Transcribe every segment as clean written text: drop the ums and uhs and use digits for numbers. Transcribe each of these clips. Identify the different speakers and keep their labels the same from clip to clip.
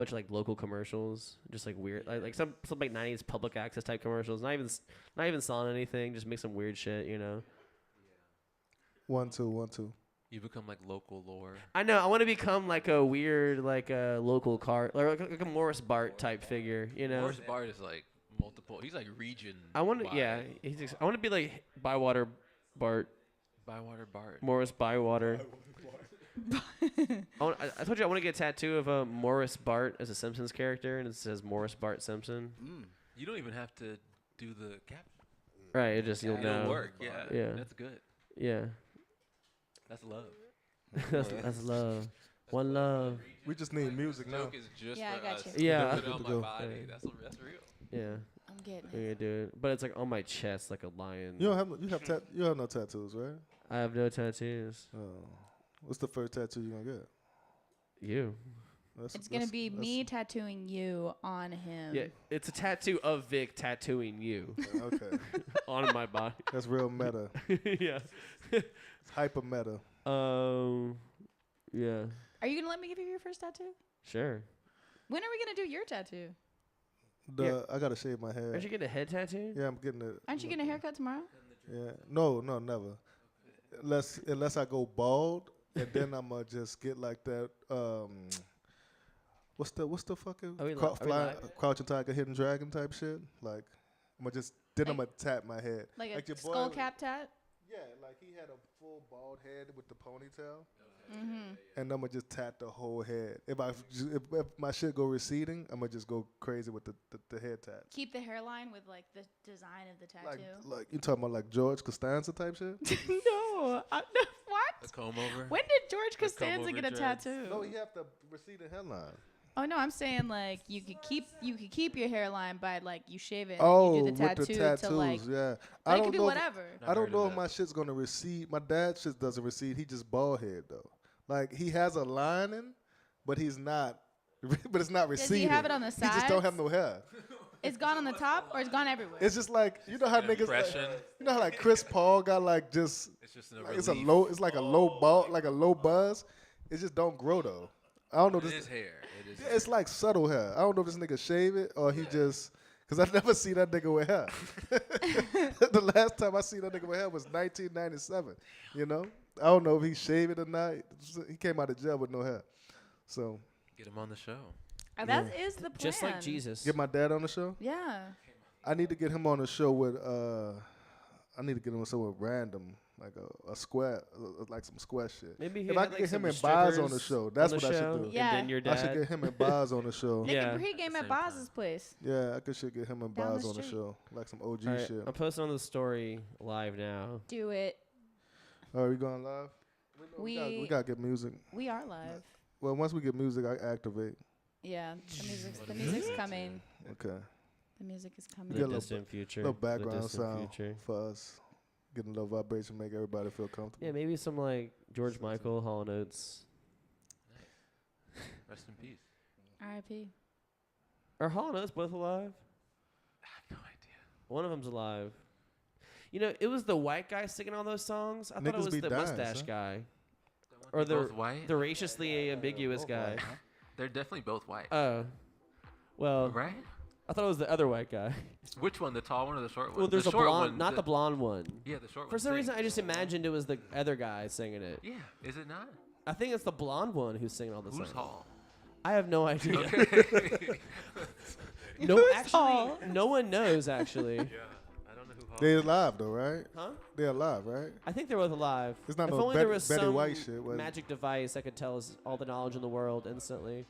Speaker 1: bunch of like local commercials, just like weird, like some like 90s public access type commercials. Not even selling anything, just make some weird shit, you know.
Speaker 2: 1 2 1 2.
Speaker 3: You become like local lore.
Speaker 1: I know. I want to become like a weird, like a local car, or like a Morris Bart type figure, you know.
Speaker 3: Morris Bart is like multiple. He's like region.
Speaker 1: I want to, yeah. I want to be like Bywater Bart,
Speaker 3: Bywater Bart.
Speaker 1: Morris Bywater. I told you I want to get a tattoo of Morris Bart as a Simpsons character, and it says Morris Bart Simpson.
Speaker 3: You don't even have to do the caption.
Speaker 1: Right. It just you'll know.
Speaker 3: It'll work. Yeah.
Speaker 1: Yeah.
Speaker 3: That's good.
Speaker 1: Yeah.
Speaker 3: That's love.
Speaker 1: that's love. One love.
Speaker 2: We just need music now.
Speaker 3: Joke is just
Speaker 4: Yeah,
Speaker 3: for
Speaker 4: I got
Speaker 3: us.
Speaker 4: you.
Speaker 1: Yeah.
Speaker 3: Put it on my body.
Speaker 1: Yeah.
Speaker 3: That's real.
Speaker 1: Yeah.
Speaker 4: I'm getting
Speaker 1: I'm gonna do it, but it's like on my chest, like a lion.
Speaker 2: You have no tattoos, right?
Speaker 1: I have no tattoos.
Speaker 2: Oh, what's the first tattoo you gonna get?
Speaker 1: You.
Speaker 4: It's going to be me tattooing you on him.
Speaker 1: Yeah, it's a tattoo of Vic tattooing you
Speaker 2: Okay,
Speaker 1: on my body.
Speaker 2: that's real meta.
Speaker 1: Yeah.
Speaker 2: It's hyper meta.
Speaker 1: Yeah.
Speaker 4: Are you going to let me give you your first tattoo?
Speaker 1: Sure.
Speaker 4: When are we going to do your tattoo?
Speaker 2: I gotta shave my hair.
Speaker 1: Aren't you getting a head tattoo?
Speaker 2: Yeah, I'm getting it.
Speaker 4: Aren't you getting a haircut tomorrow?
Speaker 2: Yeah, no, never. Unless I go bald, and then I'ma just get like that. What's the fucking Crouching Tiger, Hidden Dragon type shit? Like I'ma tap my head.
Speaker 4: Like
Speaker 2: your
Speaker 4: a skull cap tat?
Speaker 2: Yeah, like he had a full bald head with the ponytail.
Speaker 4: Mm-hmm.
Speaker 2: And I'ma just tat the whole head. If my shit go receding, I'ma just go crazy with the head tat.
Speaker 4: Keep the hairline with like the design of the tattoo.
Speaker 2: Like you talking about like George Costanza type shit?
Speaker 4: No, what?
Speaker 3: A comb over.
Speaker 4: When did George
Speaker 3: The
Speaker 4: Costanza
Speaker 3: comb-over
Speaker 4: get a
Speaker 3: dreads.
Speaker 4: tattoo?
Speaker 2: No, he have to recede the headline.
Speaker 4: Oh no, I'm saying like you could keep your hairline by like you shave it and
Speaker 2: Oh,
Speaker 4: you do the tattoo
Speaker 2: with the tattoos,
Speaker 4: to like
Speaker 2: yeah.
Speaker 4: but it could be whatever.
Speaker 2: I don't know if my shit's gonna recede. My dad's shit doesn't recede. He just bald head though. Like he has a lining, but he's not. But it's not receding.
Speaker 4: Does he have it on the
Speaker 2: He just don't have no hair.
Speaker 4: It's gone on the top or it's gone everywhere?
Speaker 2: It's just like you know how
Speaker 3: An
Speaker 2: niggas.
Speaker 3: impression.
Speaker 2: You know how like Chris Paul got like just.
Speaker 3: It's just a
Speaker 2: Like it's a
Speaker 3: relief.
Speaker 2: low. It's like a low ball, like a low buzz. It just don't grow though. I don't know
Speaker 3: It
Speaker 2: this.
Speaker 3: is hair. It is.
Speaker 2: Yeah, it's like subtle hair. I don't know if this nigga shave it or he just. Cause I never seen that nigga with hair. The last time I seen that nigga with hair was 1997. You know, I don't know if he shaved it or not. He came out of jail with no hair. So
Speaker 3: Get him on the show.
Speaker 4: That is the plan.
Speaker 1: Just like Jesus.
Speaker 2: get my dad on the show.
Speaker 4: Yeah.
Speaker 2: I need to get him on the show with. I need to get him on someone random, like a square, like some square shit.
Speaker 1: Maybe
Speaker 2: if I could get him and Boz on the show, that's what I should do.
Speaker 4: Yeah.
Speaker 1: And then your
Speaker 2: I should
Speaker 1: dad.
Speaker 2: get him and Boz on the show.
Speaker 4: They
Speaker 1: Yeah.
Speaker 4: can pregame at
Speaker 3: Same
Speaker 4: Boz's place.
Speaker 2: Yeah, I should get him and
Speaker 4: Down
Speaker 2: Boz
Speaker 4: the
Speaker 2: on the
Speaker 4: street.
Speaker 2: show, like some OG
Speaker 1: All right,
Speaker 2: shit.
Speaker 1: I'm posting on the story live now.
Speaker 4: Do it.
Speaker 2: All right, we going live? We gotta get music.
Speaker 4: We are live.
Speaker 2: Well, once we get music, I activate.
Speaker 4: Yeah. The music's coming.
Speaker 2: Okay.
Speaker 4: The music is coming.
Speaker 2: Yeah,
Speaker 1: The
Speaker 2: little
Speaker 1: distant future.
Speaker 2: Little
Speaker 1: The
Speaker 2: background
Speaker 1: distant
Speaker 2: sound
Speaker 1: future.
Speaker 2: for us. Getting a little vibration, make everybody feel comfortable.
Speaker 1: Yeah, maybe some like George Michael, Hall & Oates.
Speaker 3: Rest in peace.
Speaker 4: R.I.P.
Speaker 1: Are Hall & Oates both alive?
Speaker 3: I have no idea.
Speaker 1: One of them's alive. You know, it was the white guy singing all those songs. I thought it
Speaker 2: Niggas
Speaker 1: was
Speaker 2: be
Speaker 1: the
Speaker 2: dying,
Speaker 1: mustache
Speaker 2: son.
Speaker 1: guy. Or
Speaker 3: They're both white.
Speaker 1: the raciously ambiguous guy.
Speaker 3: They're definitely both white.
Speaker 1: Oh. Well,
Speaker 3: Right?
Speaker 1: I thought it was the other white guy.
Speaker 3: Which one? The tall one or the short one?
Speaker 1: Well, there's
Speaker 3: the
Speaker 1: a
Speaker 3: short
Speaker 1: blonde,
Speaker 3: one,
Speaker 1: not the blonde one.
Speaker 3: Yeah, the short one.
Speaker 1: For some reason,
Speaker 3: sings.
Speaker 1: I just imagined it was the other guy singing it.
Speaker 3: Yeah, is it not?
Speaker 1: I think it's the blonde one who's singing all the songs.
Speaker 3: Who's Hall?
Speaker 1: I have no idea.
Speaker 3: Okay.
Speaker 1: No,
Speaker 4: Who's
Speaker 1: actually,
Speaker 4: Hall?
Speaker 1: no one knows. Actually,
Speaker 3: Yeah, I don't know who Hall.
Speaker 2: They're alive though, right?
Speaker 1: huh?
Speaker 2: They're alive, right?
Speaker 1: I think they're both alive.
Speaker 2: It's not
Speaker 1: if
Speaker 2: no
Speaker 1: only
Speaker 2: Betty-
Speaker 1: there was
Speaker 2: Betty
Speaker 1: some
Speaker 2: White shit, was it?
Speaker 1: magic device that could tell us all the knowledge in the world instantly.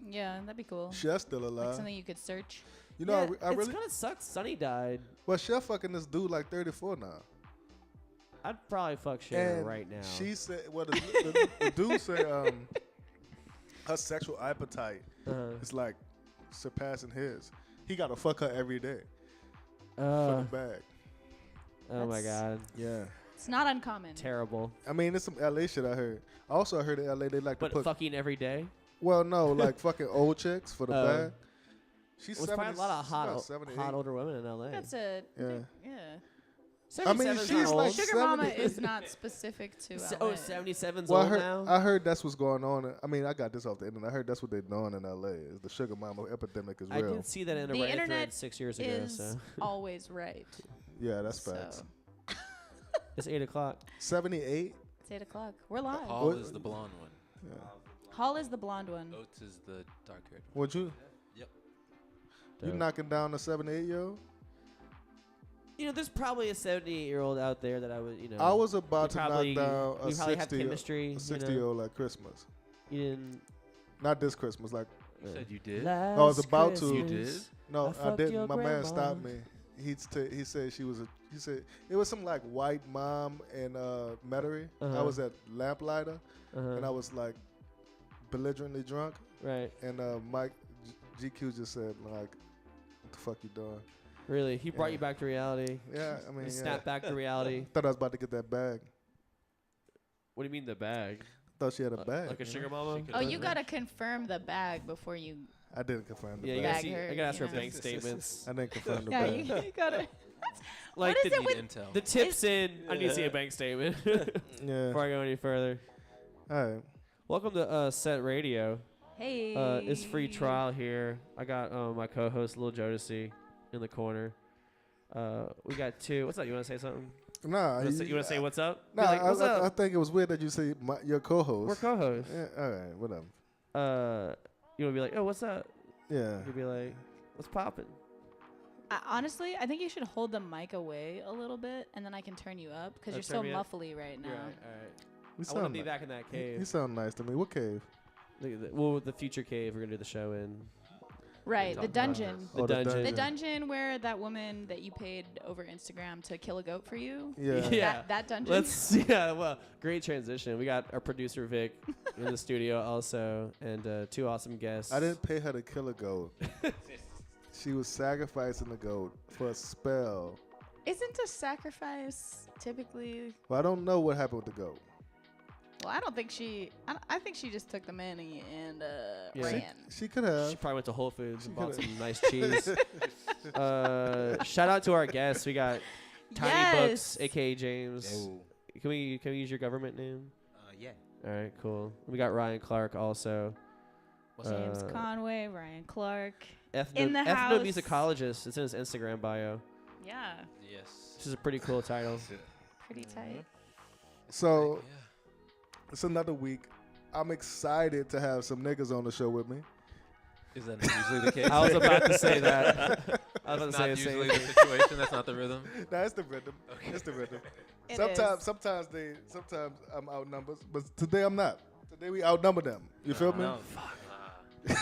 Speaker 4: Yeah, that'd be cool.
Speaker 2: Chef's still
Speaker 4: Like
Speaker 2: alive.
Speaker 4: something you could search.
Speaker 2: You know,
Speaker 1: Yeah,
Speaker 2: I
Speaker 1: it's
Speaker 2: really.
Speaker 1: kind of sucks. Sonny died.
Speaker 2: Well, Chef fucking this dude like 34 now.
Speaker 1: I'd probably fuck Sharon
Speaker 2: And
Speaker 1: right now.
Speaker 2: she said, well, the dude said her sexual appetite
Speaker 1: Uh,
Speaker 2: is like surpassing his. He got to fuck her every day for
Speaker 1: uh,
Speaker 2: the bag.
Speaker 1: oh my
Speaker 4: That's-
Speaker 1: god,
Speaker 2: Yeah.
Speaker 4: It's not uncommon.
Speaker 1: terrible.
Speaker 2: I mean, it's some LA shit I heard. Also, I heard in LA they like
Speaker 1: But
Speaker 2: to put.
Speaker 1: fucking every day.
Speaker 2: Well, no, like fucking old chicks for the
Speaker 1: Oh.
Speaker 2: bag. She's
Speaker 1: Well, there's probably a lot of
Speaker 2: she's about 78.
Speaker 1: hot older women in LA.
Speaker 4: That's a
Speaker 2: Yeah.
Speaker 4: yeah.
Speaker 2: I mean,
Speaker 1: 77's
Speaker 2: she's
Speaker 1: not
Speaker 2: like
Speaker 1: old.
Speaker 4: Sugar Mama
Speaker 2: 70.
Speaker 4: is not specific to
Speaker 1: Oh,
Speaker 4: LA.
Speaker 1: 77's
Speaker 2: Well,
Speaker 1: old now.
Speaker 2: I heard that's what's going on. I mean, I got this off the internet. I heard that's what they're doing in LA. Is the sugar mama epidemic is
Speaker 1: I
Speaker 2: real.
Speaker 1: did see that in a
Speaker 4: The
Speaker 1: Reddit thread
Speaker 4: internet
Speaker 1: 6 years ago.
Speaker 4: is
Speaker 1: So
Speaker 4: always right.
Speaker 2: Yeah, that's
Speaker 4: So,
Speaker 2: facts.
Speaker 1: it's 8 o'clock.
Speaker 2: 78.
Speaker 4: it's 8 o'clock. We're live.
Speaker 3: Hall
Speaker 2: What-
Speaker 3: is the blonde one.
Speaker 2: Yeah.
Speaker 4: Hall is the blonde one.
Speaker 3: Oates is the dark haired one.
Speaker 2: Would you?
Speaker 3: Yep.
Speaker 2: You
Speaker 1: Dope.
Speaker 2: knocking down a 78-year-old?
Speaker 1: You know, there's probably a 78-year-old out there that I would,
Speaker 2: I was about to
Speaker 1: probably-
Speaker 2: knock down
Speaker 1: we
Speaker 2: a
Speaker 1: probably have
Speaker 2: 60
Speaker 1: chemistry.
Speaker 2: a
Speaker 1: you
Speaker 2: 60-year-old at Christmas.
Speaker 1: You didn't.
Speaker 2: Not this Christmas. Like,
Speaker 3: You said you did?
Speaker 2: I was about to.
Speaker 3: You did?
Speaker 2: no,
Speaker 1: I
Speaker 2: I,
Speaker 1: fucked
Speaker 2: didn't.
Speaker 1: your
Speaker 2: My man
Speaker 1: grandma.
Speaker 2: stopped me. He said she was a. He said it was some like white mom in Metairie. I
Speaker 1: Uh-huh.
Speaker 2: was at Lamplighter
Speaker 1: Uh-huh.
Speaker 2: and I was like belligerently drunk.
Speaker 1: Right.
Speaker 2: And Mike GQ just said like, "What the fuck you doing?"
Speaker 1: Really? He brought
Speaker 2: Yeah.
Speaker 1: you back to reality.
Speaker 2: Yeah, I mean,
Speaker 1: You
Speaker 2: yeah.
Speaker 1: snapped back to reality.
Speaker 2: Thought I was about to get that bag.
Speaker 1: What do you mean the bag?
Speaker 2: Thought she had a bag.
Speaker 1: Like a
Speaker 2: you
Speaker 1: sugar
Speaker 2: know?
Speaker 1: mama?
Speaker 4: Oh, you gotta confirm the bag before you.
Speaker 2: I didn't confirm the
Speaker 1: Yeah, you
Speaker 2: bag.
Speaker 1: gotta
Speaker 4: Bag
Speaker 1: see.
Speaker 4: her,
Speaker 1: I gotta ask
Speaker 4: you
Speaker 1: for
Speaker 4: know.
Speaker 1: bank statements.
Speaker 2: I didn't confirm the
Speaker 4: Yeah,
Speaker 2: bag.
Speaker 4: you gotta.
Speaker 1: Like
Speaker 4: What is
Speaker 1: the,
Speaker 4: it with-
Speaker 3: Intel.
Speaker 1: the tips in. I need to see a bank statement before
Speaker 2: Yeah.
Speaker 1: I go any further.
Speaker 2: All right.
Speaker 1: Welcome to Set Radio.
Speaker 4: Hey.
Speaker 1: It's free trial here. I got my co-host Lil Jodeci in the corner. We got two. What's up? You want to say something?
Speaker 2: Nah,
Speaker 1: You want to say what's up? Be
Speaker 2: Nah,
Speaker 1: like, what's
Speaker 2: I
Speaker 1: up?
Speaker 2: think it was weird that you say your co-host.
Speaker 1: We're co-hosts.
Speaker 2: Yeah, all right, whatever.
Speaker 1: You want to be like, oh, what's up?
Speaker 2: Yeah.
Speaker 1: You could be like, what's popping?
Speaker 4: Honestly, I think you should hold the mic away a little bit, and then I can turn you up because you're
Speaker 1: Turn
Speaker 4: so
Speaker 1: me up?
Speaker 4: muffly right now.
Speaker 1: Right. All right.
Speaker 2: You
Speaker 1: I want to
Speaker 2: sound
Speaker 1: be
Speaker 2: ni-
Speaker 1: back in that
Speaker 2: You
Speaker 1: cave.
Speaker 2: sound nice to me. What cave?
Speaker 1: Well, the future cave we're gonna do the show in.
Speaker 4: Right,
Speaker 3: Talk
Speaker 4: the
Speaker 3: about
Speaker 4: dungeon.
Speaker 3: this.
Speaker 1: The
Speaker 2: Oh,
Speaker 1: dungeon.
Speaker 4: The dungeon where that woman that you paid over Instagram to kill a goat for you.
Speaker 2: Yeah.
Speaker 1: Yeah.
Speaker 4: That dungeon.
Speaker 1: Well, great transition. We got our producer Vic in the studio also, and two awesome guests.
Speaker 2: I didn't pay her to kill a goat. She was sacrificing the goat for a spell.
Speaker 4: Isn't a sacrifice typically?
Speaker 2: Well, I don't know what happened with the goat.
Speaker 4: Well, I don't think she. I think she just took the money and
Speaker 1: Yeah.
Speaker 4: ran.
Speaker 2: She could
Speaker 1: She
Speaker 2: have.
Speaker 1: probably went to Whole Foods and
Speaker 2: She
Speaker 1: bought
Speaker 2: coulda-
Speaker 1: some nice cheese. Shout out to our guests. We got Tiny
Speaker 4: Yes.
Speaker 1: Books, aka James. Can we use your government name?
Speaker 5: Yeah.
Speaker 1: All right, cool. We got Ryan Clark also.
Speaker 4: James
Speaker 1: Uh,
Speaker 4: Conway, Ryan Clark.
Speaker 1: Ethno,
Speaker 4: In the house.
Speaker 1: ethnomusicologist. It's in his Instagram bio.
Speaker 4: Yeah,
Speaker 3: Yes.
Speaker 1: This is a pretty cool title.
Speaker 4: pretty tight.
Speaker 2: So
Speaker 3: Yeah.
Speaker 2: it's another week. I'm excited to have some niggas on the show with me.
Speaker 3: Is that not usually the case?
Speaker 1: I was about to say that. I was about to
Speaker 3: It's
Speaker 1: say
Speaker 3: not
Speaker 1: the same
Speaker 3: usually the
Speaker 1: thing.
Speaker 3: situation. That's not the rhythm.
Speaker 2: Nah, it's the rhythm.
Speaker 3: Okay.
Speaker 2: It's the rhythm.
Speaker 4: It
Speaker 2: sometimes,
Speaker 4: is.
Speaker 2: sometimes I'm outnumbered, but today I'm not. Today we outnumber them. You feel me?
Speaker 3: No. That's,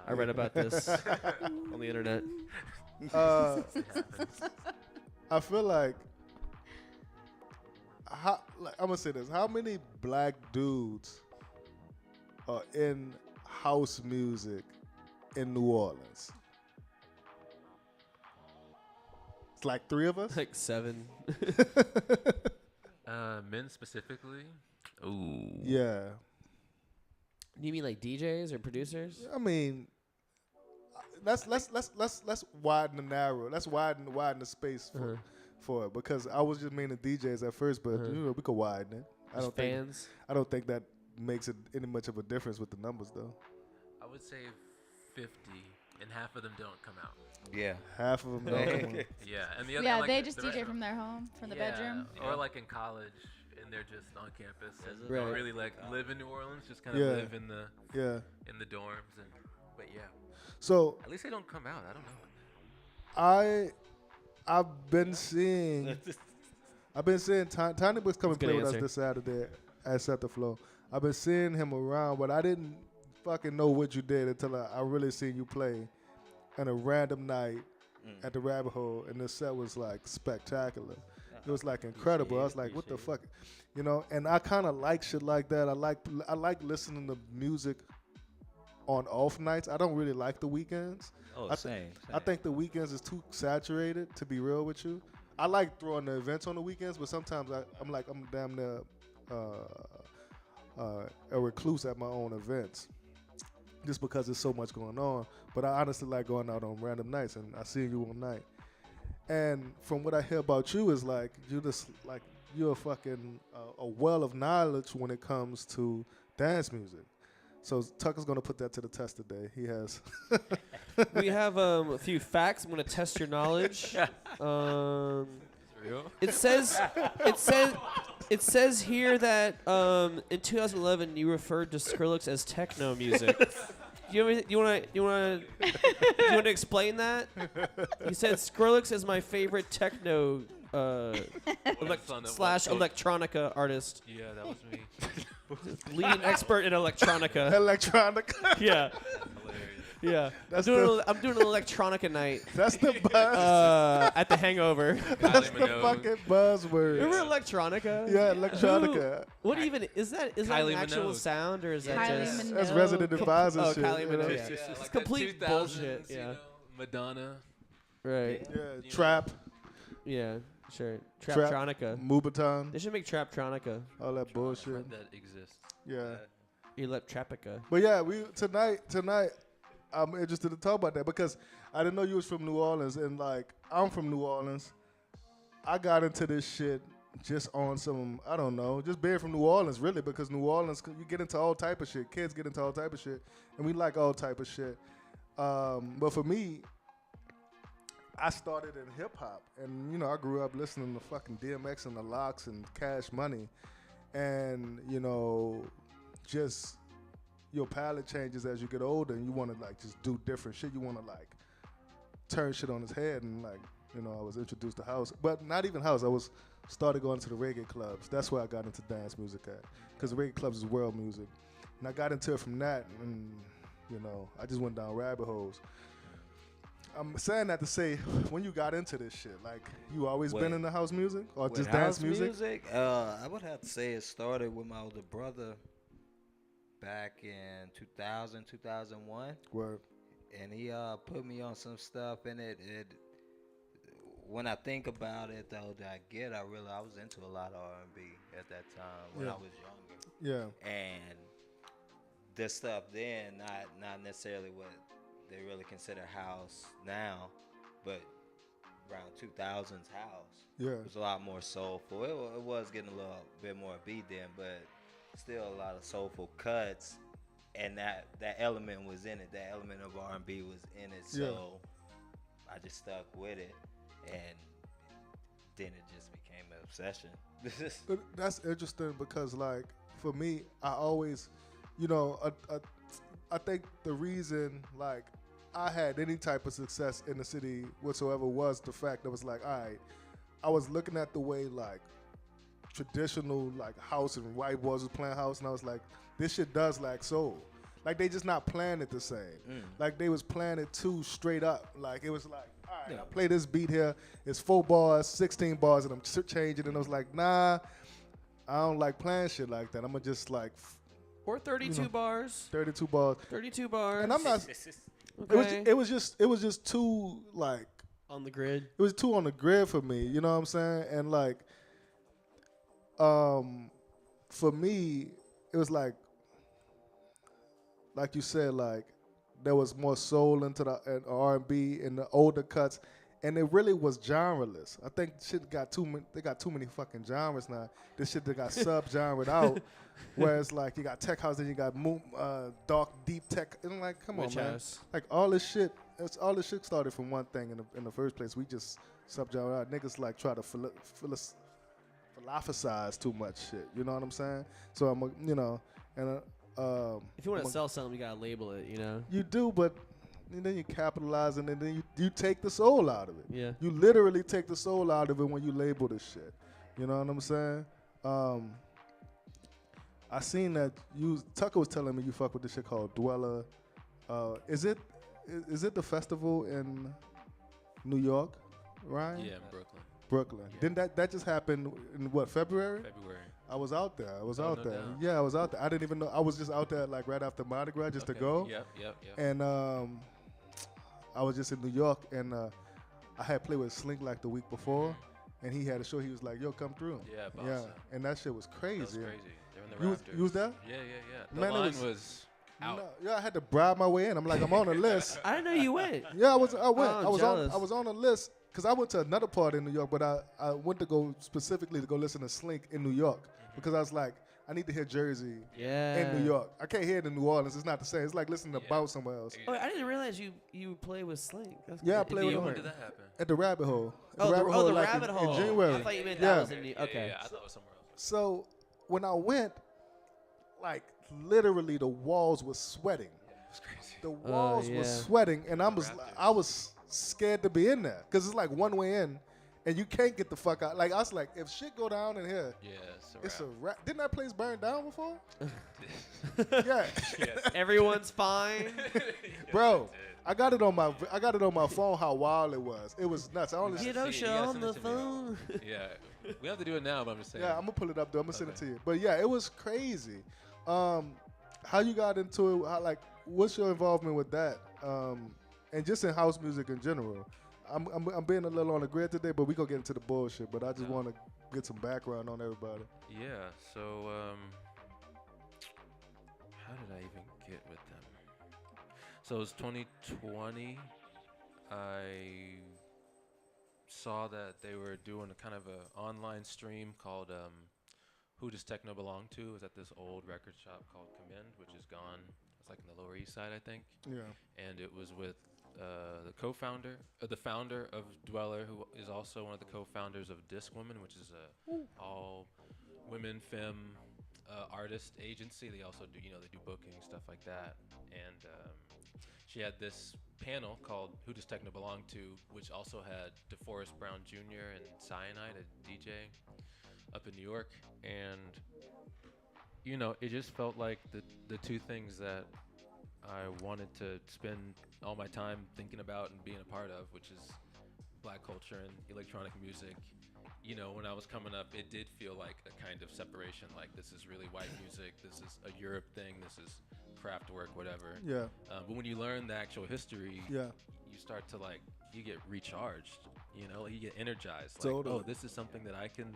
Speaker 1: I read about this on the internet.
Speaker 2: I feel like, I'm gonna say this: how many black dudes are in house music in New Orleans? It's like 3 of us.
Speaker 1: Like 7.
Speaker 3: men specifically. Ooh.
Speaker 2: Yeah,
Speaker 1: You mean like DJs or producers?
Speaker 2: I mean, let's widen the narrow. Let's widen the space for it, because I was just meaning DJs at first, but you know, we could widen it.
Speaker 1: Just fans?
Speaker 2: I don't think that makes it any much of a difference with the numbers though.
Speaker 3: I would say 50, and half of them don't come out.
Speaker 5: Yeah.
Speaker 2: Half of them don't. Come on.
Speaker 3: Yeah, and the other.
Speaker 4: Yeah,
Speaker 3: like,
Speaker 4: they
Speaker 3: the
Speaker 4: just
Speaker 3: rest
Speaker 4: DJ
Speaker 3: of
Speaker 4: from their home, from the
Speaker 3: yeah,
Speaker 4: bedroom.
Speaker 3: or like in college, and they're just on campus and
Speaker 1: Right.
Speaker 3: don't really like live in New Orleans. Just kind of
Speaker 2: Yeah.
Speaker 3: live in the
Speaker 2: Yeah.
Speaker 3: dorms, and but yeah,
Speaker 2: So
Speaker 3: at least they don't come out. I don't know.
Speaker 2: I've been seeing Tiny Book's coming
Speaker 1: That's a
Speaker 2: play
Speaker 1: good
Speaker 2: with us
Speaker 1: answer.
Speaker 2: this Saturday at SETDEFLO. I've been seeing him around, but I didn't fucking know what you did until I really seen you play on a random night at the Rabbit Hole, and the set was like spectacular. It was like incredible. I was like, what the fuck, you know? And I kind of like shit like that. I like listening to music on off nights. I don't really like the weekends.
Speaker 5: Oh,
Speaker 2: I
Speaker 5: same.
Speaker 2: I think the weekends is too saturated, to be real with you. I like throwing the events on the weekends, but sometimes I'm damn near a recluse at my own events, just because there's so much going on. But I honestly like going out on random nights, and I seen you one night, And from what I hear about you is like you just like you're a fucking a well of knowledge when it comes to dance music. So Tucker's gonna put that to the test today. He has.
Speaker 1: We have a few facts. I'm gonna test your knowledge.
Speaker 3: Real?
Speaker 1: It says here that in 2011 you referred to Skrillex as techno music. You want to explain that? You said Skrillex is my favorite techno slash electronica artist.
Speaker 3: Yeah, that was me.
Speaker 1: Leading expert in electronica.
Speaker 2: Electronica.
Speaker 1: Yeah.
Speaker 3: Hilarious.
Speaker 1: Yeah. I'm doing an electronica night
Speaker 2: That's the buzz.
Speaker 1: at the Hangover.
Speaker 2: That's
Speaker 3: Kylie
Speaker 2: the
Speaker 3: Minogue.
Speaker 2: fucking buzzword.
Speaker 1: Remember electronica?
Speaker 2: Yeah, electronica.
Speaker 1: What even is that? Is that
Speaker 3: Kylie
Speaker 1: an actual
Speaker 3: Minogue.
Speaker 1: sound or is that
Speaker 4: Kylie
Speaker 1: just?
Speaker 4: Minogue.
Speaker 2: That's Resident Advisor
Speaker 1: Oh,
Speaker 2: shit.
Speaker 1: Kylie
Speaker 2: you know?
Speaker 1: Minogue,
Speaker 3: Yeah,
Speaker 1: yeah.
Speaker 3: like
Speaker 1: It's
Speaker 3: that
Speaker 1: complete
Speaker 3: 2000s,
Speaker 1: bullshit,
Speaker 3: you
Speaker 1: yeah.
Speaker 3: know, Madonna.
Speaker 1: Right.
Speaker 2: Yeah,
Speaker 3: You
Speaker 2: trap,
Speaker 1: Yeah. Sure.
Speaker 2: Trap.
Speaker 1: Traptronica.
Speaker 2: Moobaton,
Speaker 1: They should make Traptronica.
Speaker 2: all that bullshit.
Speaker 3: That exists.
Speaker 2: Yeah.
Speaker 1: Electrapica.
Speaker 2: But yeah, we tonight I'm interested to talk about that because I didn't know you was from New Orleans and like I'm from New Orleans. I got into this shit just on some I don't know, just being from New Orleans really because New Orleans you get into all type of shit. Kids get into all type of shit and we like all type of shit. But for me, I started in hip hop and you know I grew up listening to fucking DMX and the Locks and Cash Money and you know just your palate changes as you get older and you want to like just do different shit. You want to like turn shit on his head and like, you know, I was introduced to house, but not even house. I was started going to the reggae clubs. That's where I got into dance music at because the reggae clubs is world music. And I got into it from that and, you know, I just went down rabbit holes. I'm saying that to say, when you got into this shit, like you always been in the house music or
Speaker 5: With
Speaker 2: just
Speaker 5: house
Speaker 2: dance music?
Speaker 5: I would have to say it started with my older brother back in 2000, 2001.
Speaker 2: Word.
Speaker 5: And he put me on some stuff, and it when I think about it, though, that I realized I was into a lot of R&B at that time when I was younger.
Speaker 2: Yeah.
Speaker 5: And this stuff then, not necessarily what they really consider house now, but around 2000s house.
Speaker 2: Yeah.
Speaker 5: It was a lot more soulful. It was getting a little bit more beat then, but still a lot of soulful cuts, and that element was in it. That element of R&B was in it, so I just stuck with it, and then it just became an obsession.
Speaker 2: But that's interesting because, like, for me, I always, you know, I think the reason, like, I had any type of success in the city whatsoever was the fact that was like, all right, I was looking at the way, like, traditional, like, house and white boys was playing house, and I was like, this shit does lack soul. Like, they just not playing it the same. Like, they was playing it too straight up. Like, it was like, all right, I play this beat here. It's 4 bars, 16 bars, and I'm changing. And I was like, nah, I don't like playing shit like that. I'm going to just, like...
Speaker 1: Or 32 bars.
Speaker 2: 32 bars.
Speaker 1: 32 bars.
Speaker 2: And I'm not...
Speaker 1: Okay.
Speaker 2: It was just too, like...
Speaker 1: On the grid.
Speaker 2: It was too on the grid for me. You know what I'm saying? And, like... For me, it was like you said, like there was more soul into the R&B in the older cuts, and it really was genreless. I think shit got too many. They got too many fucking genres now. This shit that got sub-genred out. Whereas like you got tech house, then you got dark deep tech, and like come
Speaker 1: Witch
Speaker 2: on, man.
Speaker 1: house.
Speaker 2: Like all this shit started from one thing in the first place. We just sub-genred out. Niggas like try to philosophize too much shit. You know what I'm saying? So I'm, you know, and
Speaker 1: If you want to sell something, you gotta label it. You know.
Speaker 2: you do, but and then you capitalize, and then you take the soul out of it.
Speaker 1: Yeah.
Speaker 2: You literally take the soul out of it when you label this shit. You know what I'm saying? I seen that Tucker was telling me you fuck with this shit called Dweller. Is it the festival in New York, right?
Speaker 3: Yeah, in Brooklyn.
Speaker 2: Brooklyn.
Speaker 3: Yeah.
Speaker 2: Didn't that just happen in what, February?
Speaker 3: February.
Speaker 2: I was out there. I was
Speaker 3: Oh,
Speaker 2: out
Speaker 3: no
Speaker 2: there.
Speaker 3: doubt.
Speaker 2: Yeah, I was out there. I didn't even know. I was just out there like right after Mardi Gras just to
Speaker 3: Okay.
Speaker 2: go.
Speaker 3: Yep.
Speaker 2: And I was just in New York, and I had played with Slink like the week before, and he had a show. He was like, "Yo, come through."
Speaker 3: Yeah, boss.
Speaker 2: Yeah, and that shit was crazy.
Speaker 3: That was crazy. They're in the
Speaker 2: You was,
Speaker 3: rafters.
Speaker 2: you was there?
Speaker 3: Yeah. The
Speaker 2: Man, it
Speaker 3: line
Speaker 2: was-
Speaker 3: was out.
Speaker 2: No, yeah, I had to bribe my way in. I'm like, I'm on a list.
Speaker 1: I didn't know you went.
Speaker 2: Yeah, I went.
Speaker 1: Oh,
Speaker 2: I was
Speaker 1: jealous.
Speaker 2: on a list, because I went to another party in New York, but I went to go specifically to go listen to Slink in New York because I was like, I need to hear Jersey in New York. I can't hear it in New Orleans. It's not the same. It's like listening to Bout somewhere else.
Speaker 1: Oh, I didn't realize you play with Slink. That's
Speaker 2: Yeah, I
Speaker 1: in
Speaker 2: play
Speaker 1: New
Speaker 2: with
Speaker 1: York.
Speaker 3: When did that happen?
Speaker 2: At the Rabbit Hole.
Speaker 1: Oh, the
Speaker 2: like
Speaker 1: rabbit hole.
Speaker 2: In January.
Speaker 1: I thought you meant
Speaker 2: Yeah.
Speaker 1: that was in New York. Okay.
Speaker 3: Yeah, I thought it was somewhere else.
Speaker 2: So when I went, like literally the walls were sweating.
Speaker 3: Yeah, it was crazy.
Speaker 2: The walls
Speaker 1: yeah.
Speaker 2: were sweating, and I
Speaker 3: Raptors.
Speaker 2: was scared to be in there because it's like one way in, and you can't get the fuck out. Like I was like, if shit go down in here,
Speaker 3: Yeah,
Speaker 2: it's a wrap. Didn't that place burn down before?
Speaker 3: yeah.
Speaker 2: Yeah,
Speaker 3: Yes.
Speaker 1: Everyone's fine.
Speaker 2: bro. I got it on my phone. How wild it was! It was nuts. I only
Speaker 3: You
Speaker 1: Get
Speaker 3: gotta see it. You
Speaker 1: Osha
Speaker 3: gotta
Speaker 1: on
Speaker 3: send
Speaker 1: the
Speaker 3: it to me.
Speaker 1: phone.
Speaker 3: Yeah, we have to do it now, but I'm just saying.
Speaker 2: yeah. I'm gonna pull it up though. I'm gonna send it
Speaker 3: Okay.
Speaker 2: to you. But yeah, it was crazy. How you got into it? How, like, what's your involvement with that? And just in house music in general. I'm being a little on the grid today, but we gonna get into the bullshit. But I just
Speaker 3: Yeah.
Speaker 2: want to get some background on everybody.
Speaker 3: Yeah, so how did I even get with them? So it was 2020. I saw that they were doing a kind of a online stream called Who Does Techno Belong To? It was at this old record shop called Commend, which is gone. It's like in the Lower East Side, I think.
Speaker 2: Yeah.
Speaker 3: And it was with the founder of Dweller, who is also one of the co-founders of Disc Women, which is a all women femme artist agency. They also do, they do booking, stuff like that. And she had this panel called Who Does Techno Belong To, which also had DeForest Brown Jr. and Cyanide, a DJ up in New York. And, it just felt like the two things that I wanted to spend all my time thinking about and being a part of, which is black culture and electronic music. When I was coming up, it did feel like a kind of separation, like this is really white music, this is a Europe thing, this is craft work, whatever.
Speaker 2: Yeah.
Speaker 3: But when you learn the actual history,
Speaker 2: Yeah.
Speaker 3: you start to you get recharged, you get energized.
Speaker 2: Totally.
Speaker 3: Oh, this is something that I can,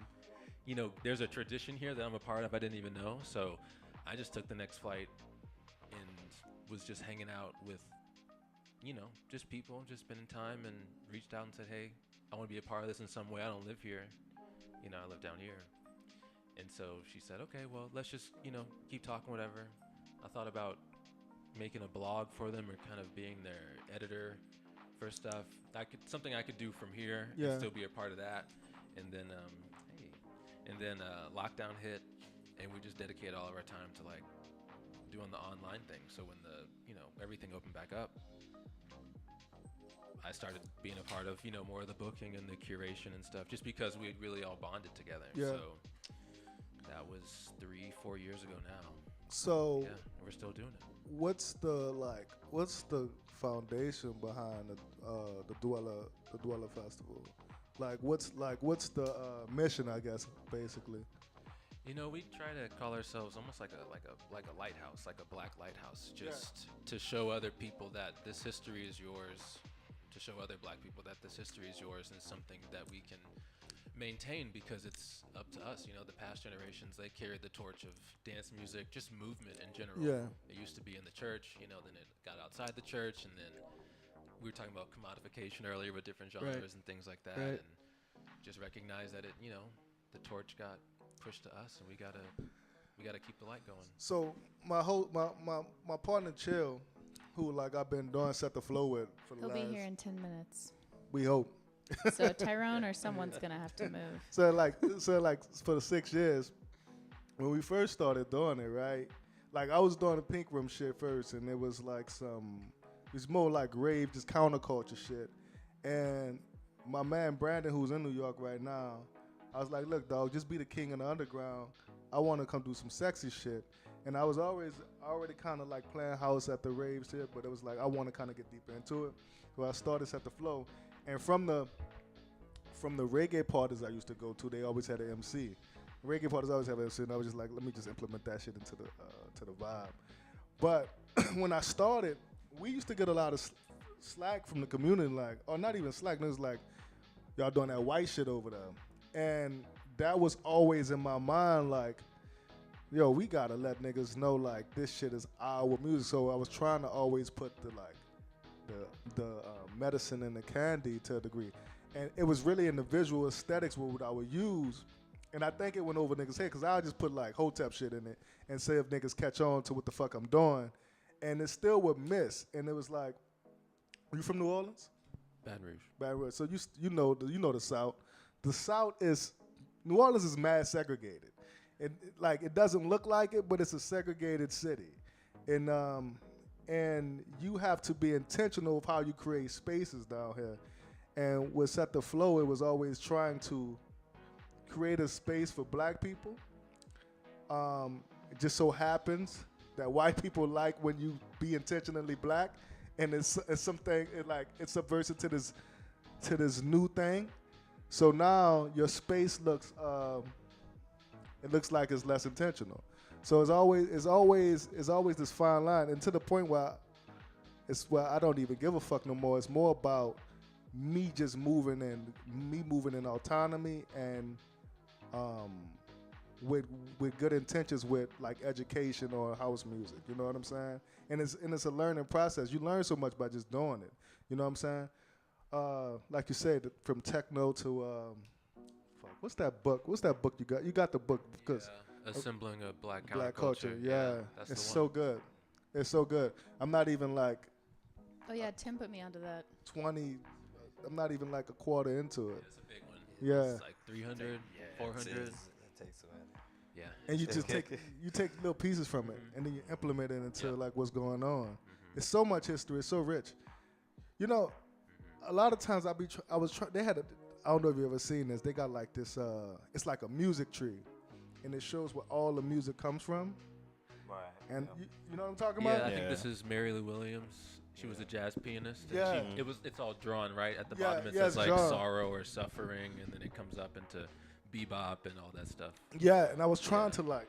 Speaker 3: there's a tradition here that I'm a part of I didn't even know. So I just took the next flight and was just hanging out with, just people, just spending time, and reached out and said, hey, I want to be a part of this in some way. I don't live here. I live down here. And so she said, okay, well, let's just, keep talking, whatever. I thought about making a blog for them or kind of being their editor for stuff. Something I could do from here
Speaker 2: Yeah.
Speaker 3: and still be a part of that. And then, lockdown hit, and we just dedicated all of our time to doing the online thing. So when everything opened back up, I started being a part of, more of the booking and the curation and stuff, just because we had really all bonded together.
Speaker 2: Yeah.
Speaker 3: So that was 3-4 years ago now.
Speaker 2: So
Speaker 3: Yeah, and we're still doing it.
Speaker 2: what's the foundation behind the Dweller Festival? What's the mission, I guess, basically?
Speaker 3: We try to call ourselves almost like a lighthouse, like a black lighthouse, just to show other people that this history is yours, to show other black people that this history is yours, and it's something that we can maintain because it's up to us. The past generations, they carried the torch of dance music, just movement in general.
Speaker 2: Yeah.
Speaker 3: It used to be in the church, then it got outside the church, and then we were talking about commodification earlier with different genres
Speaker 1: Right.
Speaker 3: and things like that,
Speaker 1: Right.
Speaker 3: and just recognize that the torch got pushed to us, and we gotta keep the light going.
Speaker 2: So my partner Chill, who I've been doing Set the Flow with for the
Speaker 4: He'll
Speaker 2: last.
Speaker 4: be here in 10 minutes.
Speaker 2: We hope.
Speaker 4: So Tyrone or someone's gonna have to move.
Speaker 2: So for the 6 years, when we first started doing it, right? I was doing the Pink Room shit first, and it was it's more like rave, just counterculture shit. And my man Brandon, who's in New York right now, I was like, look, dog, just be the king in the underground. I want to come do some sexy shit. And I was already kind of playing house at the rave shit, but it was I want to kind of get deeper into it. So I started Set the Flow. And from the reggae parties I used to go to, they always had an MC. Reggae parties always have an MC, and I was just let me just implement that shit into the vibe. But when I started, we used to get a lot of slack from the community, or not even slack. It was y'all doing that white shit over there. And that was always in my mind, yo, we gotta let niggas know this shit is our music. So I was trying to always put the medicine in the candy to a degree. And it was really in the visual aesthetics what I would use. And I think it went over niggas' head because I just put like Hotep shit in it and say if niggas catch on to what the fuck I'm doing. And it still would miss. And it was like, you from New Orleans?
Speaker 3: Baton Rouge.
Speaker 2: Baton Rouge. So you know the South. The South is, New Orleans is mad segregated. It doesn't look like it, but it's a segregated city. And you have to be intentional of how you create spaces down here. And with SETDEFLO, it was always trying to create a space for black people. It just so happens that white people like when you be intentionally black, and it's something it subverts it to this new thing. So now your space looks it looks like it's less intentional. So it's always this fine line, and to the point where I don't even give a fuck no more. It's more about me just moving in autonomy and with good intentions with like education or house music. You know what I'm saying? And it's a learning process. You learn so much by just doing it. You know what I'm saying? Like you said, from techno to what's that book? What's that book you got? You got the book because
Speaker 3: Assembling a Black
Speaker 2: Culture. Yeah,
Speaker 3: that's
Speaker 2: it's
Speaker 3: the
Speaker 2: so
Speaker 3: one.
Speaker 2: good. It's so good. I'm not even like
Speaker 4: Oh yeah, Tim put me onto that.
Speaker 2: 20. I'm not even like a quarter into it.
Speaker 3: It's a big one.
Speaker 2: Yeah.
Speaker 3: It's like 300, 400.
Speaker 5: It takes a while.
Speaker 3: Yeah.
Speaker 2: And you just take little pieces from it and then you implement it into like what's going on. It's so much history. It's so rich. You know, a lot of times I don't know if you ever seen this. They got like this. It's like a music tree, and it shows where all the music comes from.
Speaker 5: Right.
Speaker 2: And you know what I'm talking
Speaker 3: Yeah,
Speaker 2: about?
Speaker 3: I think this is Mary Lou Williams. She was a jazz pianist. And
Speaker 2: Yeah.
Speaker 3: it's all drawn right at the
Speaker 2: Yeah,
Speaker 3: bottom. It
Speaker 2: yeah,
Speaker 3: says
Speaker 2: it's
Speaker 3: like
Speaker 2: drawn.
Speaker 3: sorrow or suffering, and then it comes up into bebop and all that stuff.
Speaker 2: Yeah, and I was trying to like.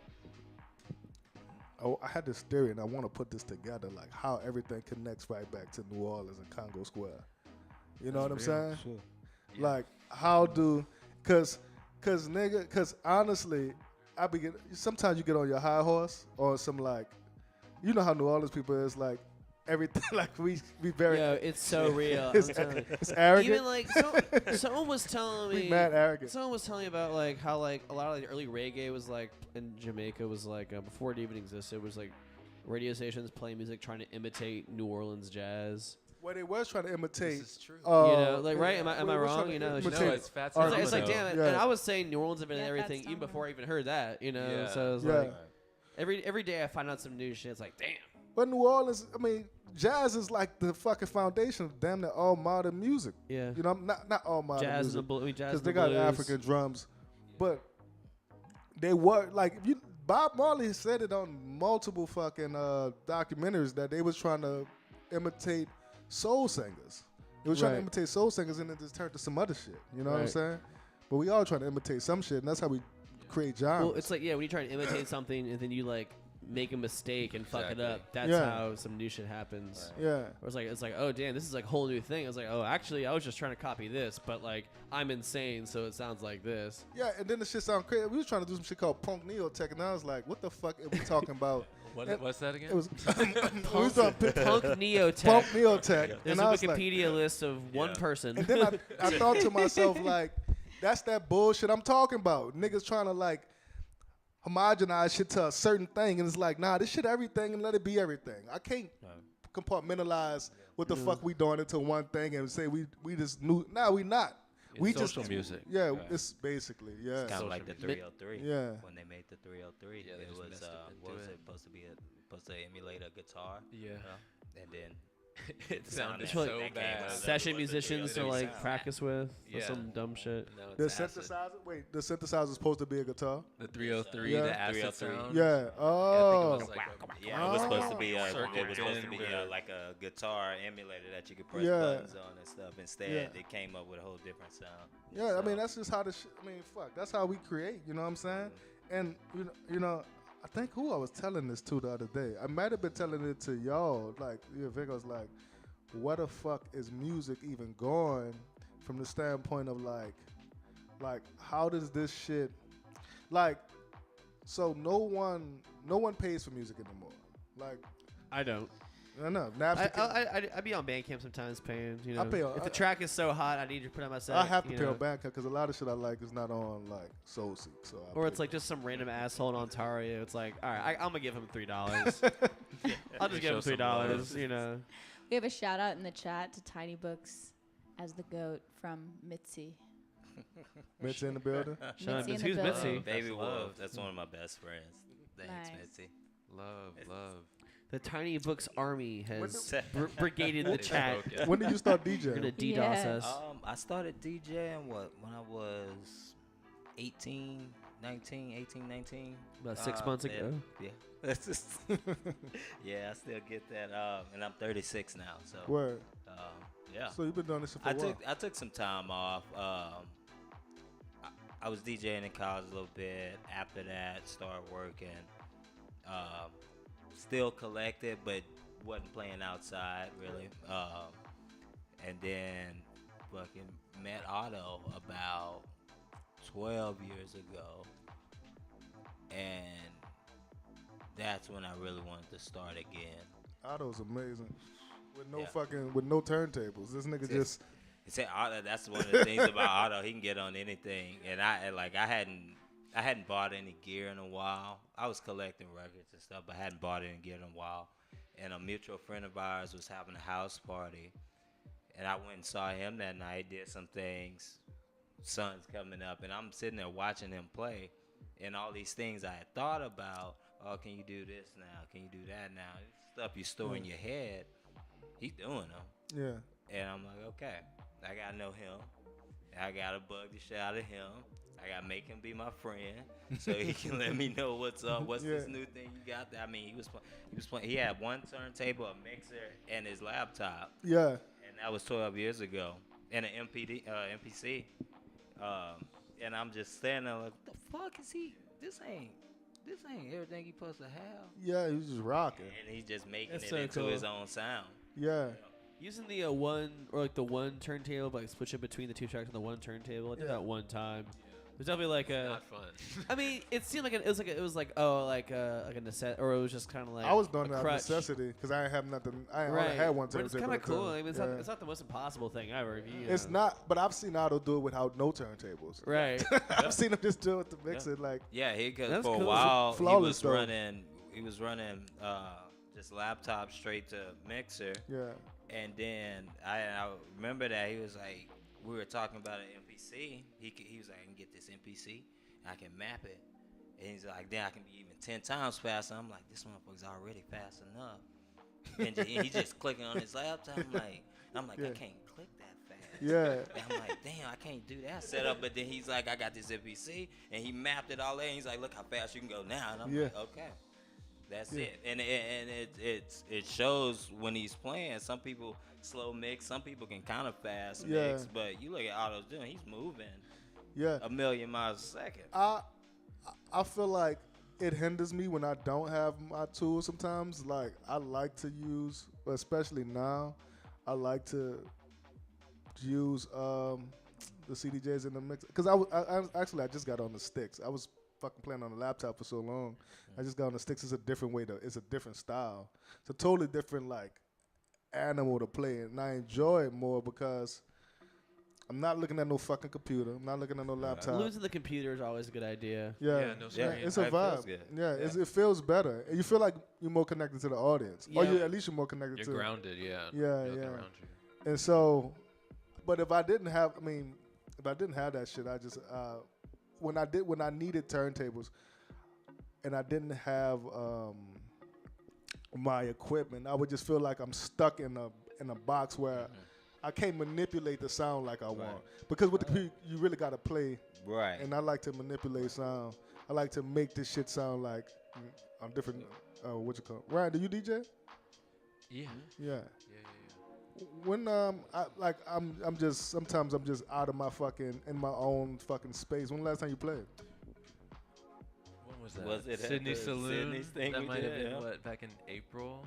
Speaker 2: Oh, I had this theory, and I want to put this together, like how everything connects right back to New Orleans and Congo Square. You know what I'm saying?
Speaker 6: Sure.
Speaker 3: Yeah.
Speaker 2: Like, how do, cause honestly, sometimes you get on your high horse or some like, you know how New Orleans people is like, everything like we very.
Speaker 1: Yo, it's so real. I'm
Speaker 2: It's,
Speaker 1: telling you.
Speaker 2: it's arrogant.
Speaker 1: Even like someone was telling
Speaker 2: we
Speaker 1: me,
Speaker 2: mad arrogant.
Speaker 1: someone was telling me about like how like a lot of the early reggae was like in Jamaica was like before it even existed. It was like radio stations playing music trying to imitate New Orleans jazz.
Speaker 2: Well, they was trying to imitate.
Speaker 3: This is true.
Speaker 1: You know, like right? Am I
Speaker 2: we was
Speaker 1: wrong?
Speaker 2: trying to
Speaker 1: You know,
Speaker 2: imitate
Speaker 3: No, it's Fats
Speaker 2: our-
Speaker 1: it's like
Speaker 3: Domino.
Speaker 1: damn it.
Speaker 2: Yeah.
Speaker 1: And I was saying New Orleans and
Speaker 4: Yeah,
Speaker 1: everything
Speaker 4: Fats
Speaker 1: even
Speaker 4: Domino.
Speaker 1: before I even heard that. You know,
Speaker 3: Yeah.
Speaker 1: so it's
Speaker 2: Yeah.
Speaker 1: like every day I find out some new shit. It's like damn.
Speaker 2: But New Orleans, I mean, jazz is like the fucking foundation of damn near all modern music.
Speaker 1: Yeah.
Speaker 2: You know, not all modern
Speaker 1: Jazz and
Speaker 2: music.
Speaker 1: the blues. Jazz
Speaker 2: Because
Speaker 1: and
Speaker 2: they
Speaker 1: the
Speaker 2: got
Speaker 1: blues.
Speaker 2: African drums, but they were like Bob Marley said it on multiple fucking documentaries that they was trying to imitate soul singers. They was trying to
Speaker 1: Right.
Speaker 2: imitate soul singers and it just turned to some other shit. You know what I'm
Speaker 1: Right.
Speaker 2: saying? But we all trying to imitate some shit, and that's how we create genres.
Speaker 1: Well, it's like when you try to imitate something and then you like make a mistake and fuck it
Speaker 3: Exactly.
Speaker 1: up. That's
Speaker 2: Yeah.
Speaker 1: how some new shit happens.
Speaker 2: yeah.
Speaker 1: Or it's like, oh damn, this is like a whole new thing. I was like, oh, actually, I was just trying to copy this, but like I'm insane, so it sounds like this.
Speaker 2: Yeah, and then the shit sound crazy. We was trying to do some shit called punk neo-tech, and I was like, what the fuck are we talking about?
Speaker 3: What's that again?
Speaker 2: It was we was doing
Speaker 1: Punk neo-tech.
Speaker 2: punk neo-tech,
Speaker 1: There's
Speaker 2: and
Speaker 1: a
Speaker 2: I was like,
Speaker 1: Wikipedia list of one
Speaker 3: Yeah.
Speaker 1: person.
Speaker 2: and then I thought to myself, like, that's that bullshit I'm talking about. Niggas trying to, like, homogenize shit to a certain thing. And it's like, nah, this shit everything and let it be everything. I can't compartmentalize what the fuck we doing into one thing and say we just knew. Nah, we not.
Speaker 3: It's
Speaker 2: We
Speaker 3: social
Speaker 2: just,
Speaker 3: music.
Speaker 2: yeah,
Speaker 3: Right.
Speaker 2: it's basically, yeah.
Speaker 5: It's kind of like the
Speaker 3: Social
Speaker 5: 303.
Speaker 2: Yeah.
Speaker 5: When they made the 303,
Speaker 3: Yeah, they
Speaker 5: it
Speaker 3: just
Speaker 5: was
Speaker 3: messed up into
Speaker 5: what was
Speaker 3: it.
Speaker 5: it supposed to emulate a guitar,
Speaker 3: Yeah.
Speaker 5: and then
Speaker 3: It sounded
Speaker 1: It's like
Speaker 3: so
Speaker 5: that came
Speaker 3: bad.
Speaker 5: out of
Speaker 1: Session
Speaker 5: the
Speaker 1: musicians to
Speaker 5: 303
Speaker 1: like
Speaker 5: sound.
Speaker 1: practice with or
Speaker 3: Yeah.
Speaker 1: some dumb shit.
Speaker 3: No,
Speaker 2: The
Speaker 3: it's acid.
Speaker 2: synthesizer, the synthesizer's supposed to be a guitar.
Speaker 3: The 303,
Speaker 2: Yeah.
Speaker 3: the acid
Speaker 5: 303.
Speaker 3: sound.
Speaker 2: Yeah.
Speaker 3: Yeah, I think it
Speaker 2: Oh.
Speaker 3: was like
Speaker 5: yeah, it was supposed to be
Speaker 3: Circuit
Speaker 5: like a guitar emulator that you could press
Speaker 2: Yeah.
Speaker 5: buttons on and stuff. Instead,
Speaker 2: Yeah.
Speaker 5: it came up with a whole different sound.
Speaker 2: Yeah, I
Speaker 5: So-
Speaker 2: mean that's just how the shit. I mean, fuck, that's how we create. You know what I'm saying? And you know, I think who I was telling this to the other day. I might have been telling it to y'all. Like, Vic was like, "What the fuck is music even going?" From the standpoint of like, how does this shit, like, so no one pays for music anymore. Like,
Speaker 1: I don't.
Speaker 2: I know. Napster.
Speaker 1: I be on Bandcamp sometimes paying. You
Speaker 2: I
Speaker 1: know,
Speaker 2: pay
Speaker 1: if the track is so hot, I need to put on my set.
Speaker 2: I have to
Speaker 1: you
Speaker 2: pay
Speaker 1: know.
Speaker 2: on Bandcamp because a lot of shit I like is not on like SoulSeek. So
Speaker 1: Or it's like just some random asshole in Ontario. It's like, all right, I'm gonna give him $3. I'll just give him $3. You know.
Speaker 4: We have a shout out in the chat to Tiny Books as the goat from Mitzi.
Speaker 2: Mitzi in the building.
Speaker 1: Shout out
Speaker 4: Mitzi in
Speaker 1: Who's
Speaker 4: the
Speaker 1: Mitzi?
Speaker 4: building.
Speaker 5: Baby
Speaker 3: That's
Speaker 5: Wolf.
Speaker 3: love.
Speaker 5: That's one of my best friends. Thanks,
Speaker 4: Nice.
Speaker 5: Mitzi.
Speaker 3: Love.
Speaker 1: The Tiny Books Army has
Speaker 5: When
Speaker 1: brigaded the chat.
Speaker 3: Okay.
Speaker 2: When did you start
Speaker 1: We're gonna
Speaker 2: DJing?
Speaker 1: DDoS
Speaker 4: Yeah.
Speaker 1: us.
Speaker 5: I started DJing when I was 18, 19.
Speaker 1: About 6 months ago.
Speaker 5: Yeah. That's just yeah, I still get that. And I'm 36 now, so
Speaker 2: Word.
Speaker 5: yeah.
Speaker 2: So you've been doing this shit for a while.
Speaker 5: I took some time off. I was DJing in college a little bit. After that, started working. Still collected, but wasn't playing outside really. And then fucking met Otto about 12 years ago, and that's when I really wanted to start again.
Speaker 2: Otto's amazing. With no
Speaker 5: Yeah.
Speaker 2: with no turntables. This nigga just
Speaker 5: He said Otto. That's one of the things about Otto. He can get on anything, and I hadn't bought any gear in a while. I was collecting records and stuff, but hadn't bought any gear in a while. And a mutual friend of ours was having a house party, and I went and saw him that night. Did some things. Sun's coming up, and I'm sitting there watching him play, and all these things I had thought about. Oh, can you do this now? Can you do that now? Stuff you store in your head. He's doing them.
Speaker 2: yeah.
Speaker 5: And I'm like, okay, I gotta know him. I gotta bug the shit out of him. I gotta make him be my friend so he can let me know what's up. What's this new thing you got there? I mean, he was playing. He had one turntable, a mixer, and his laptop.
Speaker 2: Yeah.
Speaker 5: And that was 12 years ago. And an MPC. And I'm just standing there like, what the fuck is he? This ain't everything he supposed to have.
Speaker 2: Yeah, he was just rocking.
Speaker 5: And he's just making
Speaker 1: That's
Speaker 5: it
Speaker 1: so
Speaker 5: into
Speaker 1: cool.
Speaker 5: his own sound.
Speaker 2: Yeah.
Speaker 1: Using the one turntable, but like switch it between the two tracks on the one turntable. I did that one time. It was definitely like a.
Speaker 3: Not fun.
Speaker 1: I mean, it seemed like it was a necessity, or it was just kind of like
Speaker 2: I was doing
Speaker 1: a
Speaker 2: that out of
Speaker 1: crutch.
Speaker 2: necessity because I ain't have nothing. I only
Speaker 1: Right.
Speaker 2: had one
Speaker 1: But it's
Speaker 2: turntable.
Speaker 1: kind of
Speaker 2: at the
Speaker 1: cool.
Speaker 2: time.
Speaker 1: I mean, it's,
Speaker 2: Yeah.
Speaker 1: not, it's not the most impossible thing ever. If you,
Speaker 2: It's not, but I've seen Otto do it without no turntables.
Speaker 1: Right.
Speaker 2: I've seen him just do it to mix it like.
Speaker 5: Yeah, because
Speaker 1: That's
Speaker 5: for
Speaker 1: cool.
Speaker 5: a while
Speaker 2: Flawless,
Speaker 5: he
Speaker 2: though.
Speaker 5: was running just laptop straight to mixer,
Speaker 2: Yeah.
Speaker 5: and then I remember that he was like, we were talking about an MPC. He was like, I can get this MPC, I can map it, and he's like, then I can be even 10 times faster. I'm like, this motherfucker's already fast enough, and he's just clicking on his laptop. I'm like,
Speaker 2: Yeah.
Speaker 5: I can't click that fast.
Speaker 2: Yeah.
Speaker 5: And I'm like, damn, I can't do that setup. But then he's like, I got this MPC, and he mapped it all in. He's like, look how fast you can go now. And I'm
Speaker 2: Yeah.
Speaker 5: like, okay, that's
Speaker 2: Yeah.
Speaker 5: it. And it shows when he's playing. Some people slow mix, some people can kind of fast
Speaker 2: Yeah.
Speaker 5: mix. But you look at Otto's doing, he's moving
Speaker 2: Yeah.
Speaker 5: 1,000,000 miles a second.
Speaker 2: I feel like it hinders me when I don't have my tools sometimes. Like, I like to use, especially now, I like to use the CDJs in the mix. Because I just got on the sticks. I was fucking playing on the laptop for so long. I just got on the sticks. It's a different way it's a different style. It's a totally different, like, animal to play. And I enjoy it more because I'm not looking at no fucking computer. I'm not looking at no laptop.
Speaker 1: Losing the computer is always a good idea.
Speaker 2: Yeah,
Speaker 3: Yeah, no screen.
Speaker 2: it's a
Speaker 5: It feels
Speaker 2: vibe.
Speaker 5: good.
Speaker 2: Yeah,
Speaker 5: Yeah.
Speaker 2: it feels better. And you feel like you're more connected to the audience, or
Speaker 1: Yeah.
Speaker 2: at least you're more connected
Speaker 3: You're
Speaker 2: to.
Speaker 3: grounded, yeah.
Speaker 2: Yeah,
Speaker 3: Nothing
Speaker 2: yeah.
Speaker 3: around you.
Speaker 2: And so, but if I didn't have that shit, I just when I needed turntables, and I didn't have my equipment, I would just feel like I'm stuck in a box where I can't manipulate the sound like I want. Because with the computer, you really got to play.
Speaker 5: Right.
Speaker 2: And I like to manipulate sound. I like to make this shit sound like on different. What you call it? Ryan, do you DJ?
Speaker 3: Yeah.
Speaker 2: Yeah.
Speaker 3: Yeah.
Speaker 2: When I'm just out of my fucking in my own fucking space. When the last time you played?
Speaker 3: When was that?
Speaker 5: Was it at
Speaker 3: Sydney
Speaker 5: the
Speaker 3: Saloon?
Speaker 5: Sydney's thing
Speaker 3: That
Speaker 5: we
Speaker 3: might have
Speaker 5: did,
Speaker 3: been
Speaker 5: yeah.
Speaker 3: what, back in April.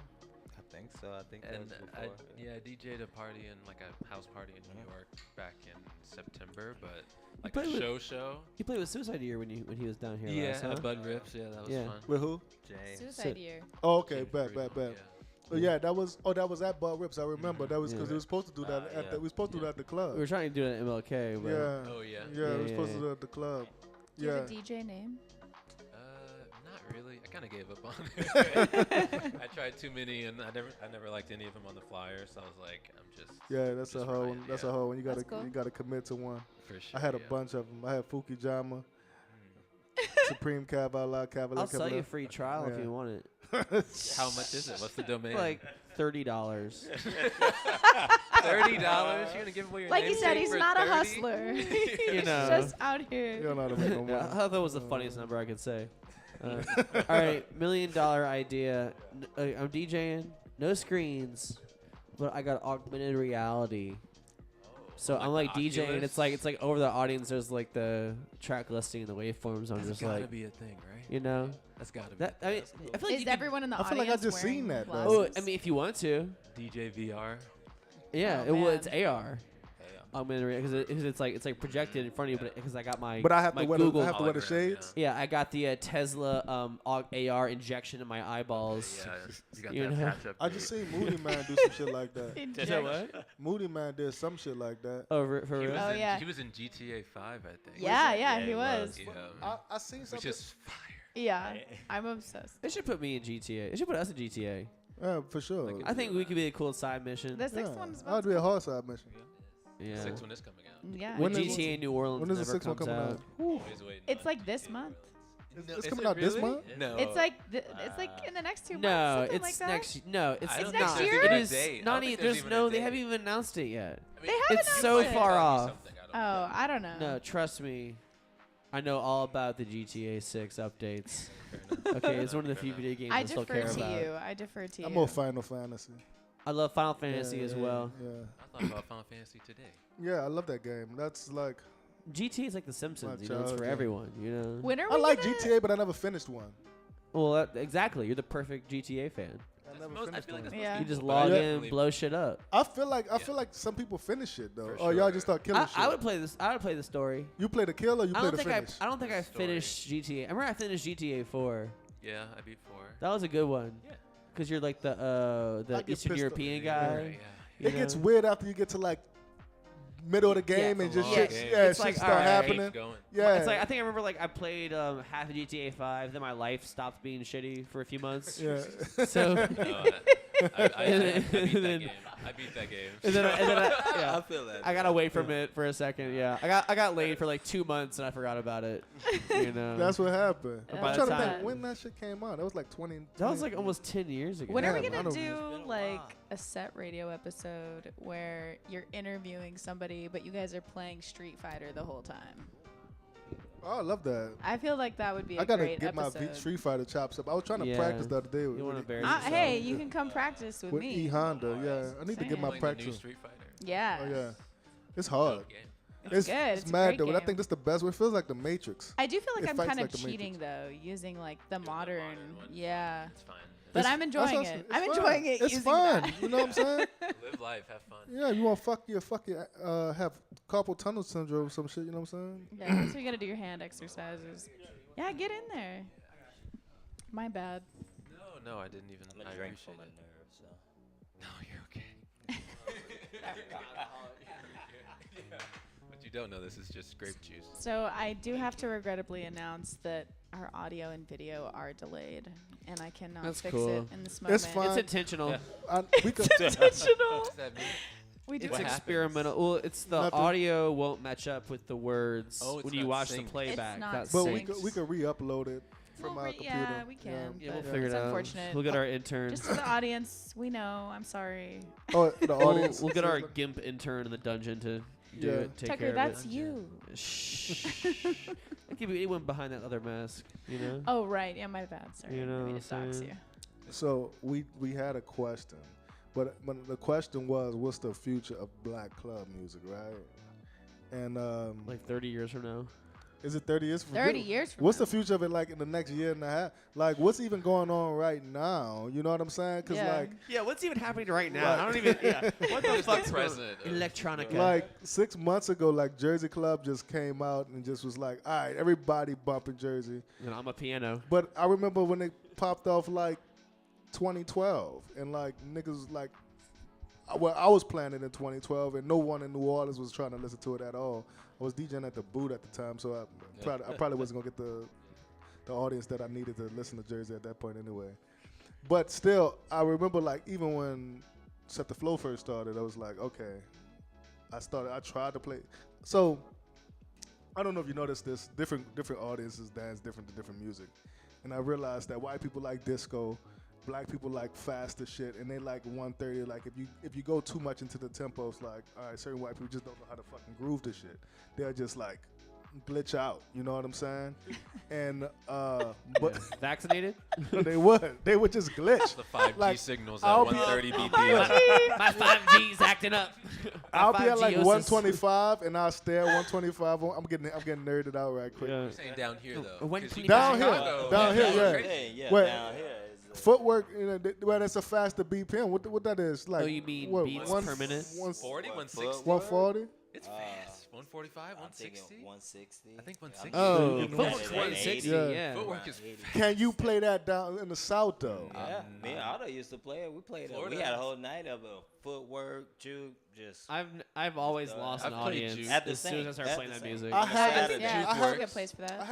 Speaker 5: I think so. I think that
Speaker 3: And
Speaker 5: was
Speaker 3: I
Speaker 5: before.
Speaker 3: DJ'd a party in like a house party in New York back in September, but like
Speaker 1: played
Speaker 3: a
Speaker 1: with-
Speaker 3: show.
Speaker 1: He played with Suicide Year when he was down here.
Speaker 3: Yeah,
Speaker 1: last, huh?
Speaker 3: at Bud Rips. Yeah, that was
Speaker 1: Yeah.
Speaker 3: fun.
Speaker 2: With who?
Speaker 5: James.
Speaker 4: Suicide Year.
Speaker 2: Oh, okay,
Speaker 3: James
Speaker 2: bet.
Speaker 3: Freedom,
Speaker 2: Oh yeah, that was at Bud Rips. I remember that was because
Speaker 1: Yeah.
Speaker 2: we were supposed to do that at the, we were supposed to do that at the club.
Speaker 1: We were trying to do it at MLK, but
Speaker 2: Yeah.
Speaker 3: Oh yeah.
Speaker 2: Yeah, we were
Speaker 1: Yeah,
Speaker 2: supposed
Speaker 1: yeah.
Speaker 2: to do it at the club.
Speaker 4: Do you
Speaker 2: Yeah.
Speaker 4: have a DJ name?
Speaker 3: Not really. I kind of gave up on it. I tried too many, and I never liked any of them on the flyer. So I was like, I'm just.
Speaker 2: Yeah, that's
Speaker 3: just
Speaker 2: a whole
Speaker 3: Ryan,
Speaker 2: one. That's
Speaker 3: yeah.
Speaker 2: a whole one. You
Speaker 4: That's
Speaker 2: gotta
Speaker 4: cool.
Speaker 2: you gotta commit to one.
Speaker 3: For sure.
Speaker 2: I had a
Speaker 3: yeah.
Speaker 2: bunch of them. I had Fuki Jama, Supreme Cavalier, Cavalier.
Speaker 1: I'll sell you a free trial if
Speaker 2: Yeah.
Speaker 1: you want it.
Speaker 3: How much is it? What's the domain?
Speaker 1: Like $30.
Speaker 3: $30. You're gonna give away your
Speaker 4: Like you said,
Speaker 3: namesake
Speaker 4: he's
Speaker 3: for
Speaker 4: not a
Speaker 3: 30?
Speaker 4: husler. He's
Speaker 1: know.
Speaker 4: just out here.
Speaker 2: You don't know how to make no money.
Speaker 1: I thought that was the funniest number I could say. All right, $1 million idea. I'm DJing, no screens, but I got augmented reality. So I'm like
Speaker 3: the
Speaker 1: DJing, and it's like over the audience. There's like the track listing and the waveforms. I'm
Speaker 3: That's
Speaker 1: just
Speaker 3: gotta
Speaker 1: like,
Speaker 3: be a thing, right?
Speaker 1: you know,
Speaker 3: That's gotta be.
Speaker 1: that. I mean,
Speaker 3: That's cool.
Speaker 1: I feel like
Speaker 4: Is
Speaker 1: you could-
Speaker 4: everyone in the
Speaker 2: I feel like I
Speaker 4: audience
Speaker 2: just seen
Speaker 4: wearing
Speaker 2: that, though.
Speaker 1: Oh,
Speaker 4: glasses?
Speaker 1: I mean, if you want to,
Speaker 3: DJ VR.
Speaker 1: yeah.
Speaker 4: Oh, man.
Speaker 1: It's AR. Augmented reality because it's like projected in front of you, but because I got my
Speaker 2: But I have
Speaker 1: my
Speaker 2: to wear
Speaker 1: Google.
Speaker 2: I have to wear the
Speaker 3: hologram,
Speaker 2: shades.
Speaker 1: Yeah, I got the Tesla AR injection in my eyeballs.
Speaker 3: Yeah, you got
Speaker 1: You
Speaker 3: that
Speaker 1: know?
Speaker 3: patch up.
Speaker 2: I just seen Moody Man do some shit like that.
Speaker 1: Is that what?
Speaker 2: Moody Man did some shit like that.
Speaker 1: Oh, for
Speaker 3: He
Speaker 1: real?
Speaker 3: was
Speaker 4: Oh,
Speaker 3: in,
Speaker 4: yeah.
Speaker 3: He was in GTA 5, I think.
Speaker 4: Yeah,
Speaker 5: Yeah,
Speaker 4: he
Speaker 5: he
Speaker 4: was.
Speaker 3: Yeah.
Speaker 2: I seen something.
Speaker 3: Which is fire.
Speaker 4: Yeah, I'm obsessed.
Speaker 1: They should put me in GTA. They should put us in GTA.
Speaker 2: Yeah, for sure.
Speaker 3: Like
Speaker 1: I think we could be a cool side mission.
Speaker 4: The sixth
Speaker 2: Yeah.
Speaker 4: one is
Speaker 2: I'll
Speaker 4: about
Speaker 2: do a hard side mission.
Speaker 1: Yeah.
Speaker 3: Sixth one is coming out.
Speaker 4: yeah.
Speaker 1: When
Speaker 2: When is-
Speaker 1: GTA New Orleans
Speaker 2: When is the
Speaker 1: never
Speaker 2: sixth one
Speaker 1: comes
Speaker 2: coming
Speaker 1: out.
Speaker 2: out?
Speaker 3: Always waiting.
Speaker 4: It's
Speaker 3: on
Speaker 4: like
Speaker 3: it.
Speaker 4: this month.
Speaker 2: It's
Speaker 3: Is
Speaker 2: coming
Speaker 3: it
Speaker 2: out this
Speaker 3: really?
Speaker 2: month?
Speaker 3: No.
Speaker 4: It's like it's like in the next 2 months.
Speaker 1: No,
Speaker 4: something
Speaker 1: it's
Speaker 4: like that.
Speaker 1: next. No, it's
Speaker 3: I don't
Speaker 4: think
Speaker 1: not.
Speaker 4: there's
Speaker 1: It
Speaker 4: even
Speaker 3: a
Speaker 1: is
Speaker 3: date. I
Speaker 1: not.
Speaker 3: don't think
Speaker 1: There's
Speaker 3: there's
Speaker 1: no.
Speaker 3: even a
Speaker 1: They haven't
Speaker 3: date.
Speaker 1: even announced it yet.
Speaker 3: I
Speaker 4: They
Speaker 3: mean,
Speaker 4: haven't
Speaker 1: It's
Speaker 4: announced
Speaker 1: so
Speaker 4: it.
Speaker 1: far off.
Speaker 4: Oh, I don't know.
Speaker 1: No, trust me. I know all about the GTA 6 updates. Okay, it's one of the few video games I,
Speaker 4: I
Speaker 1: still
Speaker 4: defer
Speaker 1: care
Speaker 4: to
Speaker 1: about.
Speaker 4: you. I defer to you.
Speaker 2: I'm more Final Fantasy.
Speaker 1: I love Final Fantasy
Speaker 2: Yeah,
Speaker 1: as
Speaker 2: yeah,
Speaker 1: well.
Speaker 2: Yeah.
Speaker 3: I thought about Final Fantasy today.
Speaker 2: Yeah, I love that game. That's like
Speaker 1: GTA is like The Simpsons.
Speaker 2: My
Speaker 1: You know, it's for
Speaker 2: childhood.
Speaker 1: everyone. You know.
Speaker 4: When are
Speaker 2: I
Speaker 4: we
Speaker 2: like
Speaker 4: gonna-
Speaker 2: GTA, but I never finished one.
Speaker 1: Well, exactly. You're the perfect GTA fan.
Speaker 2: I never
Speaker 3: I
Speaker 2: finished
Speaker 3: feel like
Speaker 2: one.
Speaker 3: that's
Speaker 4: Yeah.
Speaker 1: You just
Speaker 3: But I
Speaker 1: log
Speaker 3: definitely-
Speaker 1: in, blow shit up.
Speaker 2: I feel like
Speaker 3: Yeah.
Speaker 2: some people finish it though.
Speaker 3: For
Speaker 2: Or y'all
Speaker 3: sure.
Speaker 2: just start killing
Speaker 1: I
Speaker 2: shit.
Speaker 1: would play this. I would play the story.
Speaker 2: You play the kill or you
Speaker 1: I
Speaker 2: play
Speaker 1: don't
Speaker 2: the
Speaker 1: think
Speaker 2: finish?
Speaker 1: I don't think I
Speaker 3: Story.
Speaker 1: finished GTA. I remember I finished GTA 4.
Speaker 3: Yeah, I beat 4.
Speaker 1: That was a good one.
Speaker 3: Yeah.
Speaker 1: Cause you're like the
Speaker 2: I get
Speaker 1: Eastern
Speaker 2: pissed
Speaker 1: European
Speaker 2: off.
Speaker 1: guy.
Speaker 3: Right,
Speaker 1: you
Speaker 2: It gets
Speaker 1: know?
Speaker 2: weird after you get to like middle of the
Speaker 1: Yeah,
Speaker 2: game and
Speaker 3: it's a
Speaker 2: just
Speaker 3: long
Speaker 2: shit.
Speaker 3: game.
Speaker 2: Yeah,
Speaker 1: It's
Speaker 2: shit
Speaker 1: like,
Speaker 2: start
Speaker 1: alright.
Speaker 2: happening.
Speaker 3: Going.
Speaker 2: Yeah,
Speaker 1: It's like I think I remember like I played half of GTA 5. Then my life stopped being shitty for a few months.
Speaker 2: yeah.
Speaker 1: So
Speaker 3: No, I beat that game. I beat that game.
Speaker 1: and then I,
Speaker 5: I
Speaker 1: yeah,
Speaker 5: feel that.
Speaker 1: I got away from it for a second. Yeah, I got laid for like 2 months and I forgot about it. You know.
Speaker 2: That's what happened.
Speaker 4: By
Speaker 2: I'm
Speaker 1: the
Speaker 2: trying to
Speaker 1: time-
Speaker 2: think when that shit came out. That was like 20.
Speaker 1: That was like almost 10 years ago.
Speaker 4: When are we
Speaker 2: Yeah, I
Speaker 4: gonna
Speaker 2: don't-
Speaker 4: do
Speaker 5: been a
Speaker 4: like
Speaker 5: while.
Speaker 4: a set radio episode where you're interviewing somebody, but you guys are playing Street Fighter the whole time?
Speaker 2: Oh, I love that.
Speaker 4: I feel like that would be a
Speaker 2: I gotta
Speaker 4: great
Speaker 2: get
Speaker 4: episode.
Speaker 2: my Street Fighter chops up. I was trying to
Speaker 1: Yeah.
Speaker 2: practice the other day with,
Speaker 1: You wanna
Speaker 2: with,
Speaker 1: embarrass yourself.
Speaker 4: Hey, you can come practice with me.
Speaker 2: E Honda. Yeah, I need to
Speaker 4: Saying.
Speaker 2: get my
Speaker 3: Playing the new
Speaker 2: practice.
Speaker 3: Street Fighter.
Speaker 4: Yeah.
Speaker 2: Oh yeah, it's hard.
Speaker 3: Dope game.
Speaker 4: It's good.
Speaker 2: It's
Speaker 4: It's a
Speaker 2: mad
Speaker 4: great
Speaker 2: though. But I
Speaker 4: game.
Speaker 2: think this the best one. It feels like the Matrix.
Speaker 4: I do feel like
Speaker 2: It
Speaker 4: I'm
Speaker 2: fights
Speaker 4: kind
Speaker 2: like
Speaker 4: of
Speaker 2: the
Speaker 4: cheating though, using like the modern.
Speaker 3: modern ones.
Speaker 4: Yeah.
Speaker 3: It's fine.
Speaker 4: But
Speaker 2: It's-
Speaker 4: I'm
Speaker 2: that's
Speaker 4: enjoying
Speaker 2: what
Speaker 4: it.
Speaker 2: it's
Speaker 4: I'm
Speaker 2: fun.
Speaker 4: enjoying it
Speaker 2: It's
Speaker 4: using
Speaker 2: fun.
Speaker 4: that.
Speaker 2: You know what I'm saying?
Speaker 3: Live life, have fun.
Speaker 2: Yeah, you want to fuck your have carpal tunnel syndrome or some shit. You know what I'm saying?
Speaker 4: Yeah, that's where you gotta do your hand exercises. Yeah, get in there. My bad.
Speaker 3: No, I didn't even.
Speaker 5: I'm
Speaker 3: I
Speaker 5: a drink for
Speaker 3: appreciate
Speaker 5: my
Speaker 3: it.
Speaker 5: nerves. So.
Speaker 3: No, you're okay. But you don't know this is just grape juice.
Speaker 4: So I do have to regrettably announce that our audio and video are delayed, and I cannot
Speaker 1: That's
Speaker 4: fix
Speaker 1: cool.
Speaker 4: it in this moment.
Speaker 2: It's fine.
Speaker 1: It's intentional.
Speaker 3: Yeah.
Speaker 2: We could.
Speaker 4: Intentional.
Speaker 3: What does that mean?
Speaker 4: We do.
Speaker 1: It's
Speaker 3: What happens?
Speaker 1: experimental. Well, it's the
Speaker 2: Nothing.
Speaker 1: audio won't match up with the words
Speaker 3: Oh, it's
Speaker 1: when you
Speaker 3: not
Speaker 1: watch
Speaker 3: synced.
Speaker 1: the playback.
Speaker 4: not
Speaker 1: That's
Speaker 2: But
Speaker 1: synced.
Speaker 2: we could re-upload it from
Speaker 4: We'll
Speaker 2: our
Speaker 4: re-
Speaker 2: computer.
Speaker 4: yeah, we can,
Speaker 1: Yeah, we'll
Speaker 4: but
Speaker 1: figure
Speaker 4: it's
Speaker 1: it out.
Speaker 4: unfortunate.
Speaker 1: We'll get our intern.
Speaker 4: Just to the audience, we know. I'm sorry.
Speaker 2: Oh, the audience.
Speaker 1: We'll get our GIMP intern in the dungeon to do
Speaker 2: Yeah.
Speaker 1: it. Take care
Speaker 4: Tucker,
Speaker 1: of
Speaker 4: that's
Speaker 1: it.
Speaker 4: you.
Speaker 1: Shh. It could be anyone behind that other mask. You know.
Speaker 4: Oh, right. Yeah, my bad. Sorry.
Speaker 1: You know
Speaker 4: I mean
Speaker 1: what
Speaker 4: to
Speaker 1: I'm
Speaker 4: dox
Speaker 1: saying?
Speaker 4: you.
Speaker 2: So we had a question, but the question was, what's the future of black club music, right? And
Speaker 1: Like 30 years from now.
Speaker 2: is it 30 years? From
Speaker 4: 30 years from
Speaker 2: What's
Speaker 4: now.
Speaker 2: the future of it like in the next year and a half? Like, what's even going on right now? You know what I'm saying? Because
Speaker 4: Yeah.
Speaker 2: like,
Speaker 1: Yeah, what's even happening right now? I don't even. Yeah. What the
Speaker 3: Who's the
Speaker 1: fuck's
Speaker 3: president of-
Speaker 1: Electronica.
Speaker 2: like 6 months ago, like Jersey Club just came out and just was like, all right, everybody bumping Jersey.
Speaker 1: You know, I'm a piano.
Speaker 2: But I remember when they popped off like 2012, and like niggas like, well, I was playing it in 2012, and no one in New Orleans was trying to listen to it at all. I was DJing at the Boot at the time, so I probably wasn't gonna get the audience that I needed to listen to Jersey at that point anyway. But still, I remember like even when Set the Flow first started, I was like, okay, I tried to play. So I don't know if you noticed this, different audiences dance different to different music. And I realized that white people like disco, black people like faster shit, and they like 130. Like if you go too much into the tempos, like all right, certain white people just don't know how to fucking groove this shit. They'll just like glitch out. You know what I'm saying? And but
Speaker 1: Vaccinated?
Speaker 2: they would just glitch.
Speaker 3: The 5G
Speaker 2: Like,
Speaker 3: signals at
Speaker 2: I'll be-
Speaker 3: 130 BPM.
Speaker 1: My 5G's acting up.
Speaker 2: I'll be at like
Speaker 1: 5G-osis.
Speaker 2: 125, and I'll stay at 125. I'm getting nerded out right quick.
Speaker 1: Yeah.
Speaker 3: I'm saying down here though.
Speaker 1: When
Speaker 3: 'cause
Speaker 1: can
Speaker 3: you
Speaker 1: you
Speaker 2: Down
Speaker 1: back
Speaker 2: here,
Speaker 1: up?
Speaker 2: down here, yeah.
Speaker 5: Hey, yeah,
Speaker 2: Wait.
Speaker 5: down here.
Speaker 2: Footwork, well, that's a faster BPM. What that is? Like,
Speaker 1: Oh, you mean
Speaker 2: what,
Speaker 1: beats per minute?
Speaker 3: 40, 160.
Speaker 2: 140?
Speaker 3: It's fast. 145,
Speaker 5: I'm thinking
Speaker 3: 160.
Speaker 5: 160.
Speaker 3: I think
Speaker 5: I'm
Speaker 3: 160.
Speaker 2: Oh,
Speaker 5: thinking
Speaker 1: Footwork's
Speaker 5: 180.
Speaker 1: 160,
Speaker 2: Yeah.
Speaker 1: yeah.
Speaker 3: Footwork is
Speaker 2: Can you play that down in the South though?
Speaker 5: Yeah, me and Otto used to play it. We played it.
Speaker 3: Florida.
Speaker 5: We had a whole night of footwork, juke, just.
Speaker 1: I've always lost an
Speaker 3: I've played
Speaker 1: audience
Speaker 3: juke.
Speaker 5: At the
Speaker 1: as soon as I start
Speaker 5: same-
Speaker 1: playing
Speaker 5: at
Speaker 1: that
Speaker 5: the
Speaker 1: music.
Speaker 5: same-
Speaker 2: I haven't-
Speaker 5: Saturday.
Speaker 4: Yeah,
Speaker 2: I
Speaker 4: that's a
Speaker 2: haven't-
Speaker 4: good place for that.
Speaker 2: I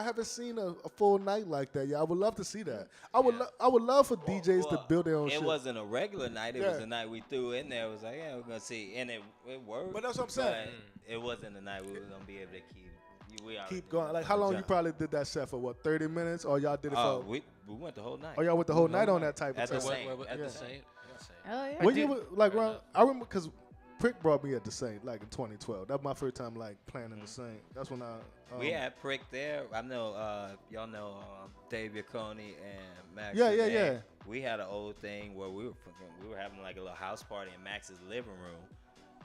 Speaker 2: haven't seen a full night like that. Yeah, I would love to see that. I would love for DJs to
Speaker 5: Well,
Speaker 2: build their own
Speaker 5: It
Speaker 2: shit.
Speaker 5: wasn't a regular night. It was
Speaker 2: Yeah.
Speaker 5: a night we threw in there. It was like, yeah, we're gonna see, and it worked.
Speaker 2: But that's what I'm saying.
Speaker 5: but It wasn't a night we were gonna be able to
Speaker 2: Keep going. Like how long you probably did that set for? What, 30 minutes? Or y'all did it for?
Speaker 5: we went the whole night.
Speaker 2: Oh, y'all went the whole night on that type
Speaker 5: At
Speaker 2: of
Speaker 5: the
Speaker 2: time.
Speaker 5: same.
Speaker 3: At
Speaker 5: Yeah.
Speaker 3: the same.
Speaker 4: Oh yeah.
Speaker 2: When you were, like around, I remember because Prick brought me at the Saint like in 2012. That was my first time like playing in the Saint. That's when I.
Speaker 5: We had Prick there. I know y'all know Dave Yacconi and Max.
Speaker 2: Yeah,
Speaker 5: and
Speaker 2: yeah,
Speaker 5: Dave.
Speaker 2: yeah.
Speaker 5: We had an old thing where we were having like a little house party in Max's living room,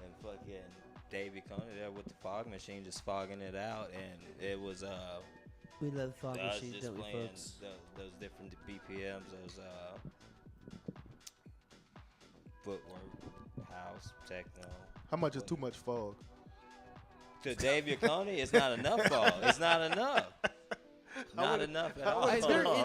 Speaker 5: and fucking Dave Yacconi there with the fog machine just fogging it out, and it was
Speaker 1: We love fog
Speaker 5: us
Speaker 1: machines,
Speaker 5: just
Speaker 1: don't we,
Speaker 5: playing
Speaker 1: folks?
Speaker 5: those different BPMs, those footwork, house, techno.
Speaker 2: How much is too much fog?
Speaker 5: To Dave Yacconi, it's not enough fog. It's not enough. Not enough at all.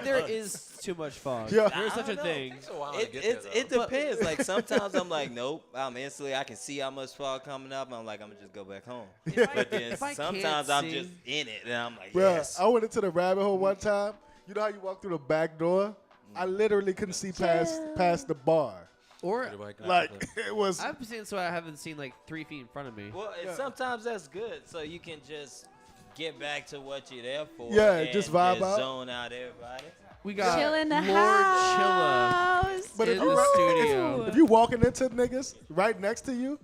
Speaker 1: There is too much fog.
Speaker 2: Yeah.
Speaker 1: There's
Speaker 5: I
Speaker 1: such a
Speaker 5: don't know.
Speaker 1: thing.
Speaker 3: Takes a while to get
Speaker 5: It
Speaker 3: there, though.
Speaker 5: depends. Like sometimes I'm like, nope. Instantly I can see how much fog coming up. I'm like, I'm gonna just go back home. But then
Speaker 1: if I can't
Speaker 5: sometimes I'm
Speaker 1: see-
Speaker 5: just in it, and I'm like,
Speaker 2: Bruh,
Speaker 5: yes.
Speaker 2: I went into the rabbit hole one time. You know how you walk through the back door? I literally couldn't see past the bar.
Speaker 1: Or
Speaker 2: Like it was.
Speaker 1: I've seen so I haven't seen like 3 feet in front of me.
Speaker 5: Well, and sometimes that's good, so you can just get back to what you're there for.
Speaker 2: Yeah,
Speaker 5: and
Speaker 2: just vibe out.
Speaker 5: Zone out everybody.
Speaker 1: We got
Speaker 4: Chill in the
Speaker 1: Lord Chilla
Speaker 4: house.
Speaker 2: But
Speaker 1: in
Speaker 2: if you
Speaker 1: the
Speaker 2: run-
Speaker 1: studio.
Speaker 2: If you walking into niggas right next to you,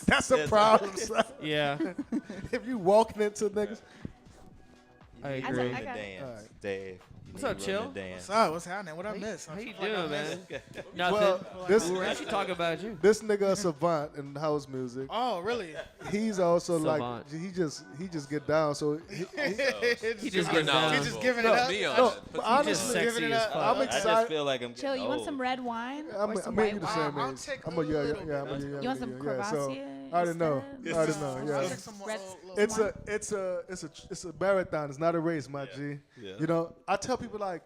Speaker 2: that's a problem. son.
Speaker 1: Yeah,
Speaker 2: If you walking into niggas,
Speaker 1: I
Speaker 5: You
Speaker 1: agree.
Speaker 5: need
Speaker 4: I
Speaker 5: to
Speaker 4: got-
Speaker 5: dance,
Speaker 2: Alright.
Speaker 5: Dave.
Speaker 1: What's up, Chill?
Speaker 6: What's up? What's happening? What I missed?
Speaker 1: How you
Speaker 6: I feel like I
Speaker 1: doing, man?
Speaker 6: missed-
Speaker 1: Nothing.
Speaker 2: well, this
Speaker 1: We were actually talking about you.
Speaker 2: this nigga a savant in house music.
Speaker 6: Oh, really?
Speaker 2: He's also
Speaker 1: Savant.
Speaker 2: like he just get down. So
Speaker 1: He just
Speaker 3: Super
Speaker 1: gets down.
Speaker 3: knowledgeable.
Speaker 6: He's just giving it
Speaker 3: Put
Speaker 6: up.
Speaker 3: me on
Speaker 2: No,
Speaker 3: it.
Speaker 2: but
Speaker 3: Put
Speaker 2: honestly,
Speaker 1: just
Speaker 6: giving
Speaker 1: sexy
Speaker 6: it
Speaker 1: as
Speaker 6: up.
Speaker 1: fuck.
Speaker 2: I'm
Speaker 5: I just
Speaker 2: excited.
Speaker 5: feel like I'm getting
Speaker 4: Chill. You want
Speaker 5: old.
Speaker 4: some red wine
Speaker 2: I'm
Speaker 4: or some
Speaker 2: you
Speaker 4: white
Speaker 2: the
Speaker 4: wine?
Speaker 2: same
Speaker 6: I'll
Speaker 2: age.
Speaker 6: take
Speaker 2: I'm
Speaker 6: a
Speaker 2: a yeah,
Speaker 6: little
Speaker 2: yeah, I'm
Speaker 6: bit.
Speaker 2: a yeah,
Speaker 4: You want some
Speaker 2: yeah, so
Speaker 4: Courvoisier
Speaker 2: I already know.
Speaker 4: instead?
Speaker 2: I already know.
Speaker 6: I'll
Speaker 2: Yeah.
Speaker 6: take some
Speaker 4: Red-
Speaker 6: little
Speaker 2: It's
Speaker 6: wine.
Speaker 2: a marathon. It's not a race, my G.
Speaker 5: Yeah.
Speaker 2: You know, I tell people like,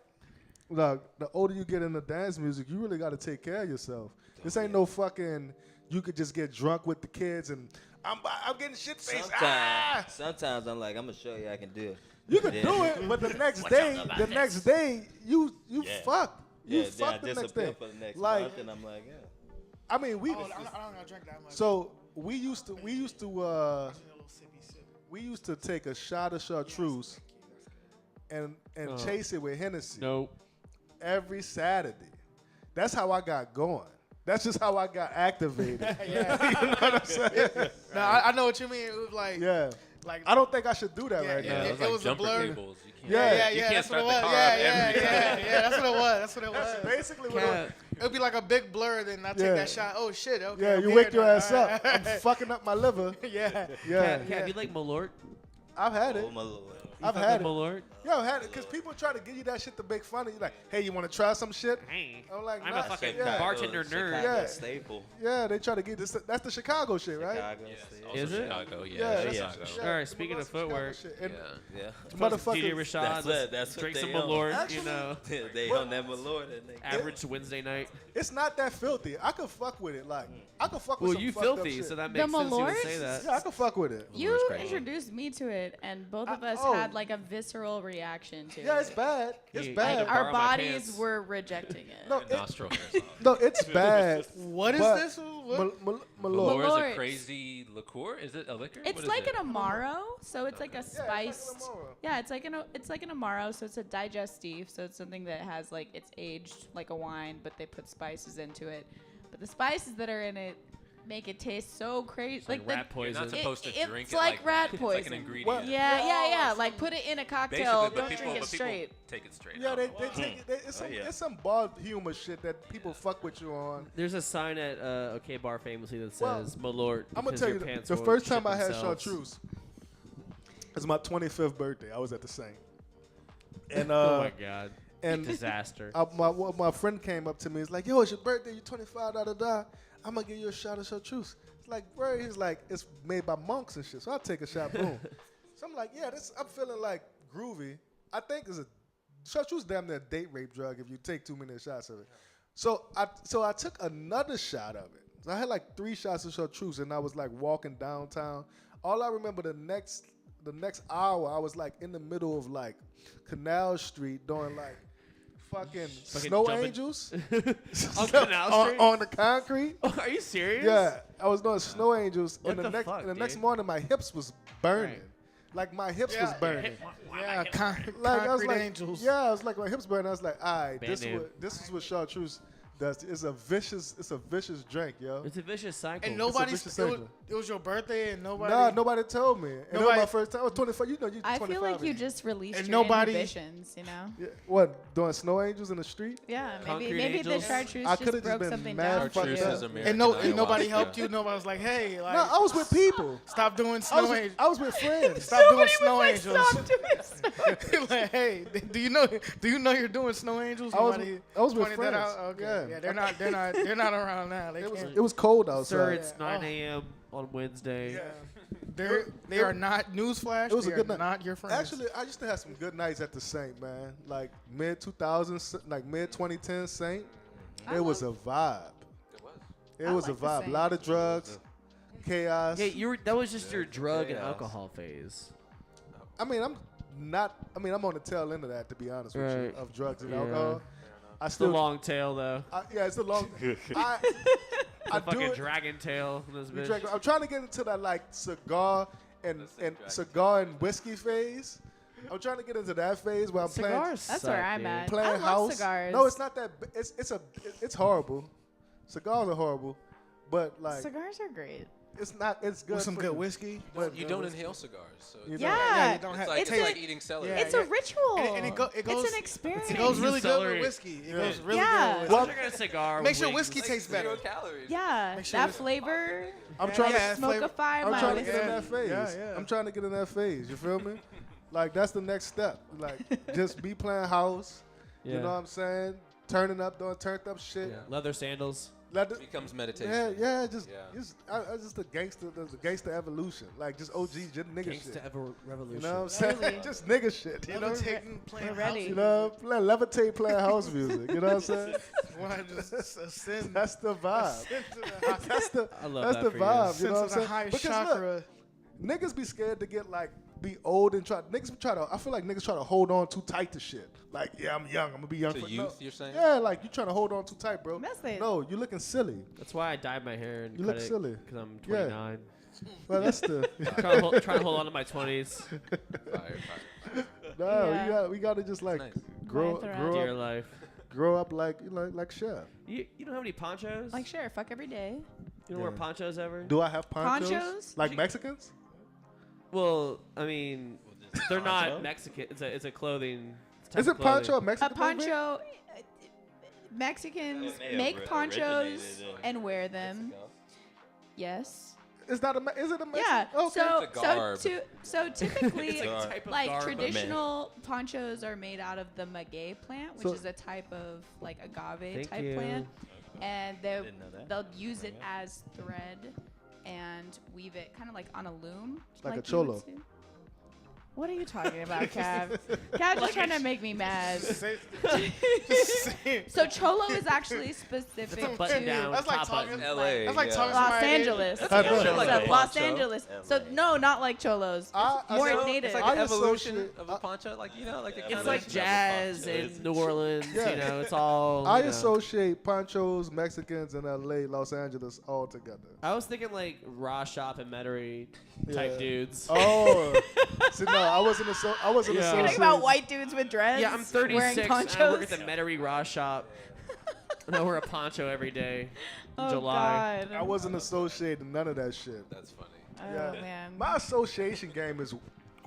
Speaker 2: the older you get into dance music, you really got to take care of yourself. This ain't no fucking. You could just get drunk with the kids and I'm getting shit faced.
Speaker 5: Sometimes I'm like, I'm gonna show you I can do it.
Speaker 2: You can
Speaker 5: Yeah.
Speaker 2: do it, but the next day, you
Speaker 5: Yeah.
Speaker 2: fuck. You
Speaker 5: Yeah,
Speaker 2: fuck
Speaker 5: then
Speaker 2: the
Speaker 5: I
Speaker 2: next
Speaker 5: disappear
Speaker 2: day.
Speaker 5: for the next
Speaker 2: Like,
Speaker 5: month, and I'm like, yeah.
Speaker 2: I mean, we.
Speaker 6: Oh, I don't gotta drink that much.
Speaker 2: So we used to
Speaker 6: A little sippy sip.
Speaker 2: we used to take a shot of chartreuse and chase it with Hennessy
Speaker 1: Nope.
Speaker 2: every Saturday. That's how I got going. That's just how I got activated.
Speaker 6: Yeah.
Speaker 2: You know what I'm saying?
Speaker 6: No, I know what you mean. It was like,
Speaker 2: Yeah.
Speaker 6: like
Speaker 2: I don't think I should do that
Speaker 6: Yeah,
Speaker 2: right
Speaker 6: yeah,
Speaker 2: now.
Speaker 6: yeah.
Speaker 3: Those
Speaker 6: It
Speaker 3: like
Speaker 6: was a
Speaker 3: jumper
Speaker 6: blur.
Speaker 3: cables. You can't,
Speaker 2: Yeah.
Speaker 6: yeah,
Speaker 3: you
Speaker 6: yeah,
Speaker 3: can't
Speaker 6: that's what
Speaker 3: start
Speaker 6: it
Speaker 3: the
Speaker 6: was.
Speaker 3: car
Speaker 6: Yeah,
Speaker 3: up every time.
Speaker 6: yeah. That's what it was. That's what it was.
Speaker 2: Basically, what
Speaker 1: Cat,
Speaker 6: It would be like a big blur, then I take
Speaker 2: Yeah.
Speaker 6: that shot. Oh shit! Okay.
Speaker 2: yeah,
Speaker 6: I'm
Speaker 2: you
Speaker 6: here
Speaker 2: wake your
Speaker 6: now.
Speaker 2: ass up. I'm fucking up my liver.
Speaker 6: Yeah.
Speaker 2: Yeah,
Speaker 1: Cat, you like Malort?
Speaker 2: I've had
Speaker 5: Oh
Speaker 2: it.
Speaker 5: my lord.
Speaker 2: I've
Speaker 1: You
Speaker 2: had
Speaker 1: fucking
Speaker 2: it.
Speaker 1: Malort?
Speaker 2: Yo, because people try to give you that shit to make fun of you. Like, hey, you want to try some shit?
Speaker 1: Hey,
Speaker 2: I'm like,
Speaker 1: I'm
Speaker 2: nah,
Speaker 1: a fucking
Speaker 2: yeah.
Speaker 1: bartender nerd.
Speaker 5: Chicago
Speaker 2: Yeah.
Speaker 5: staple.
Speaker 2: Yeah, they try to get this. That's the Chicago shit, right?
Speaker 5: Chicago
Speaker 3: Yes,
Speaker 5: staple.
Speaker 3: also
Speaker 1: Is it?
Speaker 3: Chicago.
Speaker 2: Yeah,
Speaker 3: Yeah,
Speaker 2: that's-
Speaker 3: Chicago.
Speaker 2: yeah,
Speaker 1: All right,
Speaker 2: people
Speaker 1: speaking
Speaker 2: love
Speaker 1: of
Speaker 2: some Chicago
Speaker 1: footwork,
Speaker 2: shit. And
Speaker 3: Yeah.
Speaker 5: Yeah.
Speaker 2: motherfuckers,
Speaker 1: DJ Rashad,
Speaker 5: That's
Speaker 1: let's
Speaker 5: what- that's what
Speaker 1: drink
Speaker 5: they
Speaker 1: some
Speaker 5: on.
Speaker 1: Malort,
Speaker 2: Actually-
Speaker 1: you know,
Speaker 5: They on that Malort. That nigga.
Speaker 1: average Wednesday night.
Speaker 2: it's not that filthy. I could fuck with it. Like, I could fuck with
Speaker 1: Well,
Speaker 2: some
Speaker 1: you
Speaker 2: fucked up
Speaker 1: filthy,
Speaker 2: shit.
Speaker 1: so that
Speaker 4: The
Speaker 1: makes sense you would
Speaker 4: Malort?
Speaker 1: say that.
Speaker 2: Yeah, I could fuck with it.
Speaker 4: You
Speaker 3: Malort's crazy.
Speaker 4: introduced me to it, and both of us
Speaker 2: oh.
Speaker 4: had like a visceral reaction to
Speaker 2: Yeah,
Speaker 4: it.
Speaker 2: it's bad. It's
Speaker 1: Yeah,
Speaker 2: bad.
Speaker 1: I know.
Speaker 4: Our
Speaker 1: Borrow my
Speaker 4: bodies
Speaker 1: pants.
Speaker 4: were rejecting it.
Speaker 2: No, it,
Speaker 3: Nostril hairs off.
Speaker 2: no, it's bad.
Speaker 6: What is
Speaker 2: but
Speaker 6: this? What?
Speaker 2: Malort.
Speaker 3: Malort is
Speaker 4: Malort.
Speaker 3: a crazy liqueur. Is it a liquor?
Speaker 4: It's
Speaker 3: What is
Speaker 4: like
Speaker 3: it?
Speaker 4: an amaro, so it's like a
Speaker 2: Yeah,
Speaker 4: spiced.
Speaker 2: it's like an Amaro.
Speaker 4: Yeah, it's like an amaro, so it's a digestive, so it's something that has like it's aged like a wine, but they put spices into it. But the spices that are in it make it taste so crazy.
Speaker 1: Like
Speaker 4: the-
Speaker 1: rat
Speaker 3: You're
Speaker 1: poison.
Speaker 3: not supposed to
Speaker 4: It's
Speaker 3: drink
Speaker 4: like
Speaker 3: it
Speaker 4: rat
Speaker 3: It's like an
Speaker 4: poison.
Speaker 3: ingredient.
Speaker 2: Well,
Speaker 4: yeah. Like put it in a cocktail.
Speaker 3: Basically,
Speaker 4: Don't drink it straight.
Speaker 3: take it straight.
Speaker 2: Yeah,
Speaker 3: out.
Speaker 2: they take it. It's some,
Speaker 5: yeah.
Speaker 2: it's some bald humor shit that people fuck with you on.
Speaker 1: There's a sign at OK Bar famously that
Speaker 2: Well,
Speaker 1: says Malort.
Speaker 2: I'm gonna
Speaker 1: because
Speaker 2: tell
Speaker 1: your
Speaker 2: you,
Speaker 1: pants
Speaker 2: the
Speaker 1: won't
Speaker 2: first time
Speaker 1: shit
Speaker 2: I had
Speaker 1: themselves.
Speaker 2: chartreuse, it was my 25th birthday. I was at the Saint, and
Speaker 1: Oh my god.
Speaker 2: and
Speaker 1: Disaster.
Speaker 2: my friend came up to me. He's like, "Yo, it's your birthday. You're 25. Da da da. I'm gonna give you a shot of chartreuse." It's like, bro, he's like, it's made by monks and shit. So I'll take a shot. Boom. So I'm like, yeah, I'm feeling like groovy. I think it's a chartreuse damn near a date rape drug if you take too many shots of it. So I took another shot of it. So I had like 3 shots of chartreuse, and I was like walking downtown. All I remember the next hour, I was like in the middle of like Canal Street doing like fucking snow
Speaker 1: jumping-
Speaker 2: angels
Speaker 1: On Canal Street?
Speaker 2: on the concrete.
Speaker 1: Oh, are you serious?
Speaker 2: Yeah, I was doing snow angels,
Speaker 1: What
Speaker 2: and
Speaker 1: the fuck,
Speaker 2: and the next
Speaker 1: dude?
Speaker 2: morning my hips was burning.
Speaker 1: Right.
Speaker 2: Like my hips was burning.
Speaker 6: Yeah,
Speaker 2: Like I was
Speaker 6: concrete
Speaker 2: like,
Speaker 6: angels.
Speaker 2: yeah, I was like my hips burning. I was like, all right,
Speaker 1: Band name.
Speaker 2: this is what chartreuse does. It's a vicious drink, yo.
Speaker 1: It's a vicious cycle.
Speaker 6: And nobody.
Speaker 2: vicious
Speaker 6: It was,
Speaker 2: cycle.
Speaker 6: it was your birthday, and nobody.
Speaker 2: Nah, nobody told me. And it was my
Speaker 6: Nobody-
Speaker 2: first time. I was 25. You know, you 25.
Speaker 4: I feel like you just released
Speaker 6: And
Speaker 4: your
Speaker 6: nobody-
Speaker 4: inhibitions, you know?
Speaker 2: Yeah, what, doing snow angels in the street?
Speaker 4: Yeah,
Speaker 1: Concrete
Speaker 4: maybe the
Speaker 1: angels?
Speaker 4: chartreuse
Speaker 2: I
Speaker 4: just
Speaker 2: could've just
Speaker 4: broke
Speaker 2: been
Speaker 4: something
Speaker 2: mad
Speaker 4: down for
Speaker 2: fucked
Speaker 4: you.
Speaker 3: Chartreuse is
Speaker 2: up.
Speaker 3: American
Speaker 6: and nobody
Speaker 3: ayahuasca.
Speaker 6: helped you. Nobody was like, hey, like,
Speaker 2: No, I was with people.
Speaker 6: stop doing
Speaker 2: I
Speaker 6: snow
Speaker 2: was,
Speaker 6: angels.
Speaker 2: I was with friends.
Speaker 6: Stop doing snow
Speaker 4: Like,
Speaker 6: angels.
Speaker 4: stop doing snow
Speaker 6: Like, hey, do you know you're doing snow angels?
Speaker 2: I was
Speaker 6: Nobody
Speaker 2: with
Speaker 6: pointed that
Speaker 2: friends.
Speaker 6: out? Okay.
Speaker 2: Yeah.
Speaker 6: Yeah, they're not around now. They can't.
Speaker 2: It was cold
Speaker 1: Sir,
Speaker 2: outside.
Speaker 1: it's 9 a.m. on Wednesday.
Speaker 6: Yeah. They are not newsflash.
Speaker 2: It was
Speaker 6: they
Speaker 2: a good
Speaker 6: are
Speaker 2: night.
Speaker 6: not your friends.
Speaker 2: Actually, I used to have some good nights at the Saint, man. Like mid 2000s, like mid 2010 Saint. It was a vibe. It
Speaker 4: I
Speaker 2: was a
Speaker 4: like the
Speaker 2: vibe. A
Speaker 4: Saint.
Speaker 2: lot of drugs, chaos.
Speaker 1: Yeah, that was just your drug and
Speaker 5: Chaos.
Speaker 1: alcohol phase.
Speaker 2: I'm on the tail end of that, to be honest with you,
Speaker 1: Right.
Speaker 2: of drugs and
Speaker 1: Yeah.
Speaker 2: alcohol. I
Speaker 1: It's the
Speaker 2: still,
Speaker 1: long tail, though.
Speaker 2: yeah, it's a long. I
Speaker 1: The
Speaker 2: do
Speaker 1: fucking
Speaker 2: it.
Speaker 1: dragon tail. in This
Speaker 2: We
Speaker 1: bitch.
Speaker 2: drank- I'm trying to get into that like cigar and whiskey phase. I'm trying to get into that phase where I'm
Speaker 1: Cigars
Speaker 4: That's
Speaker 1: suck,
Speaker 4: where I'm
Speaker 1: dude.
Speaker 4: at.
Speaker 2: playing
Speaker 4: I love
Speaker 2: house.
Speaker 4: cigars.
Speaker 2: No, it's not that. It's horrible. Cigars are horrible, but like
Speaker 4: Cigars are great.
Speaker 2: it's not. It's good.
Speaker 6: with some
Speaker 2: for
Speaker 6: good
Speaker 2: you.
Speaker 6: whiskey.
Speaker 2: But
Speaker 3: You
Speaker 2: good
Speaker 3: don't
Speaker 2: whiskey.
Speaker 3: inhale cigars, so
Speaker 2: You
Speaker 3: it's,
Speaker 2: don't.
Speaker 4: Yeah,
Speaker 6: you don't have.
Speaker 3: like,
Speaker 4: it's
Speaker 3: it's
Speaker 4: a-
Speaker 3: like eating celery.
Speaker 6: Yeah,
Speaker 4: it's a ritual.
Speaker 6: And it goes.
Speaker 4: It's an experience.
Speaker 6: It goes really good
Speaker 1: Celery.
Speaker 6: with whiskey. It
Speaker 2: Yeah.
Speaker 6: goes really
Speaker 4: Yeah.
Speaker 6: good with
Speaker 2: Well,
Speaker 1: I'm drinking a cigar.
Speaker 6: Makes your
Speaker 1: with
Speaker 6: whiskey
Speaker 1: wings.
Speaker 6: taste better.
Speaker 3: calories.
Speaker 4: Yeah,
Speaker 6: Make sure
Speaker 4: that
Speaker 6: it's-
Speaker 4: flavor.
Speaker 2: I'm trying
Speaker 6: Yeah,
Speaker 2: to.
Speaker 6: flavor-
Speaker 4: Smokify
Speaker 2: I'm
Speaker 4: my
Speaker 2: trying to get in
Speaker 6: Yeah.
Speaker 2: that phase.
Speaker 6: Yeah.
Speaker 2: I'm trying to get in that phase. You feel me? Like that's the next step. Like just be playing house.
Speaker 1: Yeah.
Speaker 2: You know what I'm saying? Turning up, doing turned up shit.
Speaker 1: Yeah. Leather sandals.
Speaker 2: Let the,
Speaker 3: Becomes meditation.
Speaker 2: just
Speaker 3: Yeah.
Speaker 2: just the gangster evolution. Like just OG, just nigga
Speaker 1: Gangsta
Speaker 2: shit.
Speaker 1: Ever Revolution.
Speaker 2: You know what I'm saying?
Speaker 4: Totally.
Speaker 2: Just nigga shit. You know,
Speaker 6: Levitating, playing
Speaker 4: We're ready.
Speaker 2: you know, levitate, playing house music. You know what I'm saying?
Speaker 6: Want to just ascend.
Speaker 2: That's the vibe.
Speaker 6: ascend to the high-
Speaker 2: That's the
Speaker 1: I love
Speaker 2: that's
Speaker 1: that
Speaker 2: the
Speaker 1: for you.
Speaker 2: vibe. You
Speaker 6: ascend
Speaker 2: know what I'm
Speaker 6: to the
Speaker 2: saying?
Speaker 6: highest
Speaker 2: Because
Speaker 6: chakra.
Speaker 2: look, niggas be scared to get like be old and try. Niggas try to. I feel like niggas try to hold on too tight to shit. Like yeah, I'm young. I'm gonna be young
Speaker 3: To
Speaker 2: for
Speaker 3: youth,
Speaker 2: no.
Speaker 3: you're saying?
Speaker 2: Yeah, like you trying to hold on too tight, bro.
Speaker 4: That's it.
Speaker 2: No, you looking silly.
Speaker 1: That's why I dyed my hair and
Speaker 2: You
Speaker 1: cut
Speaker 2: look
Speaker 1: it
Speaker 2: silly.
Speaker 1: because I'm
Speaker 2: Yeah.
Speaker 1: 29.
Speaker 2: Well, that's the.
Speaker 1: trying to hold on to my 20s.
Speaker 3: Fire.
Speaker 2: No,
Speaker 4: Yeah.
Speaker 2: we gotta just like
Speaker 3: Nice.
Speaker 2: grow
Speaker 4: Right
Speaker 2: grow
Speaker 1: Dear
Speaker 2: up,
Speaker 1: life.
Speaker 2: grow up like Chef.
Speaker 1: You don't have any ponchos?
Speaker 4: Like, sure, fuck every day.
Speaker 1: You don't wear
Speaker 2: Yeah.
Speaker 1: ponchos ever?
Speaker 2: Do I have ponchos?
Speaker 4: Ponchos?
Speaker 2: Like Mexicans?
Speaker 1: Well, I mean, they're not Mexican. It's a clothing. It's a type
Speaker 2: Is
Speaker 1: of
Speaker 2: it poncho a
Speaker 1: clothing.
Speaker 2: Mexican?
Speaker 4: A poncho. Mexicans
Speaker 5: They
Speaker 4: make
Speaker 5: originated
Speaker 4: ponchos
Speaker 5: in
Speaker 4: and wear them. Yes.
Speaker 2: It's not a. Is it a Mexican?
Speaker 4: Yeah.
Speaker 2: Okay.
Speaker 3: It's a garb.
Speaker 4: So typically,
Speaker 1: It's like a type of
Speaker 4: like
Speaker 1: garb.
Speaker 4: traditional ponchos are made out of the maguey plant, which
Speaker 2: So-
Speaker 4: is a type of like agave
Speaker 1: Thank
Speaker 4: type
Speaker 1: you.
Speaker 4: plant, and
Speaker 5: didn't know that.
Speaker 4: they'll use it as thread and weave it kind of like on a loom,
Speaker 2: Like a
Speaker 4: you would
Speaker 2: cholo.
Speaker 4: see. What are you talking about, Cav? Cav's just trying to make me mad.
Speaker 6: Just say it.
Speaker 4: So cholo is actually specific
Speaker 1: It's a button
Speaker 4: to
Speaker 1: down
Speaker 6: That's like
Speaker 1: top
Speaker 6: talking-
Speaker 1: button.
Speaker 3: LA.
Speaker 6: That's like talking
Speaker 4: Los
Speaker 6: somebody-
Speaker 4: Angeles.
Speaker 2: That's
Speaker 3: kinda
Speaker 4: So
Speaker 3: like a
Speaker 4: Los
Speaker 3: poncho.
Speaker 4: Angeles.
Speaker 5: LA.
Speaker 4: So no, not like cholos.
Speaker 2: I- I
Speaker 4: More
Speaker 2: know-
Speaker 4: native.
Speaker 3: It's like
Speaker 2: I
Speaker 3: an evolution
Speaker 2: associate-
Speaker 3: of a poncho, like you know, like a
Speaker 1: It's
Speaker 3: kinda
Speaker 1: like jazz in New Orleans.
Speaker 2: Yeah.
Speaker 1: You know, it's all.
Speaker 2: I
Speaker 1: you know.
Speaker 2: associate ponchos, Mexicans, and LA, Los Angeles all together.
Speaker 1: I was thinking like raw shop and Metairie type
Speaker 2: Yeah.
Speaker 1: dudes.
Speaker 2: Oh, see, no, I wasn't. I wasn't
Speaker 1: Yeah.
Speaker 4: You're
Speaker 2: associated.
Speaker 4: talking about white dudes with dreads.
Speaker 1: Yeah, I'm
Speaker 4: wearing
Speaker 1: 36
Speaker 4: ponchos.
Speaker 1: and I work at the Metairie raw shop. And I wear a poncho every day in
Speaker 4: Oh
Speaker 1: July.
Speaker 4: God.
Speaker 2: I wasn't associating none of that shit.
Speaker 3: That's funny.
Speaker 4: Oh
Speaker 2: Yeah.
Speaker 4: man.
Speaker 2: My association game is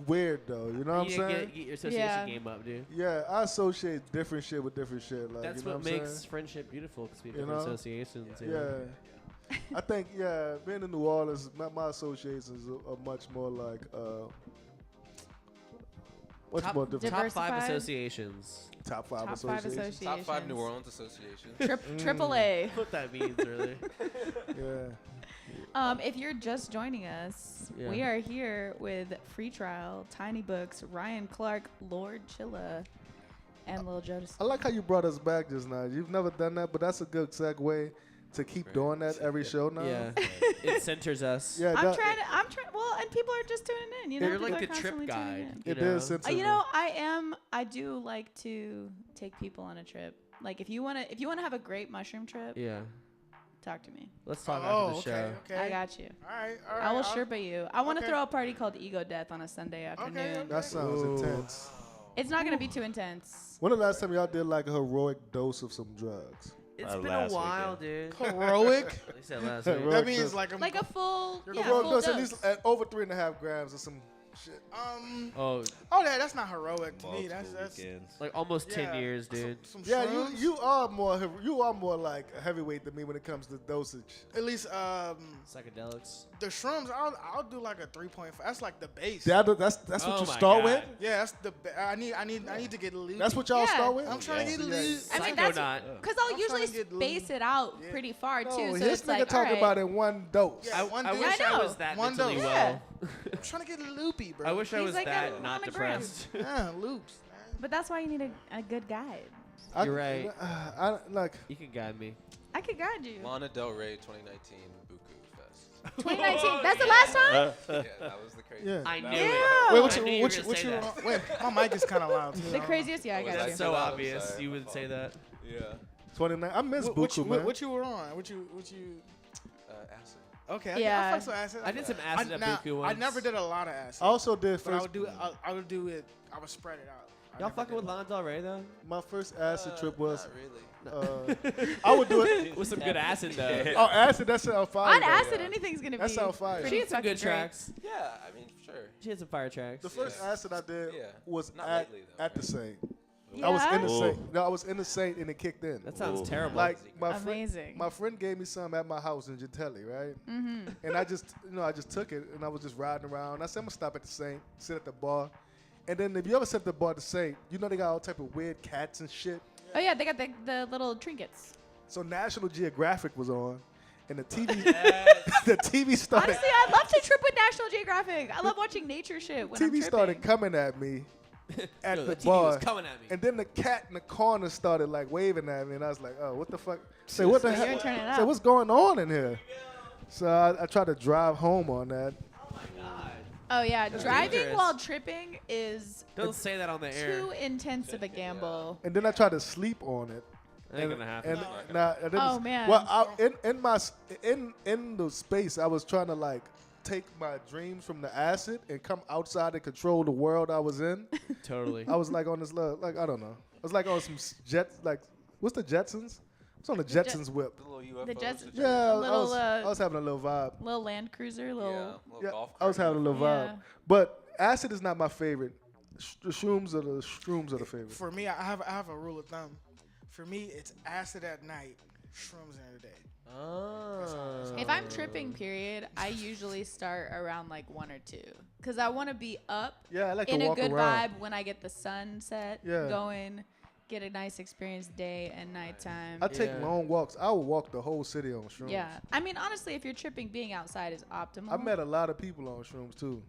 Speaker 2: weird though. You know what I'm
Speaker 1: You
Speaker 2: saying?
Speaker 1: Get your association
Speaker 4: Yeah.
Speaker 1: game up, dude.
Speaker 2: Yeah, I associate different shit with different shit. Like,
Speaker 1: That's
Speaker 2: you know
Speaker 1: what
Speaker 2: I'm
Speaker 1: makes
Speaker 2: saying?
Speaker 1: friendship beautiful because we have
Speaker 2: You
Speaker 1: different
Speaker 2: know?
Speaker 1: associations.
Speaker 2: Yeah. I think, being in New Orleans, my associations are much more like, much
Speaker 1: Top-
Speaker 2: more different.
Speaker 1: Top 5
Speaker 4: Diversified?
Speaker 1: associations.
Speaker 2: Top five
Speaker 4: Top 5
Speaker 2: associations.
Speaker 4: associations.
Speaker 3: Top 5 New Orleans association.
Speaker 4: Triple A.
Speaker 1: What that means, really.
Speaker 2: Yeah.
Speaker 4: If you're just joining us,
Speaker 1: Yeah.
Speaker 4: we are here with freeTrial, Tiny Books, Ryan Clark, Lord Chilla, and Lil Jodeci.
Speaker 2: I like how you brought us back just now. You've never done that, but that's a good segue to keep
Speaker 3: Right.
Speaker 2: doing that every show now.
Speaker 1: Yeah. It centers us.
Speaker 2: Yeah,
Speaker 4: I'm
Speaker 2: that-
Speaker 4: trying. Well, and people are just tuning in. You know,
Speaker 1: You're
Speaker 4: people
Speaker 1: like
Speaker 4: are
Speaker 1: the trip
Speaker 4: constantly tuning
Speaker 1: guide.
Speaker 4: in.
Speaker 2: It is sensitive.
Speaker 4: You know, I do like to take people on a trip. Like if you wanna have a great mushroom trip,
Speaker 1: Yeah.
Speaker 4: talk to me.
Speaker 1: Let's talk
Speaker 6: Oh,
Speaker 1: after the show.
Speaker 6: okay.
Speaker 4: I got you.
Speaker 6: All right. All right.
Speaker 4: I will
Speaker 6: I'll-
Speaker 4: Sherpa you. I want to
Speaker 6: okay.
Speaker 4: throw a party called Ego Death on a Sunday afternoon.
Speaker 6: okay.
Speaker 2: That sounds
Speaker 1: Ooh.
Speaker 2: intense.
Speaker 4: It's not gonna be too intense.
Speaker 2: When the last time y'all did like a heroic dose of some drugs?
Speaker 1: It's been a
Speaker 5: last
Speaker 1: while,
Speaker 5: weekend.
Speaker 1: dude.
Speaker 6: Heroic.
Speaker 1: They said last
Speaker 2: Yeah,
Speaker 1: week.
Speaker 2: bro.
Speaker 6: That means like
Speaker 4: Like a full,
Speaker 2: A
Speaker 4: yeah,
Speaker 2: heroic
Speaker 4: full
Speaker 2: dose
Speaker 4: dose.
Speaker 2: at least at over 3.5 grams or some shit.
Speaker 1: Oh,
Speaker 6: that's not heroic to me. That's
Speaker 5: weekends.
Speaker 1: like almost 10
Speaker 6: yeah.
Speaker 1: years, dude.
Speaker 6: Some
Speaker 2: Yeah,
Speaker 6: shrooms.
Speaker 2: you are more like a heavyweight than me when it comes to dosage.
Speaker 6: At least
Speaker 1: Psychedelics.
Speaker 6: the shrooms, I'll do like a 3.5. That's like the base.
Speaker 2: That's what
Speaker 1: Oh
Speaker 2: you
Speaker 1: my
Speaker 2: start
Speaker 1: God.
Speaker 2: with.
Speaker 6: Yeah, that's the. I need to get loose.
Speaker 2: That's what y'all
Speaker 4: Yeah.
Speaker 2: start with.
Speaker 6: I'm trying to get
Speaker 2: Yeah.
Speaker 6: loose.
Speaker 4: I mean, that's
Speaker 1: Psychonaut.
Speaker 4: because I'll
Speaker 6: I'm
Speaker 4: usually
Speaker 6: trying to get
Speaker 4: space
Speaker 6: loose.
Speaker 4: it out
Speaker 6: Yeah.
Speaker 4: pretty far
Speaker 2: No,
Speaker 4: too. So
Speaker 2: this
Speaker 4: it's
Speaker 2: nigga
Speaker 4: like,
Speaker 2: talking
Speaker 4: all right.
Speaker 2: about it in one dose.
Speaker 6: Yeah, one
Speaker 1: I
Speaker 6: dose.
Speaker 1: wish
Speaker 4: Yeah, I
Speaker 1: I
Speaker 4: know.
Speaker 1: was that
Speaker 6: One
Speaker 1: mentally
Speaker 6: dose.
Speaker 1: well.
Speaker 6: I'm trying to get loopy, bro.
Speaker 1: I wish I
Speaker 4: He's
Speaker 1: was
Speaker 4: like
Speaker 1: that
Speaker 4: on
Speaker 1: not
Speaker 4: the gram.
Speaker 1: depressed.
Speaker 6: Yeah, loops.
Speaker 4: But that's why you need a good guide.
Speaker 1: You're right.
Speaker 2: I like.
Speaker 1: You can guide me.
Speaker 4: I could guide you.
Speaker 3: Lana Del Rey 2019 Buku Fest.
Speaker 4: 2019. That's the last time.
Speaker 3: Yeah, that was the crazy.
Speaker 2: Yeah.
Speaker 1: I knew
Speaker 4: Yeah.
Speaker 1: it.
Speaker 6: Wait,
Speaker 1: I
Speaker 6: what
Speaker 1: knew
Speaker 6: you,
Speaker 1: you
Speaker 6: what
Speaker 1: were
Speaker 6: you,
Speaker 1: gonna
Speaker 6: what
Speaker 1: say
Speaker 6: you,
Speaker 1: that.
Speaker 6: wait, my mic is kind of loud too.
Speaker 4: The craziest. Yeah, I
Speaker 3: Oh, was
Speaker 4: got
Speaker 3: that
Speaker 4: you.
Speaker 1: That's so
Speaker 3: I'm
Speaker 1: obvious.
Speaker 3: sorry.
Speaker 1: You would say that.
Speaker 3: Yeah.
Speaker 2: 29. I miss Buku, man.
Speaker 6: What you were on? What you?
Speaker 3: Acid.
Speaker 6: Okay.
Speaker 4: Yeah.
Speaker 6: I fucks with acid.
Speaker 1: I did some acid at Buku once.
Speaker 6: I never did a lot of acid.
Speaker 2: I also did
Speaker 6: But I
Speaker 2: first.
Speaker 6: would do it. I would do it. I would spread it out. I
Speaker 1: Y'all
Speaker 6: never
Speaker 1: fucking
Speaker 6: did
Speaker 1: with Lana Del Rey though?
Speaker 2: My first acid trip was.
Speaker 3: Not really.
Speaker 2: I would do it.
Speaker 1: With some good acid though.
Speaker 2: Oh, acid. That sounds fire.
Speaker 4: On
Speaker 2: though.
Speaker 4: acid, anything's gonna
Speaker 2: That
Speaker 4: be.
Speaker 2: sound fire.
Speaker 1: She
Speaker 4: pretty
Speaker 1: had some
Speaker 4: fucking
Speaker 1: good
Speaker 4: great.
Speaker 1: tracks.
Speaker 3: Yeah, I mean, sure.
Speaker 1: She had some fire tracks.
Speaker 2: The first
Speaker 3: Yeah.
Speaker 2: acid I did
Speaker 3: Yeah.
Speaker 2: was
Speaker 3: Not
Speaker 2: at
Speaker 3: lately, though,
Speaker 2: at the
Speaker 3: right?
Speaker 2: Saint.
Speaker 4: Yeah?
Speaker 2: I was in the
Speaker 5: Ooh.
Speaker 2: Saint. No, I was in the Saint and it kicked in.
Speaker 1: That sounds
Speaker 5: Ooh.
Speaker 1: terrible.
Speaker 2: Like
Speaker 4: Amazing.
Speaker 2: my friend gave me some at my house in Gentelli, right?
Speaker 4: Mm-hmm.
Speaker 2: And I just took it and I was just riding around. I said I'm gonna stop at the Saint, sit at the bar, and then if you ever sit at the bar at the Saint, you know they got all type of weird cats and shit.
Speaker 4: Oh yeah, they got the little trinkets.
Speaker 2: So National Geographic was on, and the TV the TV started
Speaker 4: Honestly, I love to trip with National Geographic. I love watching nature shit when I'm
Speaker 2: TV
Speaker 4: tripping.
Speaker 2: started coming at me at
Speaker 1: Yo,
Speaker 2: the
Speaker 1: TV
Speaker 2: bar.
Speaker 1: was coming at me.
Speaker 2: And then the cat in the corner started like waving at me, and I was like, "Oh, what the fuck?" Say, "What the
Speaker 4: So you
Speaker 2: hell?"
Speaker 4: ain't turning it
Speaker 2: Say,
Speaker 4: up.
Speaker 2: "What's going on in here?" So I tried to drive home on that.
Speaker 4: Oh yeah, driving
Speaker 1: dangerous.
Speaker 4: while tripping is
Speaker 1: Don't say that on the air.
Speaker 4: too intense of a gamble.
Speaker 2: And then I tried to sleep on it.
Speaker 1: Ain't gonna happen.
Speaker 2: And nah, I didn't
Speaker 4: Oh, man.
Speaker 2: Well, in the space, I was trying to like take my dreams from the acid and come outside and control the world I was in.
Speaker 1: Totally.
Speaker 2: I was like on this little, like I don't know. I was like on some Jets, like what's the Jetsons? I was on the
Speaker 4: Jet-
Speaker 2: Jetsons whip.
Speaker 3: The little UFOs.
Speaker 4: The Jets-
Speaker 3: that
Speaker 2: Yeah,
Speaker 3: you-
Speaker 4: little,
Speaker 2: I was having a little vibe.
Speaker 4: Little Land Cruiser, little.
Speaker 3: Yeah, little
Speaker 2: Yeah,
Speaker 3: golf
Speaker 2: I was
Speaker 3: cart.
Speaker 2: having a little vibe.
Speaker 4: Yeah.
Speaker 2: But acid is not my favorite. The shrooms are the favorite.
Speaker 6: For me, I have a rule of thumb. For me, it's acid at night, shrooms in the day.
Speaker 1: Oh.
Speaker 4: If I'm tripping, period, I usually start around like 1 or 2, because I want to be up
Speaker 2: Yeah, I like
Speaker 4: in
Speaker 2: to
Speaker 4: a
Speaker 2: walk
Speaker 4: good
Speaker 2: around.
Speaker 4: vibe when I get the sunset
Speaker 2: Yeah.
Speaker 4: going, get a nice experience day and nighttime.
Speaker 2: I take
Speaker 1: Yeah.
Speaker 2: long walks. I will walk the whole city on shrooms.
Speaker 4: Yeah, I mean, honestly, if you're tripping, being outside is optimal.
Speaker 2: I met a lot of people on shrooms too.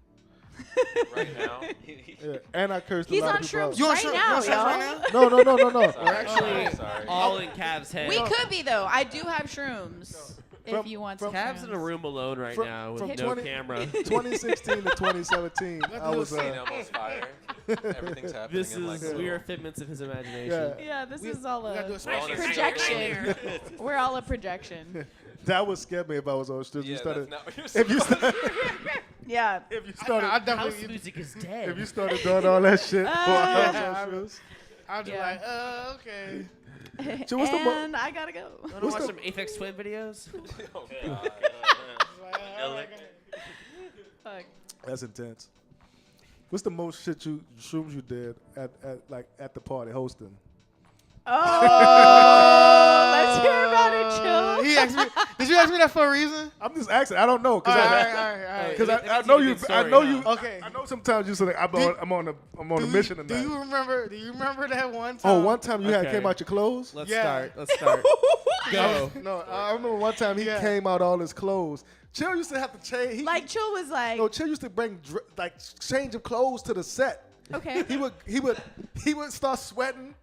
Speaker 3: Right now.
Speaker 2: Yeah, and I cursed
Speaker 4: He's
Speaker 2: a lot
Speaker 4: on
Speaker 2: of people
Speaker 4: shrooms
Speaker 2: out.
Speaker 6: You on
Speaker 4: right
Speaker 6: shrooms-
Speaker 4: now,
Speaker 6: you on shrooms right
Speaker 4: y'all.
Speaker 6: now?
Speaker 2: No.
Speaker 1: We're actually
Speaker 3: Sorry.
Speaker 1: all in Cav's head.
Speaker 4: We could be though. I do have shrooms. If
Speaker 2: From-
Speaker 4: you want
Speaker 2: from-
Speaker 4: some
Speaker 1: Cav's in a
Speaker 4: shrooms.
Speaker 1: room alone right
Speaker 2: From-
Speaker 1: now with
Speaker 2: from
Speaker 1: no
Speaker 2: 20
Speaker 1: camera.
Speaker 2: 2016 to 2017, I was
Speaker 3: Scene almost fire. Everything's happening.
Speaker 1: This
Speaker 3: in like
Speaker 1: is
Speaker 3: a
Speaker 1: we are
Speaker 3: little-
Speaker 1: figments of his imagination.
Speaker 2: yeah.
Speaker 4: Yeah, this is all
Speaker 6: we gotta do
Speaker 4: a
Speaker 6: a special
Speaker 4: projection. We're all a projection.
Speaker 2: That would scare me if I was on shrooms.
Speaker 3: Yeah,
Speaker 2: You started,
Speaker 3: that's not what you're
Speaker 2: if you
Speaker 3: supposed
Speaker 2: sta-
Speaker 4: Yeah.
Speaker 2: if you started
Speaker 6: I
Speaker 1: House
Speaker 6: definitely.
Speaker 1: music is dead.
Speaker 2: if you started doing all that shit while I was on shrooms.
Speaker 6: I'm just
Speaker 4: Yeah.
Speaker 6: like, okay.
Speaker 2: So what's the mo-
Speaker 4: And I gotta go.
Speaker 1: Want to
Speaker 2: what's
Speaker 1: watch
Speaker 2: the-
Speaker 1: some Aphex Twin videos?
Speaker 3: Oh, God.
Speaker 6: Like, okay.
Speaker 4: Fuck.
Speaker 2: That's intense. What's the most shit shrooms you did at the party hosting?
Speaker 4: Oh, let's hear about it, Chill.
Speaker 6: He asked me. Did you ask me that for a reason?
Speaker 2: I'm just asking. I don't know
Speaker 6: All
Speaker 2: because
Speaker 6: right, all right.
Speaker 2: because
Speaker 1: That
Speaker 2: I
Speaker 1: makes
Speaker 2: know
Speaker 1: it a
Speaker 2: you.
Speaker 1: good
Speaker 2: I
Speaker 1: story,
Speaker 2: know
Speaker 1: huh?
Speaker 2: you.
Speaker 6: Okay.
Speaker 2: I know sometimes you say I'm on a mission
Speaker 6: Do
Speaker 2: tonight.
Speaker 6: you remember? Do you remember that one time?
Speaker 2: Oh, one time you had
Speaker 1: Okay.
Speaker 2: came out your clothes.
Speaker 1: Let's
Speaker 6: Yeah.
Speaker 1: start. Let's start. Go.
Speaker 2: No, I remember one time he
Speaker 6: Yeah.
Speaker 2: came out all his clothes. Chill used to have to change.
Speaker 4: Like Chill was like,
Speaker 2: no, Chill used to bring change of clothes to the set.
Speaker 4: okay.
Speaker 2: He would start sweating,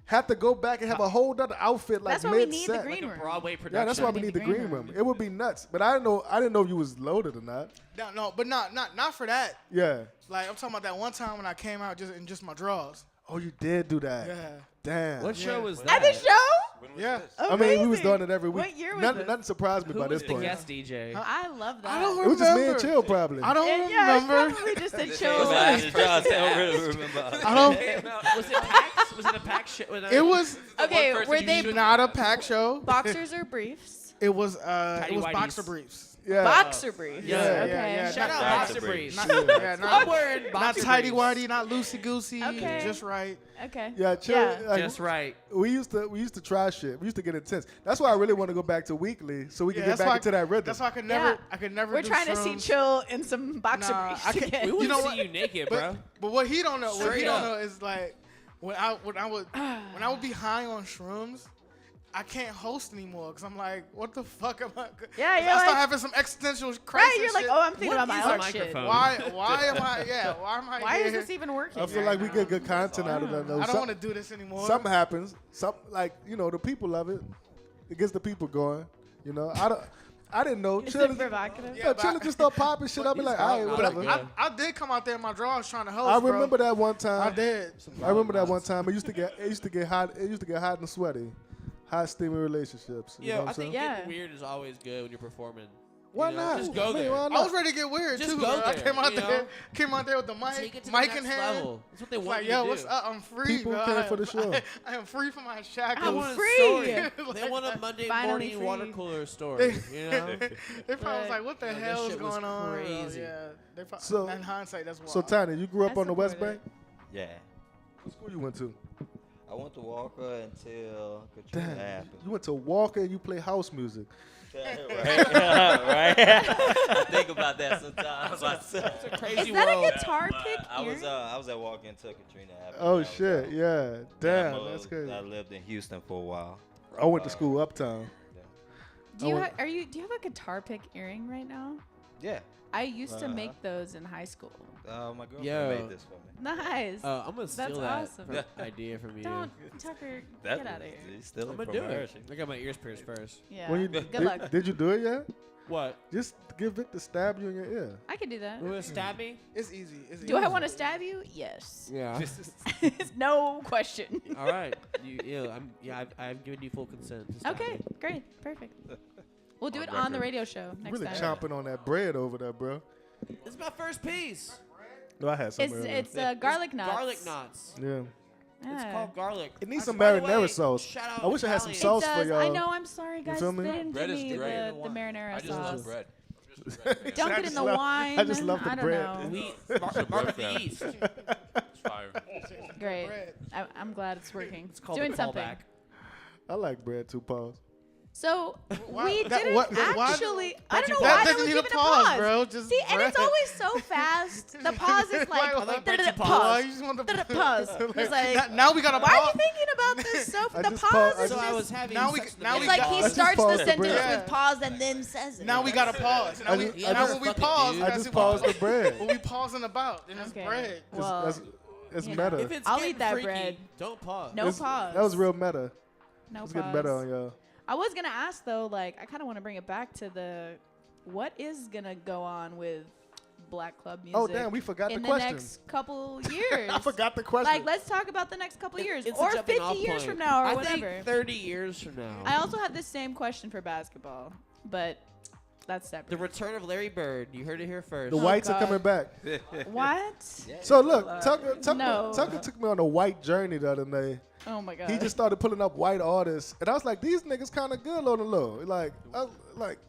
Speaker 2: have to go back and have a whole other outfit like
Speaker 4: That's why we
Speaker 2: mid
Speaker 4: need the
Speaker 2: set.
Speaker 4: green room.
Speaker 1: Broadway production.
Speaker 2: Yeah, that's why we need the green room. It would be nuts, but I didn't know if you was loaded or not.
Speaker 6: No, but not for that.
Speaker 2: Yeah.
Speaker 6: Like I'm talking about that one time when I came out just my drawers.
Speaker 2: Oh, you did do that.
Speaker 6: Yeah.
Speaker 2: Damn.
Speaker 1: What show
Speaker 6: Yeah.
Speaker 1: was
Speaker 4: At
Speaker 1: that?
Speaker 4: the show?
Speaker 3: When was
Speaker 6: Yeah.
Speaker 3: this?
Speaker 2: I mean, we was
Speaker 4: Amazing.
Speaker 2: doing it every week.
Speaker 4: What year was
Speaker 2: nothing,
Speaker 4: this?
Speaker 2: nothing surprised me
Speaker 1: Who
Speaker 2: by
Speaker 1: was
Speaker 2: this
Speaker 1: the
Speaker 2: point.
Speaker 1: guest DJ?
Speaker 4: I love that.
Speaker 6: I don't
Speaker 2: It was just me and
Speaker 6: remember.
Speaker 2: Chill, probably.
Speaker 6: I don't
Speaker 4: Yeah, it's
Speaker 6: remember.
Speaker 4: probably just a
Speaker 3: This
Speaker 4: Chill.
Speaker 3: is
Speaker 5: Last
Speaker 3: last
Speaker 5: job, I
Speaker 3: person
Speaker 5: don't
Speaker 3: to
Speaker 5: really
Speaker 3: ask.
Speaker 5: remember.
Speaker 6: I don't.
Speaker 1: Was it PAX? Was it a PAX show?
Speaker 6: It was
Speaker 4: Okay,
Speaker 3: person
Speaker 4: were
Speaker 3: you
Speaker 4: they
Speaker 3: should-
Speaker 6: not a pack show.
Speaker 4: boxers or briefs?
Speaker 6: It was
Speaker 1: Tidy
Speaker 6: it was
Speaker 1: whities.
Speaker 6: boxer briefs.
Speaker 2: Yeah.
Speaker 4: Boxer briefs.
Speaker 1: Yeah,
Speaker 4: Okay.
Speaker 6: yeah.
Speaker 1: Shout out
Speaker 5: Boxer
Speaker 1: Boxer
Speaker 5: briefs.
Speaker 1: Briefs.
Speaker 6: Not, yeah,
Speaker 1: I'm
Speaker 6: not,
Speaker 1: wearing
Speaker 6: not
Speaker 1: Boxer
Speaker 6: tidy
Speaker 1: briefs.
Speaker 6: whitey, not loosey goosey.
Speaker 4: Okay.
Speaker 6: Just right.
Speaker 4: Okay.
Speaker 2: Yeah, Chill.
Speaker 4: Yeah.
Speaker 2: like,
Speaker 1: Just right.
Speaker 2: we used to try shit. We used to get intense. That's why I really want to go back to weekly so we can
Speaker 6: Yeah,
Speaker 2: get
Speaker 6: that's
Speaker 2: back
Speaker 6: why-
Speaker 2: into that rhythm.
Speaker 6: That's why I could
Speaker 4: Yeah.
Speaker 6: never. I could never.
Speaker 4: We're
Speaker 6: do
Speaker 4: trying to see
Speaker 6: shrooms.
Speaker 4: Chill in some boxer
Speaker 6: Nah,
Speaker 4: briefs
Speaker 6: I can't-
Speaker 4: again.
Speaker 1: We want
Speaker 6: You know
Speaker 1: to
Speaker 6: what?
Speaker 1: see you naked,
Speaker 6: But,
Speaker 1: bro.
Speaker 6: but what he don't know, what
Speaker 1: Straight
Speaker 6: he don't
Speaker 1: up.
Speaker 6: know is like when I would be high on shrooms, I can't host anymore because I'm like, what the fuck am I?
Speaker 4: Yeah,
Speaker 6: 'cause
Speaker 4: you're
Speaker 6: I start
Speaker 4: like-
Speaker 6: having some existential crisis.
Speaker 4: Right, you're like,
Speaker 6: shit.
Speaker 4: oh, I'm thinking
Speaker 1: What
Speaker 4: about my
Speaker 1: is a
Speaker 4: own shit.
Speaker 1: microphone?
Speaker 6: Why am I? Yeah, why am I?
Speaker 4: Why
Speaker 6: here?
Speaker 4: is this even working?
Speaker 2: I feel
Speaker 4: right
Speaker 2: like we
Speaker 4: now?
Speaker 2: get good content out of that. Though.
Speaker 6: I don't want to do this anymore.
Speaker 2: Something happens. The people love it. It gets the people going. I didn't know.
Speaker 4: Is
Speaker 2: Chill
Speaker 4: it provocative?
Speaker 6: Yeah,
Speaker 2: Chill just start popping shit up. Be like, all right,
Speaker 1: But
Speaker 2: whatever.
Speaker 1: Yeah.
Speaker 6: I did come out there in my drawers trying to host.
Speaker 2: I remember
Speaker 6: bro.
Speaker 2: that one time.
Speaker 6: I did.
Speaker 2: I remember that one time. It used to get hot. It used to get hot and sweaty. Hot, steamy relationships. You know
Speaker 1: Yeah,
Speaker 2: what
Speaker 1: I
Speaker 2: I'm saying?
Speaker 1: think
Speaker 4: Yeah.
Speaker 1: getting weird is always good when you're performing.
Speaker 2: Why
Speaker 1: You know,
Speaker 2: not?
Speaker 1: Just go
Speaker 2: I mean,
Speaker 1: there.
Speaker 2: why
Speaker 6: I
Speaker 2: not?
Speaker 6: was ready to get weird
Speaker 1: Just
Speaker 6: too.
Speaker 1: go
Speaker 6: bro. I
Speaker 1: there,
Speaker 6: came out
Speaker 1: you
Speaker 6: there,
Speaker 1: know?
Speaker 6: came out there with the
Speaker 1: Take it
Speaker 6: mic,
Speaker 1: to
Speaker 6: mic
Speaker 1: the
Speaker 6: in
Speaker 1: next
Speaker 6: hand.
Speaker 1: level. That's what they
Speaker 6: It's
Speaker 1: want
Speaker 6: like,
Speaker 1: you
Speaker 6: yo,
Speaker 1: to
Speaker 6: what's
Speaker 1: do.
Speaker 6: up? I'm free.
Speaker 2: People
Speaker 6: bro.
Speaker 2: came for the show.
Speaker 6: I am free from my
Speaker 1: I
Speaker 6: shackles.
Speaker 1: want a
Speaker 4: free.
Speaker 1: story. They want a Monday
Speaker 4: Finally
Speaker 1: morning
Speaker 4: free.
Speaker 1: water cooler story. You know?
Speaker 6: They probably was like, what the
Speaker 1: Like, that
Speaker 6: hell is
Speaker 1: shit was
Speaker 6: going on? bro?
Speaker 1: crazy.
Speaker 6: Yeah. They probably,
Speaker 2: So-
Speaker 6: in hindsight, that's why.
Speaker 2: So, Tiny, you grew up
Speaker 4: I
Speaker 2: on the West
Speaker 4: support
Speaker 2: Bank?
Speaker 4: it.
Speaker 5: Yeah.
Speaker 2: What school you went to?
Speaker 5: I went to Walker until Katrina
Speaker 2: Damn.
Speaker 5: happened.
Speaker 2: You went to Walker and you play house music.
Speaker 5: right? Right? I think about that sometimes myself.
Speaker 1: It's a crazy
Speaker 4: Is that
Speaker 1: world.
Speaker 4: a guitar pick
Speaker 5: I
Speaker 4: here?
Speaker 5: was at Walker until Katrina happened.
Speaker 2: Oh,
Speaker 5: I was
Speaker 2: shit.
Speaker 5: out.
Speaker 2: Yeah. Damn.
Speaker 5: I
Speaker 2: That's
Speaker 5: moved-
Speaker 2: crazy.
Speaker 5: I lived in Houston for a while.
Speaker 2: I went to school uptown.
Speaker 4: Do you
Speaker 2: I
Speaker 4: do you have a guitar pick earring right now?
Speaker 5: Yeah.
Speaker 4: I used to
Speaker 5: Uh-huh.
Speaker 4: make those in high school.
Speaker 5: My girlfriend
Speaker 1: Yo.
Speaker 5: made this for me.
Speaker 4: Nice.
Speaker 1: I'm gonna steal that
Speaker 4: awesome.
Speaker 1: idea from you.
Speaker 4: Don't, Tucker, get out of here.
Speaker 5: He's still
Speaker 1: I'm gonna
Speaker 5: from
Speaker 1: do
Speaker 5: her.
Speaker 1: it. I got my ears pierced first.
Speaker 4: Yeah.
Speaker 2: When you,
Speaker 4: Good luck.
Speaker 2: Did you do it yet?
Speaker 1: What?
Speaker 2: Just give Vic to stab you in your ear.
Speaker 4: I can do that.
Speaker 1: You wanna stab me?
Speaker 6: it's easy. It's
Speaker 4: Do I
Speaker 6: easy.
Speaker 4: want to stab you? Yes.
Speaker 1: Yeah.
Speaker 4: No question.
Speaker 1: All right. I've given you full consent. to stab
Speaker 4: Okay,
Speaker 1: me.
Speaker 4: great, perfect. We'll do
Speaker 5: On
Speaker 4: it on the
Speaker 5: record.
Speaker 4: radio show next
Speaker 2: Really
Speaker 4: time.
Speaker 2: chomping on that bread over there, bro.
Speaker 1: This is my first piece.
Speaker 2: No, I had some
Speaker 4: It's
Speaker 2: earlier.
Speaker 4: it's garlic nuts.
Speaker 1: Garlic knots.
Speaker 2: Yeah.
Speaker 1: It's
Speaker 4: Yeah.
Speaker 1: called garlic.
Speaker 2: It needs
Speaker 1: By
Speaker 2: some
Speaker 1: the way,
Speaker 2: marinara sauce.
Speaker 1: shout out
Speaker 2: I wish I had some
Speaker 1: Italian.
Speaker 2: sauce
Speaker 4: It
Speaker 2: for
Speaker 4: does.
Speaker 2: y'all.
Speaker 4: I know. I'm sorry, guys.
Speaker 2: feel me?
Speaker 4: They didn't
Speaker 3: Bread
Speaker 4: give
Speaker 3: is
Speaker 4: me
Speaker 3: great.
Speaker 4: the marinara
Speaker 3: I just
Speaker 4: sauce.
Speaker 3: love bread. Just bread,
Speaker 4: Dunk
Speaker 2: I
Speaker 4: it in
Speaker 2: just
Speaker 4: the
Speaker 2: love-
Speaker 4: wine.
Speaker 2: I just love the
Speaker 4: I don't
Speaker 2: bread.
Speaker 4: know.
Speaker 1: We Mark of the East.
Speaker 3: It's fire.
Speaker 4: Great.
Speaker 6: Bread.
Speaker 4: I'm glad it's working.
Speaker 1: It's called
Speaker 4: doing
Speaker 1: a
Speaker 4: something.
Speaker 1: callback.
Speaker 2: I like bread too, pause.
Speaker 4: So
Speaker 6: Why-
Speaker 4: we
Speaker 6: that-
Speaker 4: didn't
Speaker 6: what- why-
Speaker 4: actually. I don't know
Speaker 6: That
Speaker 4: why
Speaker 6: doesn't
Speaker 4: they were
Speaker 6: need a
Speaker 4: giving
Speaker 6: pause, bro. Just
Speaker 4: See, and it's
Speaker 6: breath.
Speaker 4: always so fast. The pause is like
Speaker 6: Why-
Speaker 1: Brenton
Speaker 6: Why
Speaker 4: pause.
Speaker 6: you just want to
Speaker 4: Pause. It's like,
Speaker 6: now we got to
Speaker 4: why are
Speaker 6: pause.
Speaker 4: you thinking about this so?
Speaker 2: I
Speaker 4: The
Speaker 2: just
Speaker 4: pause
Speaker 2: paused- I
Speaker 4: is
Speaker 1: So I
Speaker 4: just.
Speaker 1: was having
Speaker 6: now we-
Speaker 1: sex with
Speaker 6: now
Speaker 1: the
Speaker 6: we
Speaker 4: It's like
Speaker 6: got-
Speaker 4: he
Speaker 2: I just
Speaker 4: starts
Speaker 2: paused
Speaker 4: the
Speaker 2: the
Speaker 4: sentence
Speaker 2: breath.
Speaker 4: with pause and then says it.
Speaker 6: Now we got to pause. Now,
Speaker 2: I
Speaker 6: we,
Speaker 2: just-
Speaker 6: now when we
Speaker 1: fucking
Speaker 6: pause,
Speaker 1: dude.
Speaker 2: I
Speaker 6: that's
Speaker 2: just
Speaker 6: it.
Speaker 2: paused the bread.
Speaker 6: When we pausing about, then it's
Speaker 4: Okay.
Speaker 6: bread.
Speaker 4: Well,
Speaker 2: It's
Speaker 4: you know.
Speaker 2: meta.
Speaker 1: If it's
Speaker 4: I'll
Speaker 1: getting
Speaker 4: eat that
Speaker 1: freaky,
Speaker 4: bread.
Speaker 1: don't pause.
Speaker 4: No pause.
Speaker 2: That was real meta.
Speaker 4: No
Speaker 2: It's
Speaker 4: pause.
Speaker 2: getting better on y'all.
Speaker 4: I was gonna ask though, like I kind of want to bring it back to what is gonna go on with Black Club music.
Speaker 2: Oh damn, we forgot
Speaker 4: in
Speaker 2: the
Speaker 4: the
Speaker 2: question.
Speaker 4: next couple years.
Speaker 2: I forgot the question.
Speaker 4: Like, let's talk about the next couple years,
Speaker 1: It's a
Speaker 4: or
Speaker 1: jumping
Speaker 4: 50
Speaker 1: off
Speaker 4: years
Speaker 1: point.
Speaker 4: from now, or
Speaker 1: I
Speaker 4: whatever.
Speaker 1: think 30 years from now.
Speaker 4: I also had the same question for basketball, but that's
Speaker 1: The
Speaker 4: separate.
Speaker 1: return of Larry Bird. You heard it here first.
Speaker 2: the whites are
Speaker 4: God.
Speaker 2: coming back.
Speaker 4: What?
Speaker 2: So look, Tucker
Speaker 4: No.
Speaker 2: took me on a white journey the other day.
Speaker 4: Oh my god.
Speaker 2: He just started pulling up white artists, and I was like, these niggas kind of good on the low. Like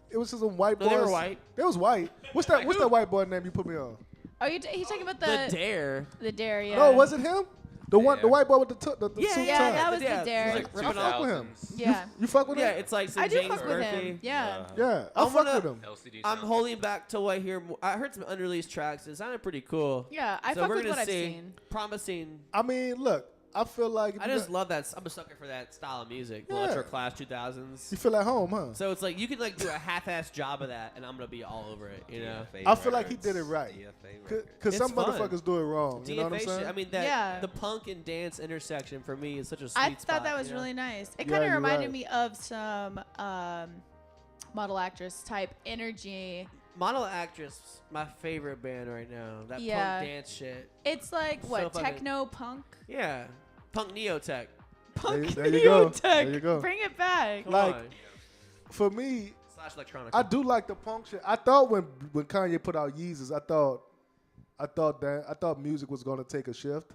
Speaker 2: it was just some white
Speaker 1: No,
Speaker 2: boys.
Speaker 1: they were white.
Speaker 2: They was white. What's that white boy name you put me on?
Speaker 4: Are you? He's talking about
Speaker 1: The
Speaker 4: the
Speaker 1: Dare.
Speaker 4: Dare? Yeah.
Speaker 2: No, was it him? The
Speaker 3: Yeah.
Speaker 2: white boy with the suit
Speaker 4: Yeah,
Speaker 2: tie.
Speaker 4: that was
Speaker 1: Yeah,
Speaker 4: the Dare.
Speaker 1: it's like ripping
Speaker 2: I fuck
Speaker 1: off.
Speaker 2: with him.
Speaker 4: Yeah.
Speaker 2: You fuck with
Speaker 1: Yeah,
Speaker 2: him?
Speaker 1: it's like some
Speaker 4: I do
Speaker 1: James
Speaker 4: fuck with
Speaker 1: Murphy.
Speaker 4: him. Yeah.
Speaker 2: Yeah, I
Speaker 1: I'm
Speaker 2: fuck
Speaker 1: gonna-
Speaker 2: with him.
Speaker 3: LCD
Speaker 1: I'm
Speaker 3: sound.
Speaker 1: holding back till I hear more. I heard some unreleased tracks. It sounded pretty cool.
Speaker 4: Yeah, I
Speaker 1: So
Speaker 4: fuck
Speaker 1: we're
Speaker 4: with
Speaker 1: gonna
Speaker 4: what I've
Speaker 1: see.
Speaker 4: seen.
Speaker 1: Promising.
Speaker 2: I mean, look, I feel like if
Speaker 1: I
Speaker 2: you
Speaker 1: just
Speaker 2: got-
Speaker 1: love that. I'm a sucker for that style of music. The
Speaker 2: Yeah.
Speaker 1: electro class 2000s.
Speaker 2: you feel at home, huh?
Speaker 1: So it's like you can like do a half-ass job of that, and I'm gonna be all over it. You know.
Speaker 2: I feel like he did it right. Cause
Speaker 1: It's
Speaker 2: some
Speaker 1: fun.
Speaker 2: motherfuckers do it wrong. You know what I'm
Speaker 1: DFA
Speaker 2: saying?
Speaker 1: shit. I mean, that
Speaker 4: Yeah.
Speaker 1: the punk and dance intersection for me is such a sweet
Speaker 4: I
Speaker 1: spot.
Speaker 4: thought that was
Speaker 1: you know?
Speaker 4: really nice. It
Speaker 2: Yeah,
Speaker 4: kind of
Speaker 2: you're
Speaker 4: reminded
Speaker 2: right.
Speaker 4: me of some model actress type energy.
Speaker 1: Model Actress, my favorite band right now. That
Speaker 4: Yeah.
Speaker 1: punk dance shit.
Speaker 4: It's like
Speaker 1: So
Speaker 4: what
Speaker 1: fucking-
Speaker 4: techno punk.
Speaker 1: Yeah, punk neotech.
Speaker 4: Punk
Speaker 2: there you go.
Speaker 4: neotech.
Speaker 2: There you go.
Speaker 4: Bring it back.
Speaker 1: Come
Speaker 2: Like,
Speaker 1: on.
Speaker 2: For me,
Speaker 1: Slash electronic.
Speaker 2: I do like the punk shit. I thought when Kanye put out Yeezus, I thought music was gonna take a shift,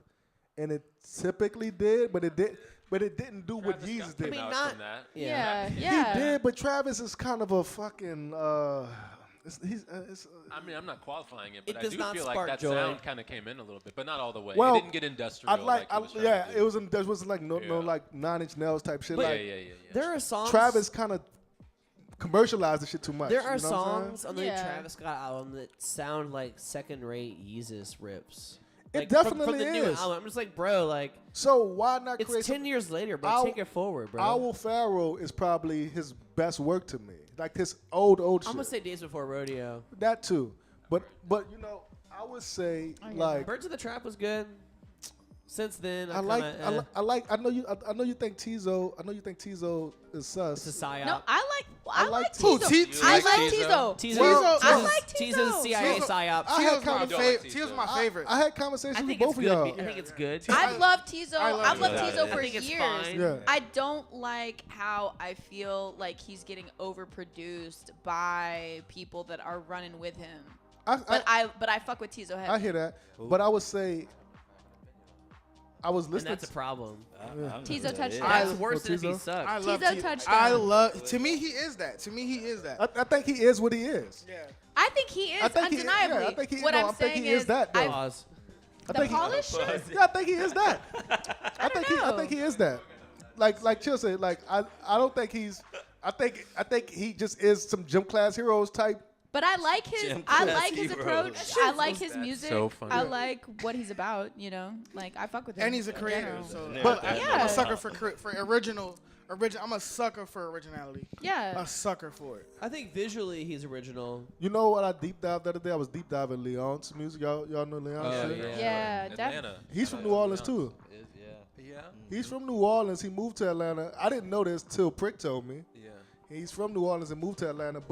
Speaker 2: and it typically did, but it didn't do what
Speaker 3: Travis
Speaker 2: Yeezus
Speaker 3: Scott
Speaker 2: did.
Speaker 3: came out
Speaker 1: not-
Speaker 3: from that.
Speaker 4: Yeah,
Speaker 2: He
Speaker 4: yeah.
Speaker 2: did, but Travis is kind of a fucking.
Speaker 3: I mean, I'm not qualifying it,
Speaker 1: It
Speaker 3: but I
Speaker 1: does
Speaker 3: do
Speaker 1: not
Speaker 3: feel
Speaker 1: spark
Speaker 3: like that
Speaker 1: joy.
Speaker 3: sound kind of came in a little bit, but not all the way.
Speaker 2: Well,
Speaker 3: It didn't get industrial.
Speaker 2: I like,
Speaker 3: he was trying
Speaker 2: yeah,
Speaker 3: to do.
Speaker 2: it was. There was like no
Speaker 3: Yeah.
Speaker 2: like 9 Inch Nails type shit.
Speaker 1: But-
Speaker 2: like
Speaker 3: yeah.
Speaker 1: There are songs.
Speaker 2: Travis kind of commercialized the shit too much.
Speaker 1: There
Speaker 2: you
Speaker 1: are
Speaker 2: know what I'm saying?
Speaker 1: songs on the
Speaker 4: Yeah.
Speaker 1: Travis Scott album that sound like second-rate Yeezus rips.
Speaker 2: It
Speaker 1: Like,
Speaker 2: definitely
Speaker 1: from the new
Speaker 2: is.
Speaker 1: album. I'm just like, bro, like
Speaker 2: So why not
Speaker 1: it's
Speaker 2: create?
Speaker 1: 10 years later, bro.
Speaker 2: Owl-
Speaker 1: Take it forward, bro.
Speaker 2: Owl Pharaoh is probably his best work to me. Like his old shit.
Speaker 1: I'm gonna say Days Before Rodeo.
Speaker 2: That too, but you know, I would say
Speaker 4: Oh, yeah.
Speaker 2: like
Speaker 1: Birds of the Trap was good. Since then,
Speaker 2: I like. I know you think Tizo. I know you think Tizo is sus.
Speaker 1: It's a psyop.
Speaker 4: No, I like
Speaker 2: like
Speaker 4: Tizo.
Speaker 6: Who, T-
Speaker 4: I
Speaker 3: like
Speaker 4: like
Speaker 3: Tizo?
Speaker 4: Tizo.
Speaker 1: Teaser,
Speaker 4: I like
Speaker 1: Teaser's
Speaker 4: Tizo.
Speaker 1: CIA
Speaker 6: Tizo-
Speaker 1: psyop.
Speaker 2: I had
Speaker 6: Tio's my
Speaker 2: conver-
Speaker 3: don't like
Speaker 6: favorite.
Speaker 3: Tizo.
Speaker 6: Tio's my favorite.
Speaker 2: I had conversations
Speaker 1: I
Speaker 2: with
Speaker 1: think
Speaker 2: both
Speaker 1: it's
Speaker 2: of
Speaker 1: good.
Speaker 2: y'all.
Speaker 1: I think it's good.
Speaker 4: I've loved Tizo.
Speaker 6: I love
Speaker 4: I've loved
Speaker 3: Tizo.
Speaker 4: Tizo
Speaker 3: I
Speaker 4: for
Speaker 1: think it's
Speaker 4: years.
Speaker 1: fine.
Speaker 2: Yeah.
Speaker 4: I don't like how I feel like he's getting overproduced by people that are running with him. But I fuck with Tizo heavy.
Speaker 2: I hear that, but I would say I was
Speaker 1: And
Speaker 2: listening.
Speaker 1: that's a problem.
Speaker 4: Tizo touched
Speaker 6: I-
Speaker 1: That's worse than if he
Speaker 2: Tizo?
Speaker 1: sucks.
Speaker 6: I love
Speaker 4: Tizo
Speaker 6: Tizo.
Speaker 4: touchdown.
Speaker 6: I love. To me, he is that. To me, he is that.
Speaker 2: I think he is what he is.
Speaker 6: Yeah.
Speaker 4: I think he is
Speaker 2: I think he-
Speaker 4: undeniably.
Speaker 2: yeah, I think he-
Speaker 4: what
Speaker 2: no,
Speaker 4: I'm
Speaker 2: I think
Speaker 4: saying
Speaker 2: he is that, though.
Speaker 4: I've-
Speaker 1: Pause.
Speaker 2: I
Speaker 4: the
Speaker 2: think he-
Speaker 4: polished shit.
Speaker 2: Yeah, I think he is that. I think
Speaker 4: know.
Speaker 2: he is that. Like Chill said, like I don't think he's. I think he just is some gym class heroes type.
Speaker 4: But I like his.
Speaker 5: Gym
Speaker 4: I
Speaker 5: class
Speaker 4: like his
Speaker 5: heroes.
Speaker 4: approach. I like his
Speaker 3: That's
Speaker 4: music.
Speaker 3: so funny.
Speaker 4: I like what he's about. You know, like I fuck with him.
Speaker 6: And he's a
Speaker 4: in
Speaker 6: creator,
Speaker 4: general.
Speaker 6: so
Speaker 2: But-
Speaker 6: I'm
Speaker 4: Yeah.
Speaker 6: a sucker for original. I'm a sucker for originality.
Speaker 4: Yeah.
Speaker 6: A sucker for it.
Speaker 1: I think visually he's original.
Speaker 2: You know what I deep dived the other day? I was deep diving Leon's music. Y'all know Leon's
Speaker 1: Oh,
Speaker 2: shit?
Speaker 1: yeah.
Speaker 4: Yeah,
Speaker 3: Atlanta.
Speaker 2: He's from New Orleans too.
Speaker 3: Yeah.
Speaker 2: He's from New Orleans. He moved to Atlanta. I didn't know this till Prick told me.
Speaker 3: Yeah.
Speaker 2: He's from New Orleans and moved to Atlanta.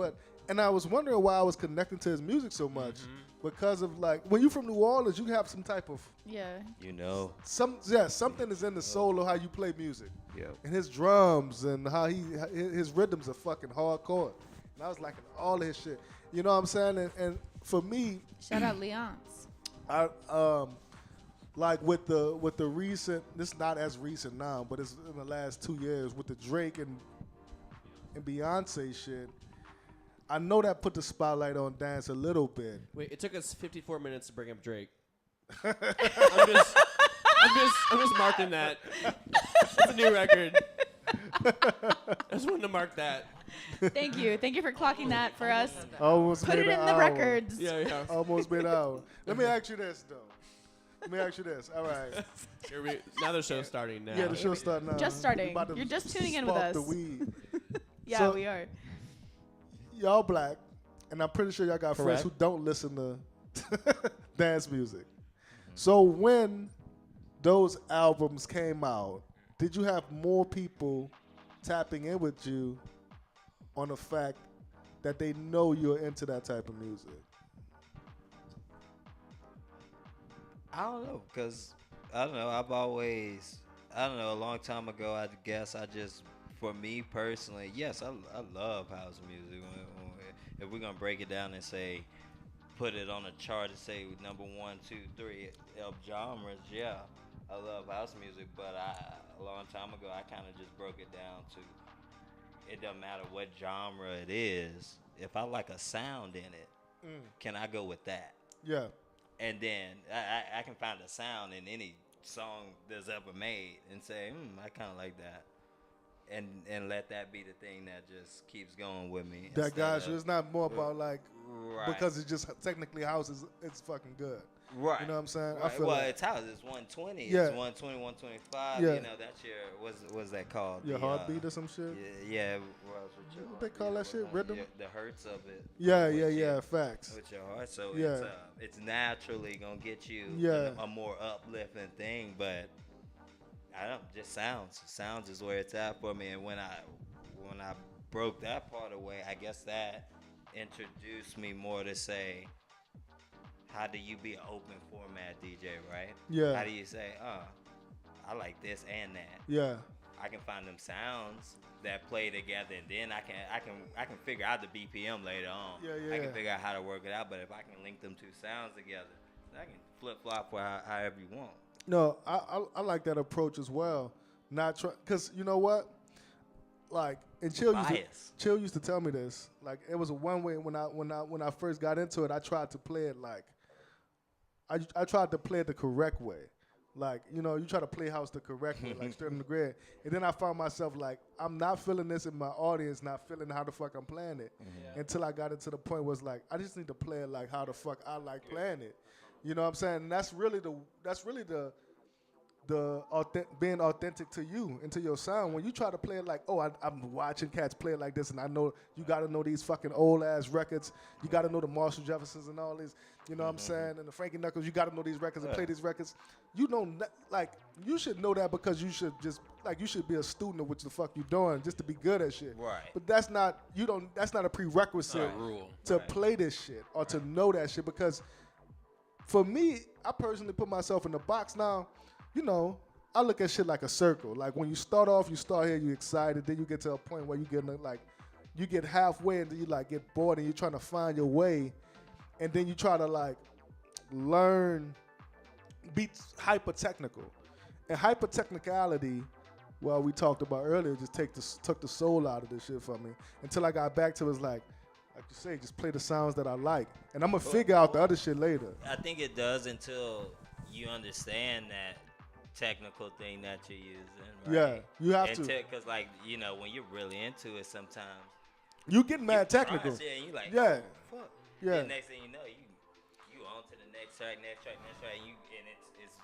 Speaker 2: And I was wondering why I was connecting to his music so much. Because of like when you're from New Orleans, you have some type of
Speaker 4: Yeah.
Speaker 5: You know.
Speaker 2: something is in the soul of how you play music.
Speaker 5: Yeah.
Speaker 2: And his drums and how his rhythms are fucking hardcore. And I was liking all of his shit. You know what I'm saying? And for me,
Speaker 4: Shout out Leonce.
Speaker 2: I like with the recent, this is not as recent now, but it's in the last 2 years with the Drake and Beyonce shit. I know that put the spotlight on dance a little bit.
Speaker 1: Wait, it took us 54 minutes to bring up Drake. I'm just marking that. It's a new record. I just wanted to mark that.
Speaker 4: Thank you. Thank you for clocking that for us.
Speaker 2: Almost
Speaker 4: Put
Speaker 2: made
Speaker 4: it
Speaker 2: an
Speaker 4: in the
Speaker 2: hour.
Speaker 4: records.
Speaker 1: Yeah.
Speaker 2: Almost made an hour. Let me ask you this, though. All right.
Speaker 1: Now the show's starting now.
Speaker 2: Yeah, the show's starting now.
Speaker 4: Just starting.
Speaker 2: We about to
Speaker 4: You're just tuning in with
Speaker 2: spark
Speaker 4: us.
Speaker 2: the weed.
Speaker 4: Yeah,
Speaker 2: So-
Speaker 4: we are.
Speaker 2: Y'all black, and I'm pretty sure y'all got friends
Speaker 1: Correct.
Speaker 2: who don't listen to dance music. So when those albums came out, did you have more people tapping in with you on the fact that they know you're into that type of music?
Speaker 5: I don't know, because, I don't know, a long time ago, I guess for me personally, yes, I love house music. If we're going to break it down and say, put it on a chart and say number 1, 2, 3 of genres, yeah, I love house music, but a long time ago, I kind of just broke it down to, it doesn't matter what genre it is, if I like a sound in it, can I go with that?
Speaker 2: Yeah.
Speaker 5: And then I can find a sound in any song that's ever made and say, I kind of like that. And let that be the thing that just keeps going with me.
Speaker 2: That
Speaker 5: instead
Speaker 2: got you.
Speaker 5: of-
Speaker 2: It's not more about like,
Speaker 5: Right.
Speaker 2: because it's just technically house is it's fucking good.
Speaker 5: Right.
Speaker 2: You know what I'm saying? I
Speaker 5: Right.
Speaker 2: feel
Speaker 5: Well,
Speaker 2: like
Speaker 5: it's house. It's 120.
Speaker 2: Yeah.
Speaker 5: It's 120, 125.
Speaker 2: Yeah.
Speaker 5: You know, that's your, what's that called?
Speaker 2: your
Speaker 5: The,
Speaker 2: heartbeat or some shit.
Speaker 5: Yeah. What else with your
Speaker 2: What they
Speaker 5: heart?
Speaker 2: call that
Speaker 5: What's
Speaker 2: shit? Rhythm?
Speaker 5: The hertz of it.
Speaker 2: Yeah,
Speaker 5: with
Speaker 2: yeah,
Speaker 5: your-
Speaker 2: yeah. Facts.
Speaker 5: With your heart. So
Speaker 2: Yeah.
Speaker 5: it's naturally going to get you
Speaker 2: Yeah.
Speaker 5: a more uplifting thing. But I don't, just sounds. Sounds is where it's at for me. And when I broke that part away, I guess that introduced me more to say, how do you be an open format DJ, right?
Speaker 2: Yeah.
Speaker 5: How do you say, I like this and that.
Speaker 2: Yeah.
Speaker 5: I can find them sounds that play together, and then I can figure out the BPM later on.
Speaker 2: Yeah,
Speaker 5: I
Speaker 2: yeah.
Speaker 5: can figure out how to work it out. But if I can link them two sounds together, I can flip flop for however you want.
Speaker 2: No, I like that approach as well. Not try, cause you know what, like, and
Speaker 5: Bias.
Speaker 2: Chill used to tell me this. Like, it was a one way when I first got into it. I tried to play it like, I tried to play it the correct way. Like, you know, you try to play house the correct way, like straight on the grid. And then I found myself like, I'm not feeling this in my audience, not feeling how the fuck I'm playing it. Until I got into the point where it's like, I just need to play it like how the fuck I like playing it. You know what I'm saying? And that's really being authentic to you and to your sound. When you try to play it like, oh, I'm watching cats play it like this, and I know you got to know these fucking old ass records. You got to know the Marshall Jeffersons and all these, you know what I'm saying, and the Frankie Knuckles. You got to know these records and play these records. You know, like, you should know that because you should just, like, you should be a student of what the fuck you doing just to be good at shit.
Speaker 5: Right.
Speaker 2: But that's not a prerequisite
Speaker 3: Rule.
Speaker 2: to play this shit or to know that shit, because for me, I personally put myself in the box now. You know, I look at shit like a circle. Like, when you start off, you start here, you excited, then you get to a point where you get halfway and then you like get bored and you're trying to find your way, and then you try to like learn, be hyper technical, and hyper technicality. Well, we talked about earlier, just took the soul out of this shit for me. Until I got back to it, was like you say, just play the sounds that I like, and I'm gonna figure out the other shit later.
Speaker 5: I think it does until you understand that technical thing that you're using. Right?
Speaker 2: Yeah, you have to.
Speaker 5: Because, like, you know, when you're really into it, sometimes
Speaker 2: You get mad
Speaker 5: you try
Speaker 2: technical.
Speaker 5: shit and you like,
Speaker 2: Yeah.
Speaker 5: oh, fuck.
Speaker 2: Yeah.
Speaker 5: And next thing you know, you on to the next track, and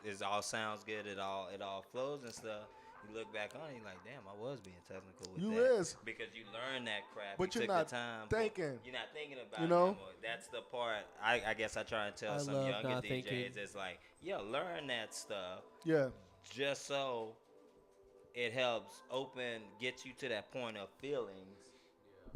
Speaker 5: it's all sounds good. It all flows and stuff. You look back on it, you're like, damn, I was being technical with
Speaker 2: You
Speaker 5: that.
Speaker 2: is.
Speaker 5: Because you learn that crap.
Speaker 2: But
Speaker 5: you
Speaker 2: you're
Speaker 5: took
Speaker 2: not
Speaker 5: the time.
Speaker 2: thinking.
Speaker 5: You're not thinking about
Speaker 2: You
Speaker 5: it
Speaker 2: know?
Speaker 5: anymore. That's the part I guess I try and tell
Speaker 1: I
Speaker 5: some
Speaker 1: love
Speaker 5: younger
Speaker 1: not
Speaker 5: DJs.
Speaker 1: thinking.
Speaker 5: It's like, learn that stuff
Speaker 2: Yeah.
Speaker 5: just so it helps get you to that point of feelings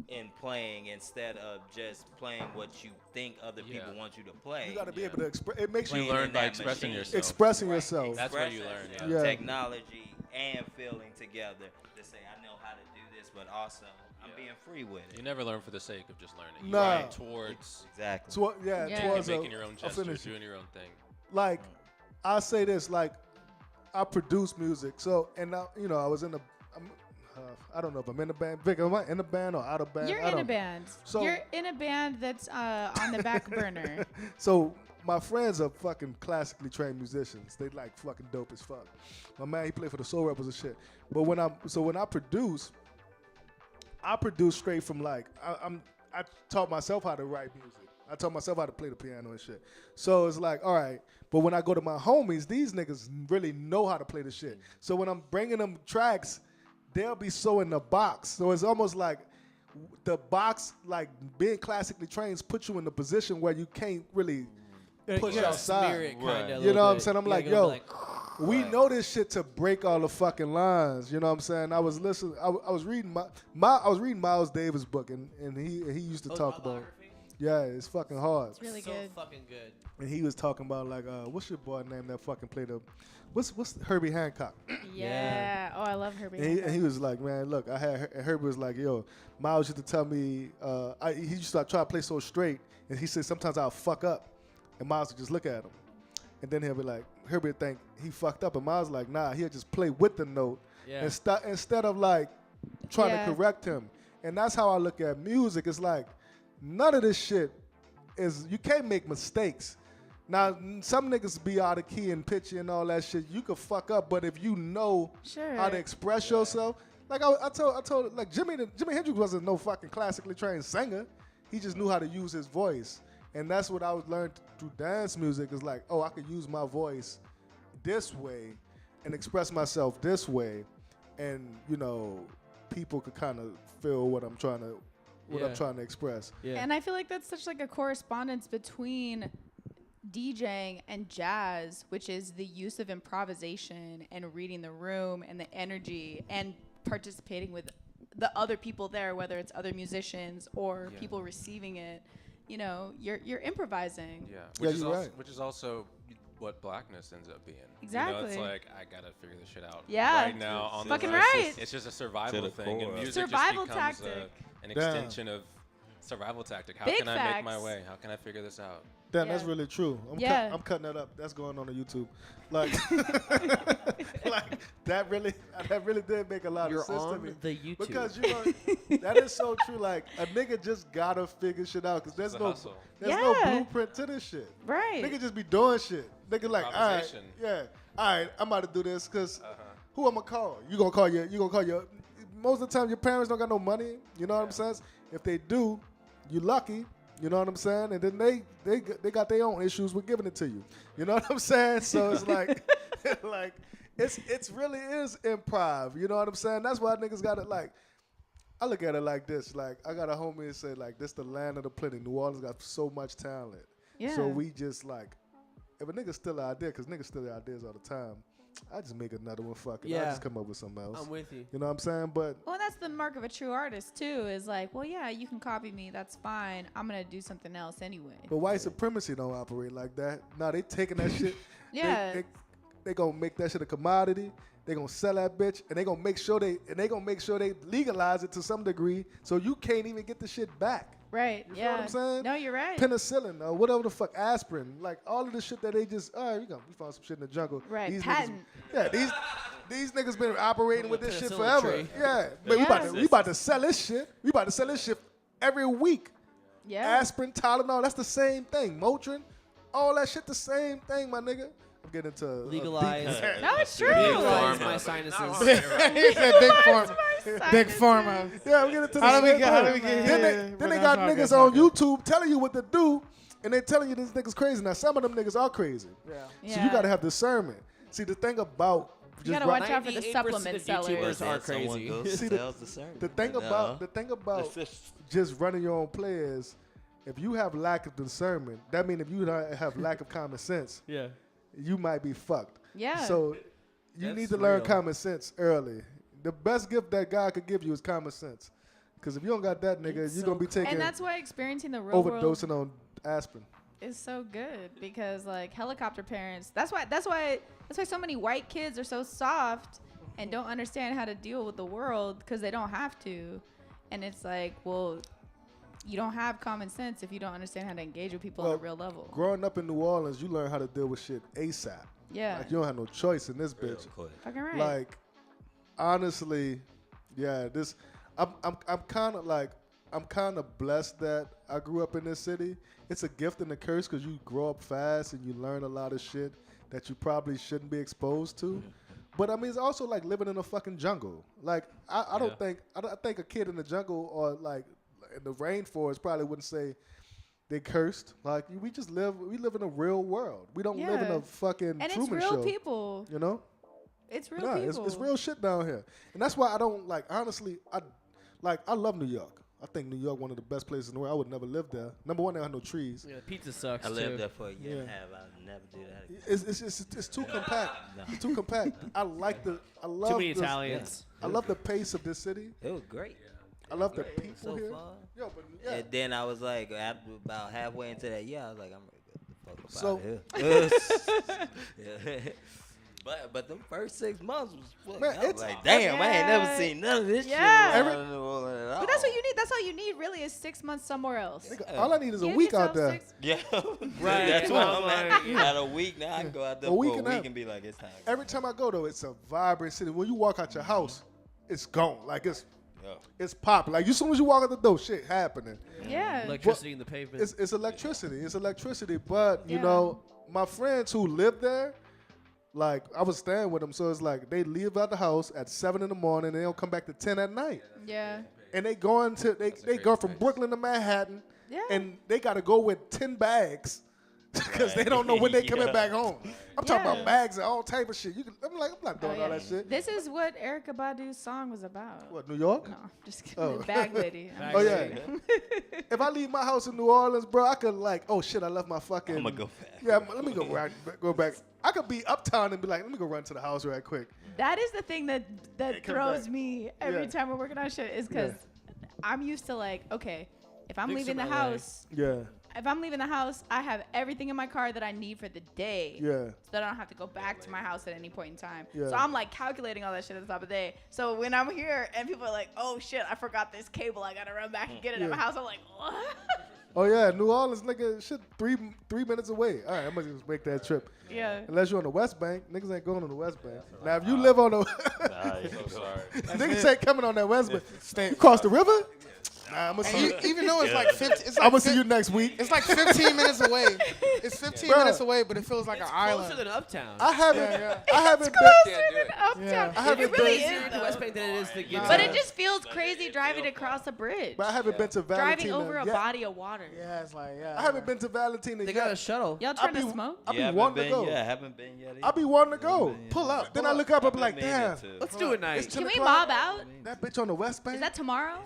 Speaker 5: in playing instead of just playing what you think other people want you to play.
Speaker 2: You got to be able to express. It makes
Speaker 3: You
Speaker 2: you
Speaker 3: learn by
Speaker 5: that
Speaker 3: expressing
Speaker 5: machine.
Speaker 3: yourself.
Speaker 2: expressing yourself.
Speaker 3: That's where you
Speaker 5: Express
Speaker 3: learn,
Speaker 5: yourself.
Speaker 2: yeah.
Speaker 5: Technology and feeling together to say, I know how to do this, but also I'm being free with it.
Speaker 3: You never learn for the sake of just learning. You
Speaker 2: Nah.
Speaker 3: learn towards
Speaker 5: Exactly.
Speaker 4: Yeah.
Speaker 2: Towards
Speaker 3: making your own
Speaker 2: a
Speaker 3: gestures,
Speaker 2: finish.
Speaker 3: doing your own thing.
Speaker 2: Like, I say this, like, I produce music. So, and now, you know, I was in the, I don't know if I'm in the band. Vic, am I in the band or out of band?
Speaker 4: You're
Speaker 2: I
Speaker 4: in a
Speaker 2: don't-
Speaker 4: band.
Speaker 2: So-
Speaker 4: You're in a band that's on the back burner.
Speaker 2: So my friends are fucking classically trained musicians. They like fucking dope as fuck. My man, he played for the Soul Rebels and shit. But when I produce straight from like I taught myself how to write music. I taught myself how to play the piano and shit. So it's like, all right. But when I go to my homies, these niggas really know how to play the shit. So when I'm bringing them tracks, they'll be so in the box. So it's almost like the box, like being classically trained, puts you in the position where you can't really push outside. You know what I'm saying? I'm like, yo, we know this shit to break all the fucking lines. You know what I'm saying? I was listening. I was reading I was reading Miles Davis' book, and he used to talk about. Yeah, it's fucking hard.
Speaker 4: It's really
Speaker 1: so
Speaker 4: good.
Speaker 1: fucking good.
Speaker 2: And he was talking about like, what's your boy name that fucking played the, what's Herbie Hancock?
Speaker 4: Yeah. Oh, I love Herbie.
Speaker 2: And he was like, man, look, Herbie was like, yo, Miles used to tell me, he used to try to play so straight, and he said sometimes I'll fuck up, and Miles would just look at him, and then he'll be like, Herbie would think he fucked up, and Miles like, nah, he'll just play with the note, instead of like trying to correct him, and that's how I look at music. It's like, none of this shit is, you can't make mistakes. Now, some niggas be out of key and pitchy and all that shit. You could fuck up, but if you know how to express yourself, like I told, like Jimi Hendrix wasn't no fucking classically trained singer. He just knew how to use his voice, and that's what I was learned through dance music. Is like, oh, I could use my voice this way and express myself this way, and you know, people could kind of feel what I'm trying to express.
Speaker 1: Yeah.
Speaker 4: And I feel like that's such like a correspondence between DJing and jazz, which is the use of improvisation and reading the room and the energy and participating with the other people there, whether it's other musicians or people receiving it. You know, you're improvising.
Speaker 3: Yeah, which is also what blackness ends up being.
Speaker 4: Exactly.
Speaker 3: You know, it's like, I gotta figure this shit out right now. On
Speaker 4: fucking
Speaker 3: the
Speaker 4: right.
Speaker 3: It's just a survival thing, and music
Speaker 4: survival
Speaker 3: just becomes
Speaker 4: tactic.
Speaker 3: an extension of survival tactic. How
Speaker 4: Big
Speaker 3: can I
Speaker 4: facts.
Speaker 3: make my way? How can I figure this out?
Speaker 2: Damn, that's really true. I'm cutting that up. That's going on YouTube. Like, like that really did make a lot of sense to me.
Speaker 1: The YouTube.
Speaker 2: Because you know that is so true. Like a nigga just gotta figure shit out because there's no blueprint to this shit.
Speaker 4: Right.
Speaker 2: Nigga just be doing shit. Nigga like, all right,
Speaker 3: Improvisation.
Speaker 2: all right, I'm about to do this because who I'm gonna call? You gonna call your. Most of the time, your parents don't got no money. You know what I'm saying? If they do, you lucky. You know what I'm saying? And then they got their own issues with giving it to you. You know what I'm saying? So it's like, like it's really is improv. You know what I'm saying? That's why niggas got it like. I look at it like this. Like I got a homie that say like, this the land of the plenty. New Orleans got so much talent.
Speaker 4: Yeah.
Speaker 2: So we just like, if a nigga steal an idea, because niggas steal their ideas all the time, I just make another one. Fuck it. I just come up with something else.
Speaker 1: I'm with you.
Speaker 2: You know what I'm saying? But
Speaker 4: well, that's the mark of a true artist too. Is like, well, yeah, you can copy me. That's fine. I'm gonna do something else anyway.
Speaker 2: But white supremacy don't operate like that. No, they taking that shit.
Speaker 4: Yeah.
Speaker 2: They gonna make that shit a commodity. They gonna sell that bitch, and they gonna make sure they legalize it to some degree, so you can't even get the shit back.
Speaker 4: Right.
Speaker 2: You know what I'm saying?
Speaker 4: No, you're right.
Speaker 2: Penicillin or whatever the fuck, aspirin, like all of the shit that they just, we found some shit in the jungle.
Speaker 4: Right.
Speaker 2: These
Speaker 4: Patent.
Speaker 2: Niggas, these niggas been operating with this shit
Speaker 1: penicillin
Speaker 2: forever.
Speaker 1: tree.
Speaker 2: Yeah, but we about to sell this shit. We about to sell this shit every week.
Speaker 4: Yeah.
Speaker 2: Aspirin, Tylenol, that's the same thing. Motrin, all that shit the same thing, my nigga. I'm getting into
Speaker 1: Legalize.
Speaker 4: No, it's true.
Speaker 1: Legalize my sinuses.
Speaker 6: He said big pharma. Big pharma.
Speaker 2: Yeah, I'm getting into
Speaker 6: How do
Speaker 2: this
Speaker 6: we get? How do we get
Speaker 2: Then
Speaker 6: here?
Speaker 2: they got niggas on YouTube telling you what to do, and they telling you this nigga's crazy. Now some of them niggas are crazy.
Speaker 4: Yeah.
Speaker 2: So you gotta have discernment. See, the thing about
Speaker 4: You gotta watch out for the supplement sellers.
Speaker 1: YouTubers are crazy.
Speaker 2: See, the thing about just running your own play is, if you have lack of discernment, that means if you don't have lack of common sense, you might be fucked.
Speaker 4: Yeah.
Speaker 2: So you need to learn common sense early. The best gift that God could give you is common sense. Because if you don't got that, nigga, you're going to be taking
Speaker 4: And that's why experiencing the real world
Speaker 2: overdosing on aspirin.
Speaker 4: is so good, because like helicopter parents, that's why so many white kids are so soft and don't understand how to deal with the world, because they don't have to. And it's like, well, you don't have common sense if you don't understand how to engage with people on a real level.
Speaker 2: Growing up in New Orleans, you learn how to deal with shit ASAP.
Speaker 4: Yeah.
Speaker 2: Like, you don't have no choice in this bitch.
Speaker 4: Fucking right.
Speaker 2: Like, honestly, yeah, I'm kind of like, I'm kind of blessed that I grew up in this city. It's a gift and a curse because you grow up fast and you learn a lot of shit that you probably shouldn't be exposed to. But I mean, it's also like living in a fucking jungle. Like I don't think I think a kid in the jungle or like in the rainforest probably wouldn't say they cursed. Like we live in a real world. We don't live in a fucking
Speaker 4: and
Speaker 2: Truman
Speaker 4: it's real
Speaker 2: show.
Speaker 4: people.
Speaker 2: You know?
Speaker 4: It's real people.
Speaker 2: It's real shit down here. And that's why I don't like honestly, I love New York. I think New York one of the best places in the world. I would never live there. Number one, they have no trees.
Speaker 1: Yeah, pizza sucks.
Speaker 5: I
Speaker 1: too.
Speaker 5: lived there for a year and a half. I'll never do that again.
Speaker 2: It's too compact. It's too compact. I love
Speaker 1: Too many Italians.
Speaker 2: I love the pace of this city.
Speaker 5: It was great.
Speaker 2: I love the people
Speaker 5: So
Speaker 2: here.
Speaker 5: fun.
Speaker 2: Yo, but yeah.
Speaker 5: And then I was like, after about halfway into that year, I was like, I'm ready to get the fuck
Speaker 2: So-
Speaker 5: up out of here. But them first 6 months was
Speaker 2: Man,
Speaker 5: fucking. I was
Speaker 2: it's-
Speaker 5: like, damn, I ain't never
Speaker 4: Yeah.
Speaker 5: seen none of this
Speaker 4: Yeah.
Speaker 5: shit. around New Orleans at
Speaker 4: But that's
Speaker 5: all.
Speaker 4: what you need. That's all you need, really, is 6 months somewhere else.
Speaker 2: Nigga, all I need is a
Speaker 4: Give
Speaker 2: week out
Speaker 4: yourself
Speaker 2: there.
Speaker 4: 6
Speaker 5: Yeah,
Speaker 1: Right.
Speaker 5: That's what I'm
Speaker 1: Like,
Speaker 5: at.
Speaker 1: yeah.
Speaker 5: At a week now, I can go out there
Speaker 2: A
Speaker 5: for
Speaker 2: week
Speaker 5: a
Speaker 2: and a half.
Speaker 5: week and be like, it's time.
Speaker 2: Every time I go though, it's a vibrant city. When you walk out your house, it's gone. Like
Speaker 5: Yeah.
Speaker 2: it's popping. Like as soon as you walk out the door, shit happening.
Speaker 4: Yeah.
Speaker 1: Electricity in the pavement.
Speaker 2: It's electricity. It's electricity. But you
Speaker 4: Yeah.
Speaker 2: know, my friends who live there, like I was staying with them, so it's like they leave out the house at 7 in the morning and they don't come back to 10 at night.
Speaker 4: Yeah.
Speaker 2: And they go into they go from Brooklyn to Manhattan,
Speaker 4: Yeah.
Speaker 2: and they got to go with 10 bags because they don't know when they coming
Speaker 5: Yeah.
Speaker 2: back home. I'm talking
Speaker 4: Yeah.
Speaker 2: about bags and all type of shit. I'm not doing
Speaker 4: Oh,
Speaker 2: all
Speaker 4: yeah.
Speaker 2: that shit.
Speaker 4: This is what Erykah Badu's song was about.
Speaker 2: What, New York?
Speaker 4: No, I'm just kidding.
Speaker 2: Oh.
Speaker 4: Bag lady.
Speaker 2: Oh yeah. If I leave my house in New Orleans, bro, I could like, oh shit, I left my fucking.
Speaker 5: I'm gonna go back.
Speaker 2: Yeah, let me go back. I could be uptown and be like, let me go run to the house right quick.
Speaker 4: That is the thing that
Speaker 2: come
Speaker 4: throws
Speaker 2: back.
Speaker 4: me every
Speaker 2: Yeah.
Speaker 4: time we're working on shit, is because I'm used to like, okay, if I'm
Speaker 1: Vic's
Speaker 4: leaving the
Speaker 1: from LA.
Speaker 4: house,
Speaker 2: Yeah,
Speaker 4: I have everything in my car that I need for the day.
Speaker 2: yeah.
Speaker 4: So that I don't have to go back to my house at any point in time.
Speaker 2: Yeah.
Speaker 4: So I'm like calculating all that shit at the top of the day. So when I'm here and people are like, oh shit, I forgot this cable, I gotta run back and get it at my
Speaker 2: Yeah.
Speaker 4: house, I'm like, what?
Speaker 2: Oh yeah, New Orleans, nigga, shit, 3 minutes away. All right, I'm gonna just make that trip.
Speaker 4: Yeah.
Speaker 2: Unless you're on the West Bank, niggas ain't going on the West Bank. Now if you live on the,
Speaker 3: So sorry.
Speaker 2: niggas ain't coming on that West Bank.
Speaker 6: Stay.
Speaker 2: You cross the river? Nah, I'm gonna see
Speaker 6: And
Speaker 2: you.
Speaker 6: even though it's like 15, it's
Speaker 2: I'm
Speaker 6: like,
Speaker 2: gonna see you next week.
Speaker 6: it's like 15 minutes away. It's 15
Speaker 2: Bruh.
Speaker 6: minutes away, but it feels like
Speaker 1: It's
Speaker 6: an
Speaker 1: closer
Speaker 6: island.
Speaker 1: than Uptown.
Speaker 2: I haven't,
Speaker 6: Yeah,
Speaker 2: I haven't been.
Speaker 3: Can't do it.
Speaker 4: Uptown.
Speaker 6: Yeah.
Speaker 2: I haven't
Speaker 4: It really
Speaker 2: been-
Speaker 4: is,
Speaker 1: the
Speaker 4: though.
Speaker 1: West Bank than it is to get
Speaker 6: Nah.
Speaker 4: But
Speaker 1: to
Speaker 4: it just feels crazy driving across a bridge.
Speaker 2: But I haven't been to Valentina.
Speaker 4: Driving over a
Speaker 2: yet.
Speaker 4: body of water.
Speaker 6: Yeah, it's like, yeah.
Speaker 2: I haven't been to Valentina
Speaker 1: They
Speaker 2: yet.
Speaker 1: got a shuttle.
Speaker 4: Y'all
Speaker 2: I
Speaker 4: trying to
Speaker 2: be-
Speaker 4: smoke?
Speaker 2: I be
Speaker 5: haven't
Speaker 2: wanting to
Speaker 5: been
Speaker 2: go.
Speaker 5: yet. Haven't been yet.
Speaker 2: I be wanting to go.
Speaker 5: Haven't been
Speaker 2: Pull
Speaker 5: yet.
Speaker 2: up. Then I look up. I be like,
Speaker 5: I've been
Speaker 2: damn.
Speaker 5: meaning to.
Speaker 1: Let's do it night.
Speaker 2: It's 10
Speaker 4: Can we
Speaker 2: o'clock.
Speaker 4: mob out?
Speaker 2: That bitch on the West Bank.
Speaker 4: Is that tomorrow?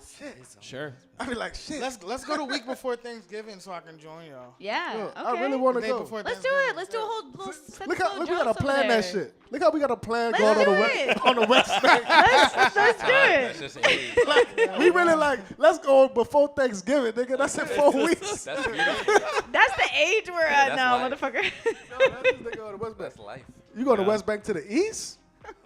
Speaker 1: Sure.
Speaker 2: I be like, shit.
Speaker 6: Let's go the week before Thanksgiving so I can join y'all.
Speaker 4: Yeah.
Speaker 2: Look,
Speaker 4: Okay.
Speaker 2: I really want
Speaker 6: The
Speaker 2: to
Speaker 6: day
Speaker 2: go.
Speaker 6: before
Speaker 4: Let's do
Speaker 6: Thanksgiving.
Speaker 4: it. Let's do a whole little set
Speaker 2: Look how
Speaker 4: of
Speaker 2: we gotta
Speaker 4: jokes over
Speaker 2: plan that
Speaker 4: there.
Speaker 2: shit. Look how we gotta plan
Speaker 4: Let's
Speaker 2: going on
Speaker 4: do
Speaker 2: the
Speaker 4: it.
Speaker 2: on the West Bank.
Speaker 4: Let's do it.
Speaker 3: That's just age.
Speaker 2: We really like, let's go before Thanksgiving, nigga. That's in 4 weeks.
Speaker 3: That's beautiful.
Speaker 4: That's the age we're at
Speaker 3: that's
Speaker 4: now,
Speaker 3: life.
Speaker 4: motherfucker.
Speaker 2: No, that's just nigga on the West Bank.
Speaker 3: That's life.
Speaker 2: You go to
Speaker 3: Yeah.
Speaker 2: West Bank to the east?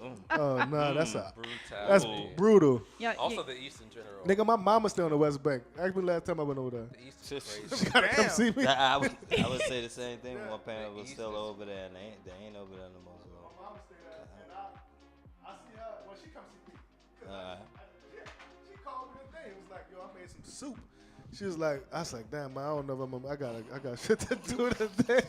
Speaker 5: Mm.
Speaker 2: Oh no, that's
Speaker 3: Brutality.
Speaker 2: brutal.
Speaker 4: Yeah,
Speaker 3: Also, the East in general.
Speaker 2: Nigga, my mama still on the West Bank. Ask me last time I went over there.
Speaker 3: The East is crazy.
Speaker 2: She gotta come
Speaker 6: Damn.
Speaker 2: see me.
Speaker 5: I would say the same thing when my parents was still over there, and they ain't over there no more. So.
Speaker 2: I see her when she comes see me.
Speaker 5: Uh,
Speaker 2: She called me today. It was like, yo, I made some soup. She was like, I was like, damn, man, I don't know if I got shit to do today.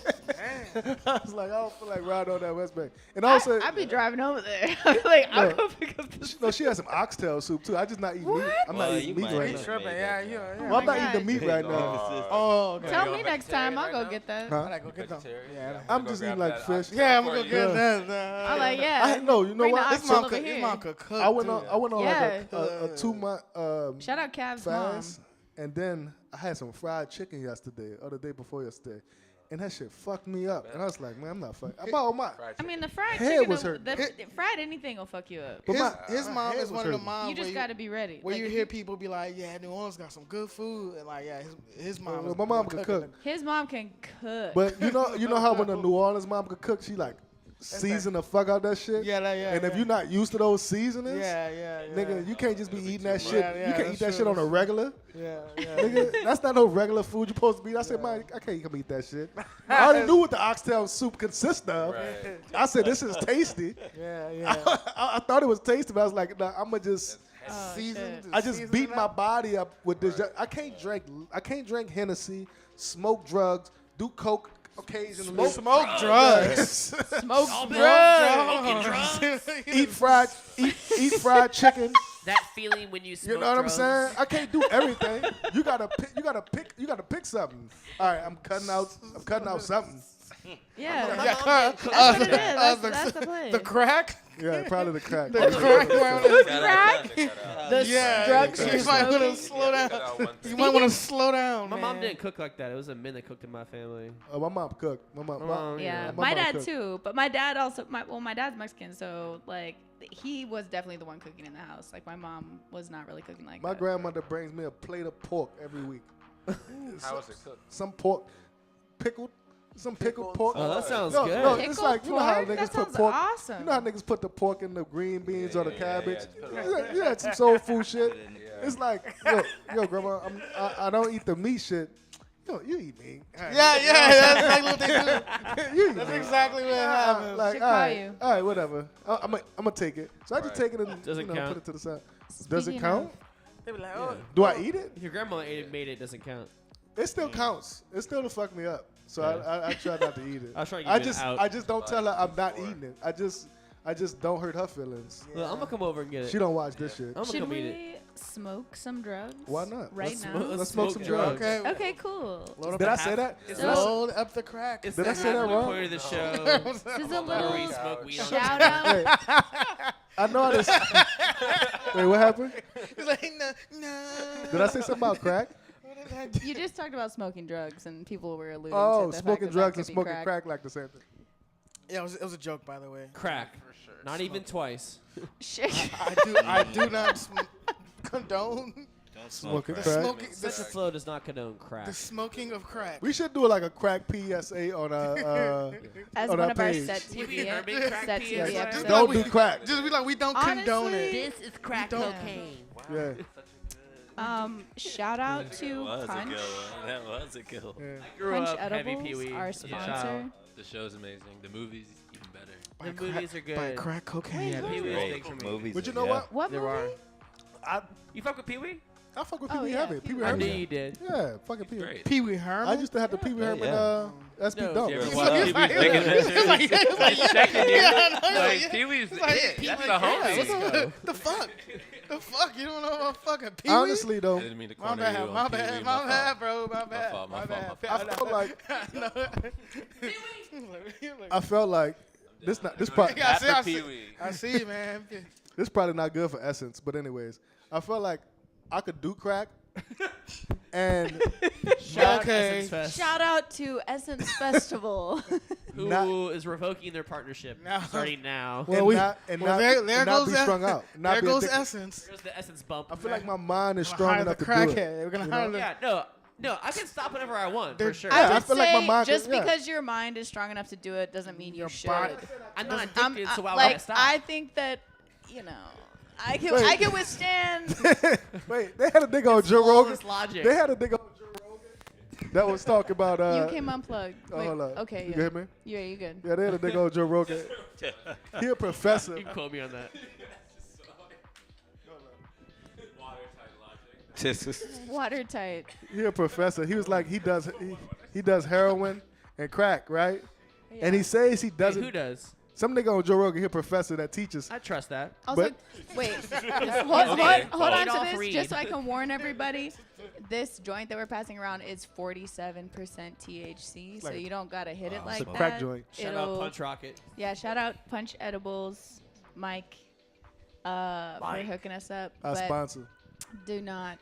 Speaker 2: I was like, I don't feel like riding on that West Bank. And also,
Speaker 4: I be driving over there. I'm like, I'll
Speaker 2: No.
Speaker 4: go pick up this.
Speaker 2: no, she had some oxtail soup too. I just not eating meat.
Speaker 4: What?
Speaker 2: I'm not
Speaker 5: Well,
Speaker 2: eating
Speaker 5: you
Speaker 2: meat
Speaker 5: might
Speaker 2: right
Speaker 5: need
Speaker 2: now.
Speaker 5: to
Speaker 6: Tripping,
Speaker 5: make
Speaker 6: yeah,
Speaker 5: that
Speaker 6: yeah,
Speaker 5: job.
Speaker 6: yeah.
Speaker 2: Well, I'm not
Speaker 4: God.
Speaker 2: eating the meat right now.
Speaker 6: Oh, okay.
Speaker 4: Tell
Speaker 3: You
Speaker 4: me
Speaker 3: go
Speaker 4: next time. I'll
Speaker 3: vegetarian
Speaker 4: go
Speaker 3: right
Speaker 4: get that.
Speaker 2: Huh?
Speaker 6: I gotta go get them.
Speaker 3: Vegetarian?
Speaker 6: Yeah.
Speaker 2: I'm
Speaker 3: Go
Speaker 2: just
Speaker 3: grab
Speaker 2: eating like
Speaker 3: that
Speaker 2: fish.
Speaker 3: oxtail
Speaker 6: Yeah, I'm
Speaker 3: for
Speaker 6: gonna go
Speaker 3: you.
Speaker 6: get
Speaker 2: Yeah.
Speaker 6: that.
Speaker 4: I'm like, yeah.
Speaker 2: I know, you know
Speaker 4: Bring
Speaker 2: what?
Speaker 4: the
Speaker 2: It's
Speaker 6: His
Speaker 4: oxtail
Speaker 6: mom
Speaker 4: over
Speaker 6: could,
Speaker 4: here.
Speaker 6: his mom could cook.
Speaker 2: I went
Speaker 6: too.
Speaker 2: on
Speaker 4: Yeah.
Speaker 2: like a 2 month
Speaker 4: Shout out Cav's mom.
Speaker 2: fast, and then I had some fried chicken yesterday, or the day before yesterday, and that shit fucked me up. And I was like, man, I'm not fucking. About my,
Speaker 3: Fried
Speaker 4: I mean, the fried
Speaker 2: Head
Speaker 4: chicken,
Speaker 2: was hurting.
Speaker 4: fried anything will fuck you up.
Speaker 2: but
Speaker 6: His
Speaker 2: my
Speaker 6: mom
Speaker 2: head
Speaker 6: is
Speaker 2: was
Speaker 6: one of the
Speaker 2: hurting.
Speaker 6: moms
Speaker 4: You just
Speaker 6: where
Speaker 4: got to be ready.
Speaker 6: where
Speaker 4: Like,
Speaker 6: you
Speaker 4: if
Speaker 6: hear people be like, yeah, New Orleans got some good food, and like, yeah, his mom.
Speaker 2: Well,
Speaker 6: is
Speaker 2: my mom
Speaker 6: good
Speaker 2: could
Speaker 6: cooking.
Speaker 2: cook.
Speaker 4: His mom can cook.
Speaker 2: But you know how when a New Orleans mom could cook, she like season the fuck out that shit.
Speaker 6: Yeah, like, yeah.
Speaker 2: And if
Speaker 6: yeah.
Speaker 2: you're not used to those seasonings,
Speaker 6: yeah.
Speaker 2: nigga, you can't just be eating that
Speaker 3: too
Speaker 2: shit.
Speaker 6: much. Yeah,
Speaker 2: You can't eat
Speaker 6: that's
Speaker 2: that
Speaker 6: true,
Speaker 2: shit on a
Speaker 6: that's
Speaker 2: regular.
Speaker 6: Yeah.
Speaker 2: Nigga, that's not no regular food you're supposed to be. I said, man, I can't come eat that shit. I already knew what the oxtail soup consists of.
Speaker 3: Right.
Speaker 2: I said, this is tasty.
Speaker 6: Yeah.
Speaker 2: I thought it was tasty, but I was like, nah, I'm gonna just
Speaker 4: Oh,
Speaker 6: seasoned.
Speaker 4: shit.
Speaker 2: I just
Speaker 6: seasoned
Speaker 2: beat
Speaker 6: it
Speaker 2: my
Speaker 6: up.
Speaker 2: body up with this. I can't drink Hennessy, smoke drugs, do coke occasionally,
Speaker 6: Smoke drugs.
Speaker 4: Smoke
Speaker 6: drugs.
Speaker 2: eat fried chicken.
Speaker 1: That feeling when you smoke
Speaker 2: You know what I'm
Speaker 1: drugs.
Speaker 2: saying? I can't do everything. You gotta pick something. All right, I'm cutting out something.
Speaker 4: Yeah,
Speaker 6: Yeah,
Speaker 4: that's what it is. That's the play.
Speaker 6: The crack.
Speaker 2: Yeah, probably the crack.
Speaker 6: The crack.
Speaker 4: Crack? The
Speaker 6: Yeah,
Speaker 4: drugs
Speaker 6: you
Speaker 4: you're
Speaker 6: might want to
Speaker 4: smoking?
Speaker 6: slow down.
Speaker 3: Cut out one
Speaker 6: You
Speaker 3: thing.
Speaker 6: might want to slow down.
Speaker 1: My mom
Speaker 6: man.
Speaker 1: didn't cook like that. It was a men that cooked in my family.
Speaker 2: Oh, my mom cooked.
Speaker 4: Yeah,
Speaker 2: my
Speaker 4: my
Speaker 2: mom
Speaker 4: dad
Speaker 2: cooked.
Speaker 4: too. But my dad also, my dad's Mexican, so like he was definitely the one cooking in the house. Like my mom was not really cooking like
Speaker 2: My
Speaker 4: that.
Speaker 2: grandmother brings me a plate of pork every week.
Speaker 3: How was it cooked?
Speaker 2: Some pork, some pickled pork.
Speaker 1: Oh, that sounds
Speaker 2: No,
Speaker 1: good.
Speaker 2: no,
Speaker 4: Pickled
Speaker 2: it's like, you know how
Speaker 4: pork?
Speaker 2: niggas
Speaker 4: That
Speaker 2: put
Speaker 4: sounds
Speaker 2: pork.
Speaker 4: awesome.
Speaker 2: You know how niggas put the pork in the green beans or the
Speaker 3: yeah,
Speaker 2: cabbage.
Speaker 3: yeah,
Speaker 2: You had some soul food shit.
Speaker 3: Yeah.
Speaker 2: It's like, yo, grandma, I don't eat the meat shit. You eat meat.
Speaker 6: Yeah, that's exactly what they do.
Speaker 2: You eat
Speaker 6: That's
Speaker 2: meat.
Speaker 6: exactly what happened.
Speaker 2: Like,
Speaker 4: Should
Speaker 2: all
Speaker 4: call
Speaker 2: right,
Speaker 4: you.
Speaker 2: all right, whatever. I'm gonna take it. So I just take it and
Speaker 1: Doesn't
Speaker 2: put
Speaker 1: count.
Speaker 2: it to the side. Does it
Speaker 4: Speaking
Speaker 2: count?
Speaker 6: They be like, oh,
Speaker 2: Do I eat it?
Speaker 1: If your grandma made it, doesn't count.
Speaker 2: It still counts. It still to fuck me up. So I try not to eat it.
Speaker 1: I was trying to get it out.
Speaker 2: I just don't tell her I'm not eating it. I just don't hurt her feelings.
Speaker 1: Look, I'm gonna come over and get it.
Speaker 2: She don't watch this shit.
Speaker 1: I'm gonna
Speaker 4: Should
Speaker 1: come eat it.
Speaker 4: we smoke some drugs?
Speaker 2: Why not?
Speaker 4: Right
Speaker 1: Let's
Speaker 4: now.
Speaker 1: smoke-
Speaker 2: Let's smoke some drugs.
Speaker 6: okay.
Speaker 4: Okay, cool.
Speaker 6: Load up
Speaker 2: Did
Speaker 6: the
Speaker 2: I say that?
Speaker 1: It's
Speaker 2: Did I say-
Speaker 6: Load up the crack.
Speaker 1: It's
Speaker 2: Did
Speaker 1: the
Speaker 2: I say that
Speaker 1: halfway
Speaker 2: wrong?
Speaker 1: point of the show
Speaker 4: This is a
Speaker 1: where we
Speaker 4: little
Speaker 1: smoke weed on
Speaker 4: shout out.
Speaker 2: Hey, I know this. Wait, what happened?
Speaker 6: He's like, no.
Speaker 2: Did I say something about crack?
Speaker 6: What did I do?
Speaker 4: You just talked about smoking drugs, and people were alluding
Speaker 2: Oh,
Speaker 4: to the
Speaker 2: smoking
Speaker 4: fact that
Speaker 2: drugs
Speaker 4: that
Speaker 2: and
Speaker 4: could be
Speaker 2: smoking crack like the same thing.
Speaker 6: Yeah, it was a joke, by the way.
Speaker 1: crack. Not even twice.
Speaker 4: Shit.
Speaker 6: I do not condone
Speaker 5: Don't
Speaker 2: Smoking
Speaker 5: smoke
Speaker 2: crack.
Speaker 5: crack.
Speaker 6: smoking.
Speaker 1: Such a flow does not condone crack.
Speaker 6: The smoking of crack.
Speaker 2: We should do like a crack PSA on
Speaker 4: As
Speaker 2: on
Speaker 4: one
Speaker 2: our
Speaker 4: of our
Speaker 2: page.
Speaker 4: set
Speaker 1: Pee Wee
Speaker 4: TV,
Speaker 1: Herman crack
Speaker 4: set
Speaker 1: PSA.
Speaker 4: TV
Speaker 1: Yeah,
Speaker 4: episodes.
Speaker 2: Don't do crack.
Speaker 6: Just be like, we don't condone
Speaker 4: Honestly,
Speaker 6: it.
Speaker 1: is crack
Speaker 6: Don't-
Speaker 1: cocaine.
Speaker 2: Yeah.
Speaker 4: Shout out to
Speaker 5: That was a
Speaker 4: Punch.
Speaker 5: good one. That was a good one.
Speaker 2: Yeah.
Speaker 1: Grew
Speaker 4: Punch
Speaker 1: up heavy Pee
Speaker 4: Edibles,
Speaker 1: Wee.
Speaker 4: our
Speaker 1: as a
Speaker 4: sponsor.
Speaker 1: child.
Speaker 3: The show's amazing. The movie's even better.
Speaker 1: The movies are
Speaker 6: By
Speaker 1: good.
Speaker 6: crack cocaine.
Speaker 1: Yeah, Pee Wee's
Speaker 5: Great
Speaker 1: big for me.
Speaker 5: movies.
Speaker 2: But you know
Speaker 5: yeah.
Speaker 2: what?
Speaker 4: What
Speaker 1: There
Speaker 4: movie?
Speaker 1: are. You fuck with Pee Wee?
Speaker 2: I fuck with
Speaker 4: Oh,
Speaker 2: Pee Wee
Speaker 4: yeah,
Speaker 2: Herman.
Speaker 4: Pee
Speaker 2: Pee Wee
Speaker 4: Wee
Speaker 1: I knew
Speaker 2: Herman.
Speaker 1: you did.
Speaker 2: Yeah, fucking Pee Wee.
Speaker 3: Great.
Speaker 6: Pee Wee Herman.
Speaker 2: I used to have the Pee Wee Herman
Speaker 5: yeah.
Speaker 2: SP
Speaker 1: No,
Speaker 2: Dunk.
Speaker 1: you ever
Speaker 6: He's
Speaker 1: watch
Speaker 6: like-
Speaker 1: Pee Wee's
Speaker 6: he's
Speaker 1: making
Speaker 6: like-
Speaker 1: this?
Speaker 6: he's like- he's like-
Speaker 1: He's checking you.
Speaker 6: Yeah, I know,
Speaker 1: Like,
Speaker 6: yeah.
Speaker 1: Pee Wee's
Speaker 6: He's like,
Speaker 1: it.
Speaker 6: Pee
Speaker 1: That's
Speaker 6: Wee-
Speaker 1: the
Speaker 6: yeah,
Speaker 1: homie.
Speaker 6: what's the fuck? The fuck? You don't know about fucking Pee Wee?
Speaker 2: Honestly though,
Speaker 3: I didn't mean to
Speaker 6: My
Speaker 3: corner
Speaker 6: bad,
Speaker 3: you on
Speaker 6: my
Speaker 3: Pee Wee.
Speaker 6: bad, my bad, bro, my bad,
Speaker 3: fault, my
Speaker 6: my bad.
Speaker 3: fault.
Speaker 2: I felt like
Speaker 6: like,
Speaker 2: I felt like this probably
Speaker 6: I see, I
Speaker 3: After
Speaker 6: see,
Speaker 3: Pee Wee.
Speaker 6: I see, man.
Speaker 2: this probably not good for Essence, but anyways, I felt like I could do crack and
Speaker 1: Shout out
Speaker 6: Okay.
Speaker 1: Essence Fest,
Speaker 4: Shout out to Essence Festival.
Speaker 1: who
Speaker 2: not-
Speaker 1: is revoking their partnership
Speaker 6: Now-
Speaker 1: starting now.
Speaker 2: and
Speaker 6: we-
Speaker 2: not,
Speaker 6: well, there
Speaker 2: and not
Speaker 6: goes
Speaker 2: be
Speaker 6: that-
Speaker 2: strung out. Not
Speaker 6: There
Speaker 2: be
Speaker 6: goes
Speaker 2: addicted.
Speaker 6: Essence.
Speaker 1: There's the Essence bump.
Speaker 2: I feel like my mind is
Speaker 6: We're
Speaker 2: strong
Speaker 6: gonna hire
Speaker 2: enough
Speaker 6: the
Speaker 2: to do it.
Speaker 6: crackhead. We're gonna hire the.
Speaker 1: Yeah, no, I can stop whenever I want, for
Speaker 6: There-
Speaker 1: sure.
Speaker 2: Yeah,
Speaker 4: I
Speaker 2: I
Speaker 4: would
Speaker 2: feel
Speaker 4: say
Speaker 2: like my mind
Speaker 4: just
Speaker 2: could- yeah.
Speaker 4: because your mind is strong enough to do it doesn't mean you
Speaker 6: Your
Speaker 4: should.
Speaker 6: body-
Speaker 1: I'm not
Speaker 4: I'm-
Speaker 1: addicted, so why would
Speaker 4: like
Speaker 1: I stop?
Speaker 4: I think that I can
Speaker 2: Wait.
Speaker 4: I can withstand.
Speaker 2: Wait, they had a nigga on Joe Rogan.
Speaker 1: This logic.
Speaker 2: They had a nigga on Joe Rogan that was talking about.
Speaker 4: You came unplugged.
Speaker 2: Oh,
Speaker 4: Wait,
Speaker 2: hold on.
Speaker 4: okay,
Speaker 2: You
Speaker 4: yeah.
Speaker 2: hear me?
Speaker 4: Yeah, you good.
Speaker 2: Yeah, they had a nigga on Joe Rogan. He a professor.
Speaker 1: You can quote me on that.
Speaker 4: Watertight.
Speaker 2: He a professor. He was like he does heroin and crack, right? And he says he
Speaker 1: Wait,
Speaker 2: doesn't.
Speaker 1: who does?
Speaker 2: Some nigga on Joe Rogan, he a professor that teaches.
Speaker 1: I trust that.
Speaker 4: Also,
Speaker 2: But-
Speaker 4: wait, hold
Speaker 1: Okay.
Speaker 4: on to
Speaker 1: Adolph
Speaker 4: this,
Speaker 1: Reed.
Speaker 4: just so I can warn everybody. This joint that we're passing around is 47% THC, so
Speaker 2: Like-
Speaker 4: you don't gotta hit it like
Speaker 2: a
Speaker 4: that.
Speaker 2: crack joint.
Speaker 1: Shout out Punch Rocket.
Speaker 4: Yeah, shout out Punch Edibles, Mike, for hooking us up.
Speaker 2: Our
Speaker 4: but
Speaker 2: sponsor.
Speaker 4: do not,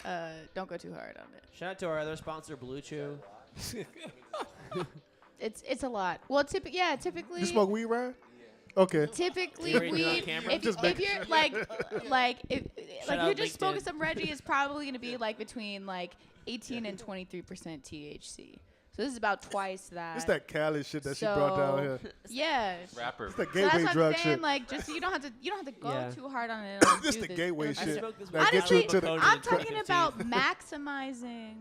Speaker 4: don't go too hard on it.
Speaker 1: Shout out to our other sponsor, Blue Chew.
Speaker 4: It's a lot. Well, typically.
Speaker 2: You smoke weed, Ryan? Okay.
Speaker 4: Typically,
Speaker 1: You ready to do it on
Speaker 4: weed.
Speaker 1: camera?
Speaker 4: If,
Speaker 2: Just
Speaker 4: if
Speaker 2: making
Speaker 4: you're like
Speaker 1: out
Speaker 4: you're just smoking
Speaker 1: LinkedIn.
Speaker 4: some Reggie, is probably gonna be like between like 18 and 23% THC. So this is about twice that.
Speaker 2: It's that Cali shit that she brought down
Speaker 4: So-
Speaker 2: here.
Speaker 4: Yeah.
Speaker 3: Rapper.
Speaker 2: It's the
Speaker 4: So
Speaker 2: gateway
Speaker 4: that's what
Speaker 2: drug
Speaker 4: I'm saying.
Speaker 2: shit.
Speaker 4: Like, just so you don't have to go
Speaker 1: Yeah.
Speaker 4: too hard on it. Like,
Speaker 2: This
Speaker 4: do
Speaker 2: the
Speaker 4: this.
Speaker 2: gateway
Speaker 4: It'll
Speaker 2: shit.
Speaker 4: just-
Speaker 1: smoked this
Speaker 2: That
Speaker 1: weed
Speaker 2: get you
Speaker 4: Honestly,
Speaker 2: to the.
Speaker 1: Cody
Speaker 4: I'm
Speaker 1: in
Speaker 4: talking
Speaker 1: 2015.
Speaker 4: about maximizing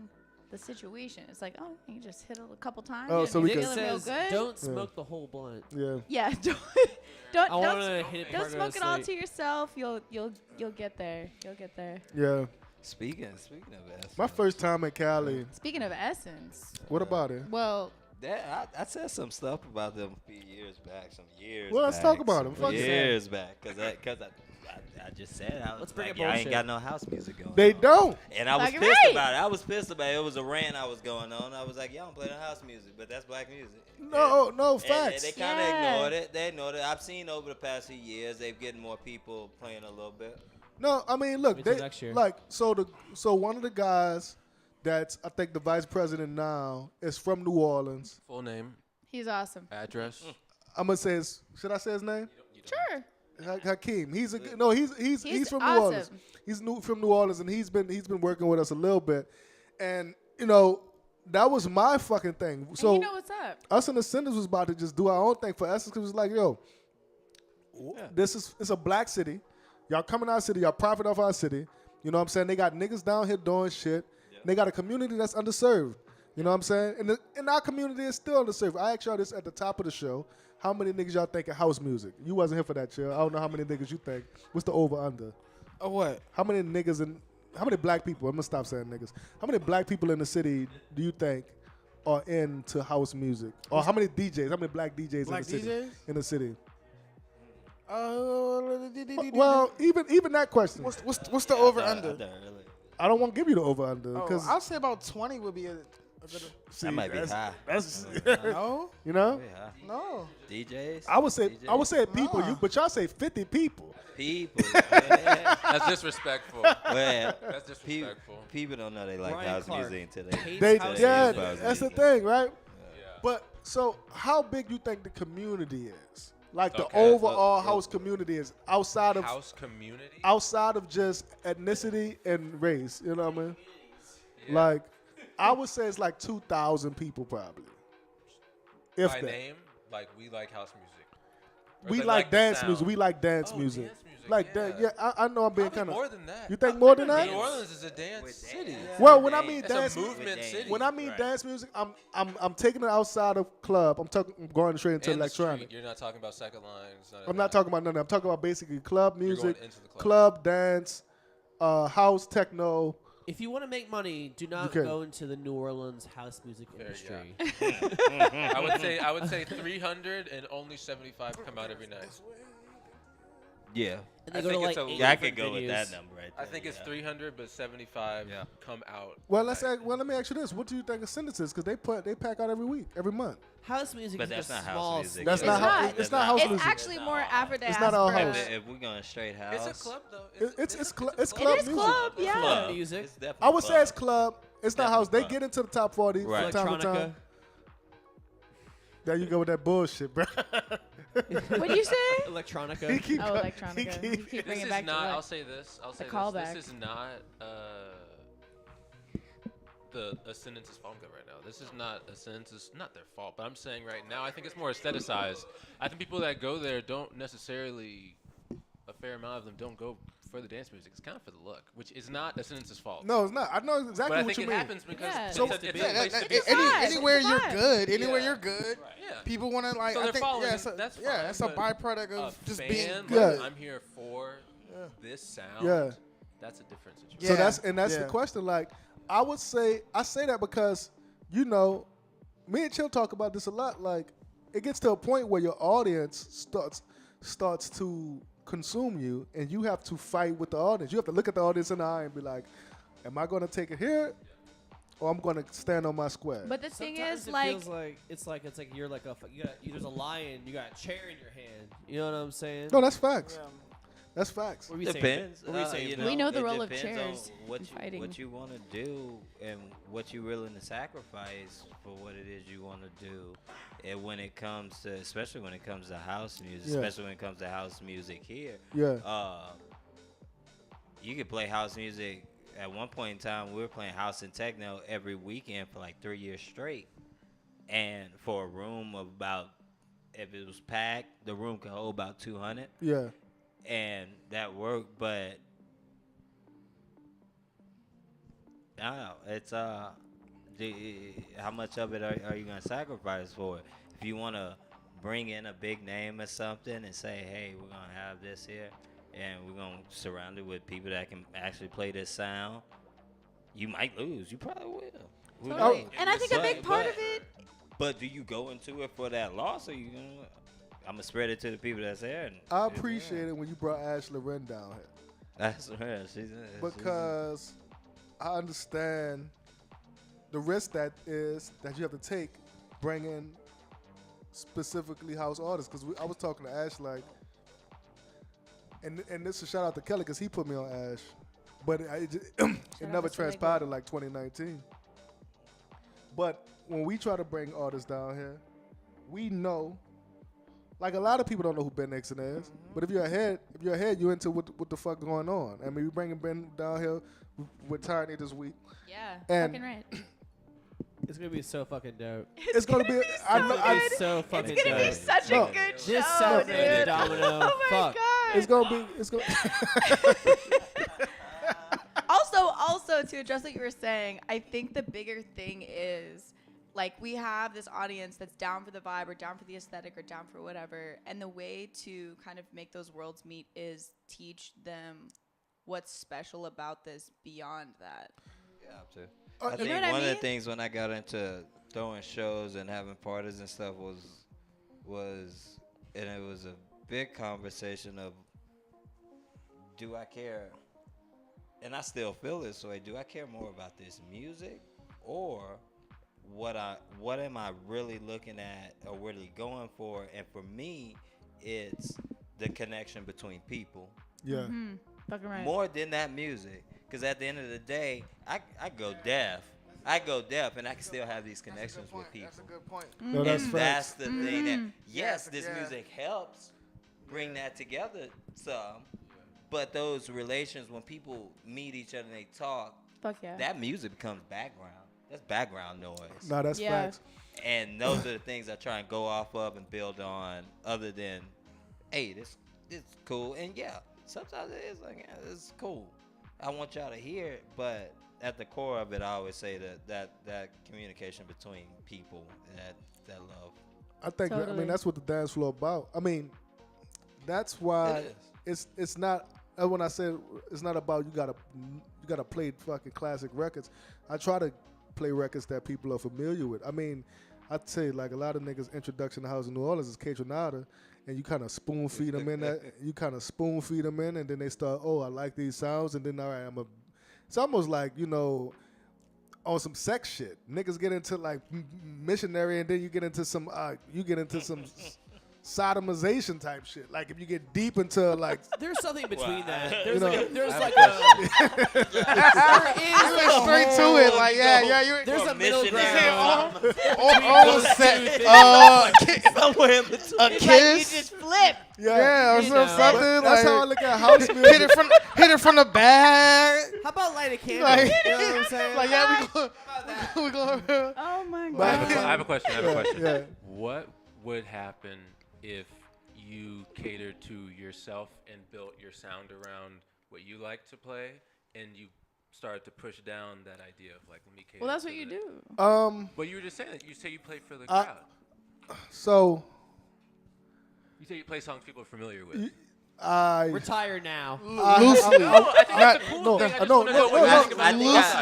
Speaker 4: the situation. It's like, oh, you just hit it a couple times.
Speaker 2: Oh,
Speaker 4: and
Speaker 2: so
Speaker 4: you're
Speaker 2: we can-
Speaker 1: It
Speaker 4: feeling real
Speaker 1: says
Speaker 4: good.
Speaker 1: don't smoke the whole blunt.
Speaker 2: Yeah.
Speaker 4: Yeah, don't. Don't
Speaker 1: I want
Speaker 4: don't
Speaker 1: to hit it
Speaker 4: don't
Speaker 1: before I go
Speaker 4: smoke
Speaker 1: to
Speaker 4: it all
Speaker 1: sleep.
Speaker 4: to yourself. You'll get there. You'll get there.
Speaker 2: Yeah.
Speaker 5: Speaking of Essence,
Speaker 2: My first time in Cali.
Speaker 4: Speaking of Essence,
Speaker 2: What about it?
Speaker 4: well,
Speaker 5: I said some stuff about them a few years back, some years.
Speaker 2: Well, let's
Speaker 5: back,
Speaker 2: talk about
Speaker 5: some
Speaker 2: them. Fuck it.
Speaker 5: years back, cause I just said I was
Speaker 1: Let's bring
Speaker 5: like,
Speaker 1: up
Speaker 5: y'all ain't
Speaker 1: bullshit.
Speaker 5: got no house music going.
Speaker 2: They
Speaker 5: on.
Speaker 2: don't.
Speaker 5: And I was
Speaker 4: Fucking
Speaker 5: pissed
Speaker 4: right.
Speaker 5: about it. I was pissed about it. It was a rant I was going on. I was like, y'all don't play no house music, but that's black music.
Speaker 2: No,
Speaker 5: And
Speaker 2: facts.
Speaker 5: they kind of
Speaker 4: Yeah.
Speaker 5: ignored it. They ignored it. I've seen over the past few years, they've getting more people playing a little bit.
Speaker 2: No, I mean, look,
Speaker 1: Until
Speaker 2: they
Speaker 1: next year.
Speaker 2: like so one of the guys that's I think the vice president now is from New Orleans.
Speaker 3: Full name,
Speaker 4: he's awesome.
Speaker 3: address.
Speaker 2: I'm gonna say should I say his name?
Speaker 4: Sure.
Speaker 2: Hakeem. He's from New
Speaker 4: awesome.
Speaker 2: Orleans. He's from New Orleans, and he's been working with us a little bit, and you know that was my fucking thing.
Speaker 4: And
Speaker 2: So
Speaker 4: you know what's up?
Speaker 2: us and the Ascendants was about to just do our own thing for Essence. 'Cause it was like, yo, it's a black city. Y'all come in our city. Y'all profit off our city. You know what I'm saying? They got niggas down here doing shit. They got a community that's underserved. You know what I'm saying? And our community is still underserved. I asked y'all this at the top of the show. How many niggas y'all think of house music? You wasn't here for that, Chill. I don't know how many niggas you think. What's the over-under?
Speaker 6: Oh, what?
Speaker 2: How many black people, I'm going to stop saying niggas. How many black people in the city do you think are into house music? Or how many DJs, how many black DJs
Speaker 6: Black
Speaker 2: in the city?
Speaker 6: DJs?
Speaker 2: In the city.
Speaker 6: Well,
Speaker 2: Well, even that question.
Speaker 6: what's the over under?
Speaker 2: I don't want to give you the over-under.
Speaker 6: Oh,
Speaker 2: Because
Speaker 6: I'll say about 20 would be a good.
Speaker 5: That might be high.
Speaker 2: That's,
Speaker 6: No,
Speaker 2: you know?
Speaker 5: Yeah.
Speaker 6: no.
Speaker 5: DJs.
Speaker 2: I would say people,
Speaker 6: Nah.
Speaker 2: but y'all say 50 people.
Speaker 5: People. Yeah.
Speaker 3: That's disrespectful.
Speaker 5: Well,
Speaker 3: That's disrespectful.
Speaker 5: people don't know they like
Speaker 1: Ryan
Speaker 5: house
Speaker 1: Clark
Speaker 5: music until they.
Speaker 1: hates
Speaker 2: They,
Speaker 1: house
Speaker 2: yeah,
Speaker 1: music.
Speaker 2: that's the thing, right?
Speaker 3: Yeah.
Speaker 2: But so, how big you think the community is? Like the
Speaker 3: Okay,
Speaker 2: overall
Speaker 5: look.
Speaker 2: house community is outside of
Speaker 3: House community.
Speaker 2: just ethnicity and race. You know what I mean?
Speaker 3: Yeah.
Speaker 2: Like, I would say it's like 2,000 people probably. If
Speaker 3: By
Speaker 2: that.
Speaker 3: name, like we like house music. Or
Speaker 2: We
Speaker 3: they
Speaker 2: like
Speaker 3: the
Speaker 2: dance
Speaker 3: sound?
Speaker 2: music. We like dance
Speaker 3: Oh,
Speaker 2: music.
Speaker 3: dance music,
Speaker 2: Like
Speaker 3: yeah.
Speaker 2: that. Yeah, I know I'm being
Speaker 3: Probably
Speaker 2: kind of.
Speaker 3: more than that.
Speaker 2: You think more than that?
Speaker 3: New Orleans is a dance city.
Speaker 2: Well, when I mean
Speaker 3: It's
Speaker 2: dance,
Speaker 3: a movement city.
Speaker 2: when I mean
Speaker 5: Right.
Speaker 2: dance music, I'm taking it outside of club. I'm going straight into
Speaker 3: And the
Speaker 2: electronic.
Speaker 3: street. You're not talking about second lines.
Speaker 2: I'm not talking about none of that. I'm talking about basically club
Speaker 3: You're going
Speaker 2: music,
Speaker 3: into the club.
Speaker 2: club dance, house, techno.
Speaker 1: If you want to make money, do not
Speaker 2: can.
Speaker 1: go into the New Orleans house music
Speaker 3: There,
Speaker 1: industry.
Speaker 3: I would say 300 and only 75 come out every night.
Speaker 5: Yeah.
Speaker 1: And they
Speaker 3: I
Speaker 1: go to
Speaker 3: think
Speaker 1: like
Speaker 3: it's a-
Speaker 1: 8
Speaker 5: Yeah, I could
Speaker 1: different
Speaker 5: go with that
Speaker 1: venues.
Speaker 5: number right
Speaker 3: I
Speaker 5: there.
Speaker 3: think it's
Speaker 5: yeah.
Speaker 3: 300, but 75
Speaker 5: Yeah.
Speaker 3: come out.
Speaker 2: Well,
Speaker 3: at night.
Speaker 2: let me ask you this: what do you think Ascendants is? Because they pack out every week, every month.
Speaker 1: House music
Speaker 5: But
Speaker 1: is
Speaker 5: that's
Speaker 1: like a
Speaker 5: not
Speaker 1: small.
Speaker 5: house music.
Speaker 2: That's
Speaker 4: It's
Speaker 2: not
Speaker 4: not.
Speaker 2: how. It's not house
Speaker 4: It's
Speaker 2: music.
Speaker 4: actually more Afro
Speaker 2: It's not all
Speaker 4: diaspora.
Speaker 2: house.
Speaker 5: If we're going straight house,
Speaker 3: It's a club though.
Speaker 2: It's club
Speaker 4: It
Speaker 2: music.
Speaker 4: is club, yeah.
Speaker 5: club.
Speaker 1: music.
Speaker 5: It's definitely
Speaker 2: I would say
Speaker 5: club.
Speaker 2: it's club. It's not house. They
Speaker 5: Definitely
Speaker 2: get into the top 40
Speaker 5: Right.
Speaker 2: from time to
Speaker 1: Electronica.
Speaker 2: time. There you go with that bullshit, bro.
Speaker 4: What'd you say?
Speaker 1: Electronica.
Speaker 2: He keep
Speaker 4: Oh,
Speaker 2: go-
Speaker 4: electronica.
Speaker 2: he
Speaker 4: You
Speaker 2: keep-
Speaker 4: keep
Speaker 3: This
Speaker 4: bringing
Speaker 3: is
Speaker 4: back
Speaker 3: not.
Speaker 4: to
Speaker 3: I'll
Speaker 4: what?
Speaker 3: say this. I'll say
Speaker 4: callback.
Speaker 3: this. This is not the Ascendance's fault right now. This is not Ascendance's, not their fault. But I'm saying right now, I think it's more aestheticized. I think people that go there don't necessarily. A fair amount of them don't go for the dance music. It's kind of for the look, which is not Ascendance's fault.
Speaker 2: No, it's not. I know exactly
Speaker 3: But I
Speaker 2: what
Speaker 3: think
Speaker 2: you
Speaker 3: it
Speaker 2: mean.
Speaker 3: happens because
Speaker 4: Yeah.
Speaker 3: it's
Speaker 2: So-
Speaker 3: a place
Speaker 6: Yeah,
Speaker 3: to be.
Speaker 4: vibe.
Speaker 6: anywhere
Speaker 4: It's a
Speaker 6: you're
Speaker 4: vibe.
Speaker 6: good, anywhere
Speaker 3: Yeah.
Speaker 6: you're good,
Speaker 3: Yeah.
Speaker 6: people want to like.
Speaker 3: So
Speaker 6: I
Speaker 3: they're
Speaker 6: think
Speaker 3: following,
Speaker 6: yeah, so,
Speaker 3: that's
Speaker 6: yeah,
Speaker 3: fine,
Speaker 6: that's a
Speaker 3: but
Speaker 6: byproduct of
Speaker 3: a
Speaker 6: just
Speaker 3: fan,
Speaker 6: being
Speaker 3: like,
Speaker 6: good.
Speaker 2: Yeah.
Speaker 3: I'm here for this sound.
Speaker 2: Yeah.
Speaker 3: That's a different situation.
Speaker 2: So
Speaker 6: Yeah.
Speaker 2: that's the
Speaker 6: Yeah.
Speaker 2: question. Like, I say that because, you know, me and Chill talk about this a lot. Like, it gets to a point where your audience starts to consume you, and you have to fight with the audience. You have to look at the audience in the eye and be like, am I going to take it here, or I'm going to stand on my square?
Speaker 4: But the thing
Speaker 1: Sometimes
Speaker 4: is,
Speaker 1: it
Speaker 4: like,
Speaker 1: feels like it's like you're like there's a lion, you got a chair in your hand. You know what I'm saying?
Speaker 2: No, that's facts. That's facts.
Speaker 1: What were you saying?
Speaker 5: Depends.
Speaker 1: What were you saying?
Speaker 5: You
Speaker 1: Ben?
Speaker 4: We know the
Speaker 5: it
Speaker 4: role of
Speaker 5: depends
Speaker 4: chairs
Speaker 5: on what
Speaker 4: in
Speaker 5: you
Speaker 4: fighting.
Speaker 5: what you want to do and what you're willing to sacrifice for what it is you want to do. And when it comes to, especially when it comes to house music,
Speaker 2: Yeah.
Speaker 5: especially when it comes to house music here,
Speaker 2: Yeah.
Speaker 5: you could play house music. At one point in time, we were playing house and techno every weekend for like 3 years straight. And for a room of about, if it was packed, the room could hold about 200.
Speaker 2: Yeah.
Speaker 5: And that worked, but I don't know. It's how much of it are you gonna sacrifice for it? If you want to bring in a big name or something and say, hey, we're gonna have this here, and we're gonna surround it with people that can actually play this sound, you might lose. You probably will. Who
Speaker 4: Totally.
Speaker 5: knows?
Speaker 4: And I think a big part of it.
Speaker 5: But do you go into it for that loss, or you gonna? I'm gonna spread it to the people that's there. And
Speaker 2: I appreciate it when you brought Ashley Wren down here
Speaker 5: that's her.
Speaker 2: because I understand the risk that is that you have to take bringing specifically house artists. Because I was talking to Ash like, and this is a shout out to Kelly because he put me on Ash, but it never
Speaker 4: out to
Speaker 2: transpired in like 2019. But when we try to bring artists down here, we know. Like a lot of people don't know who Ben Nixon is, but if you're ahead, you're into what the fuck going on. I mean, we bringing Ben down here with Tiny this week.
Speaker 4: Yeah,
Speaker 2: And-
Speaker 4: fucking right.
Speaker 1: It's gonna be so fucking dope.
Speaker 2: It's gonna be.
Speaker 1: It's so fucking
Speaker 4: It's gonna be
Speaker 1: dope.
Speaker 4: such
Speaker 2: No.
Speaker 4: a good show,
Speaker 1: This Saturday,
Speaker 4: dude.
Speaker 1: Domino.
Speaker 4: Oh my
Speaker 1: Fuck.
Speaker 4: god.
Speaker 2: It's gonna be. It's gonna.
Speaker 4: Also, to address what you were saying, I think the bigger thing is, like, we have this audience that's down for the vibe or down for the aesthetic or down for whatever, and the way to kind of make those worlds meet is teach them what's special about this beyond that.
Speaker 5: Yeah,
Speaker 2: Uh,
Speaker 5: I
Speaker 2: you
Speaker 5: think
Speaker 4: know what I
Speaker 5: one of the
Speaker 4: mean?
Speaker 5: things when I got into throwing shows and having parties and stuff and it was a big conversation of, do I care? And I still feel this way. Do I care more about this music, or what am I really looking at or really going for? And for me, it's the connection between people.
Speaker 2: Yeah.
Speaker 4: Fucking right.
Speaker 5: More than that music. Because at the end of the day, I go deaf. I go deaf, and I can still have these connections with people.
Speaker 6: That's a good point.
Speaker 2: No, that's
Speaker 5: And
Speaker 2: facts.
Speaker 5: that's the thing that, yes,
Speaker 6: Yeah,
Speaker 5: this
Speaker 6: yeah.
Speaker 5: music helps bring that together some. But those relations, when people meet each other and they talk,
Speaker 4: Fuck yeah.
Speaker 5: that music becomes background. That's background noise.
Speaker 2: No, that's
Speaker 4: Yeah.
Speaker 2: facts.
Speaker 5: And those are the things I try and go off of and build on, other than, hey, this is cool. And yeah, sometimes it is like, yeah, this is cool. I want y'all to hear it, but at the core of it, I always say that communication between people, that love.
Speaker 2: I think. I
Speaker 4: Totally.
Speaker 2: mean, that's what the dance floor about. I mean, that's why
Speaker 5: It
Speaker 2: it's not. When I said it's not about you gotta play fucking classic records. I try to play records that people are familiar with. I mean, I'd say like a lot of niggas' introduction to house in New Orleans is Kaytranada, and you kind of spoon feed them in that. You kind of spoon feed them in, and then they start. Oh, I like these sounds, and then all right, It's almost like on some sex shit. Niggas get into like missionary, and then you get into some sodomization type shit. Like if you get deep into like.
Speaker 1: There's something between
Speaker 5: Wow.
Speaker 1: that.
Speaker 2: You
Speaker 1: There's
Speaker 2: know-
Speaker 1: like a, there's
Speaker 5: I
Speaker 1: like
Speaker 5: have
Speaker 1: a there
Speaker 6: I
Speaker 1: is
Speaker 6: went straight to it. Like, yeah, you.
Speaker 1: there's a middle
Speaker 5: missionary.
Speaker 1: ground.
Speaker 6: Oh,
Speaker 1: those
Speaker 6: set.
Speaker 1: two things.
Speaker 5: Somewhere in between.
Speaker 6: A
Speaker 4: It's like you
Speaker 6: kiss.
Speaker 4: just flip.
Speaker 6: Yeah, or
Speaker 1: You
Speaker 6: some-
Speaker 1: know.
Speaker 6: something
Speaker 2: That's how I
Speaker 6: like.
Speaker 2: look at house music.
Speaker 6: Hit it from the back.
Speaker 1: How about light a candle?
Speaker 6: Like,
Speaker 1: You know what I'm saying?
Speaker 6: like yeah,
Speaker 1: How about that?
Speaker 6: we go.
Speaker 4: Oh my
Speaker 2: But-
Speaker 4: god.
Speaker 3: I have a question.
Speaker 2: Yeah.
Speaker 3: What would happen if you catered to yourself and built your sound around what you like to play, and you started to push down that idea of like, let me cater?
Speaker 4: Well, that's
Speaker 3: to
Speaker 4: what you
Speaker 3: the-
Speaker 4: do.
Speaker 3: Well, you were just saying that. You say you play for the
Speaker 2: I-
Speaker 3: crowd.
Speaker 2: So
Speaker 3: You say you play songs people are familiar with.
Speaker 2: I
Speaker 1: Retire now.
Speaker 6: Loosely.
Speaker 3: No, I think that's a cool
Speaker 2: no,
Speaker 3: thing. I just
Speaker 2: no,
Speaker 3: wanna
Speaker 2: no,
Speaker 3: know what
Speaker 2: no,
Speaker 3: you
Speaker 2: no.
Speaker 3: think about
Speaker 5: I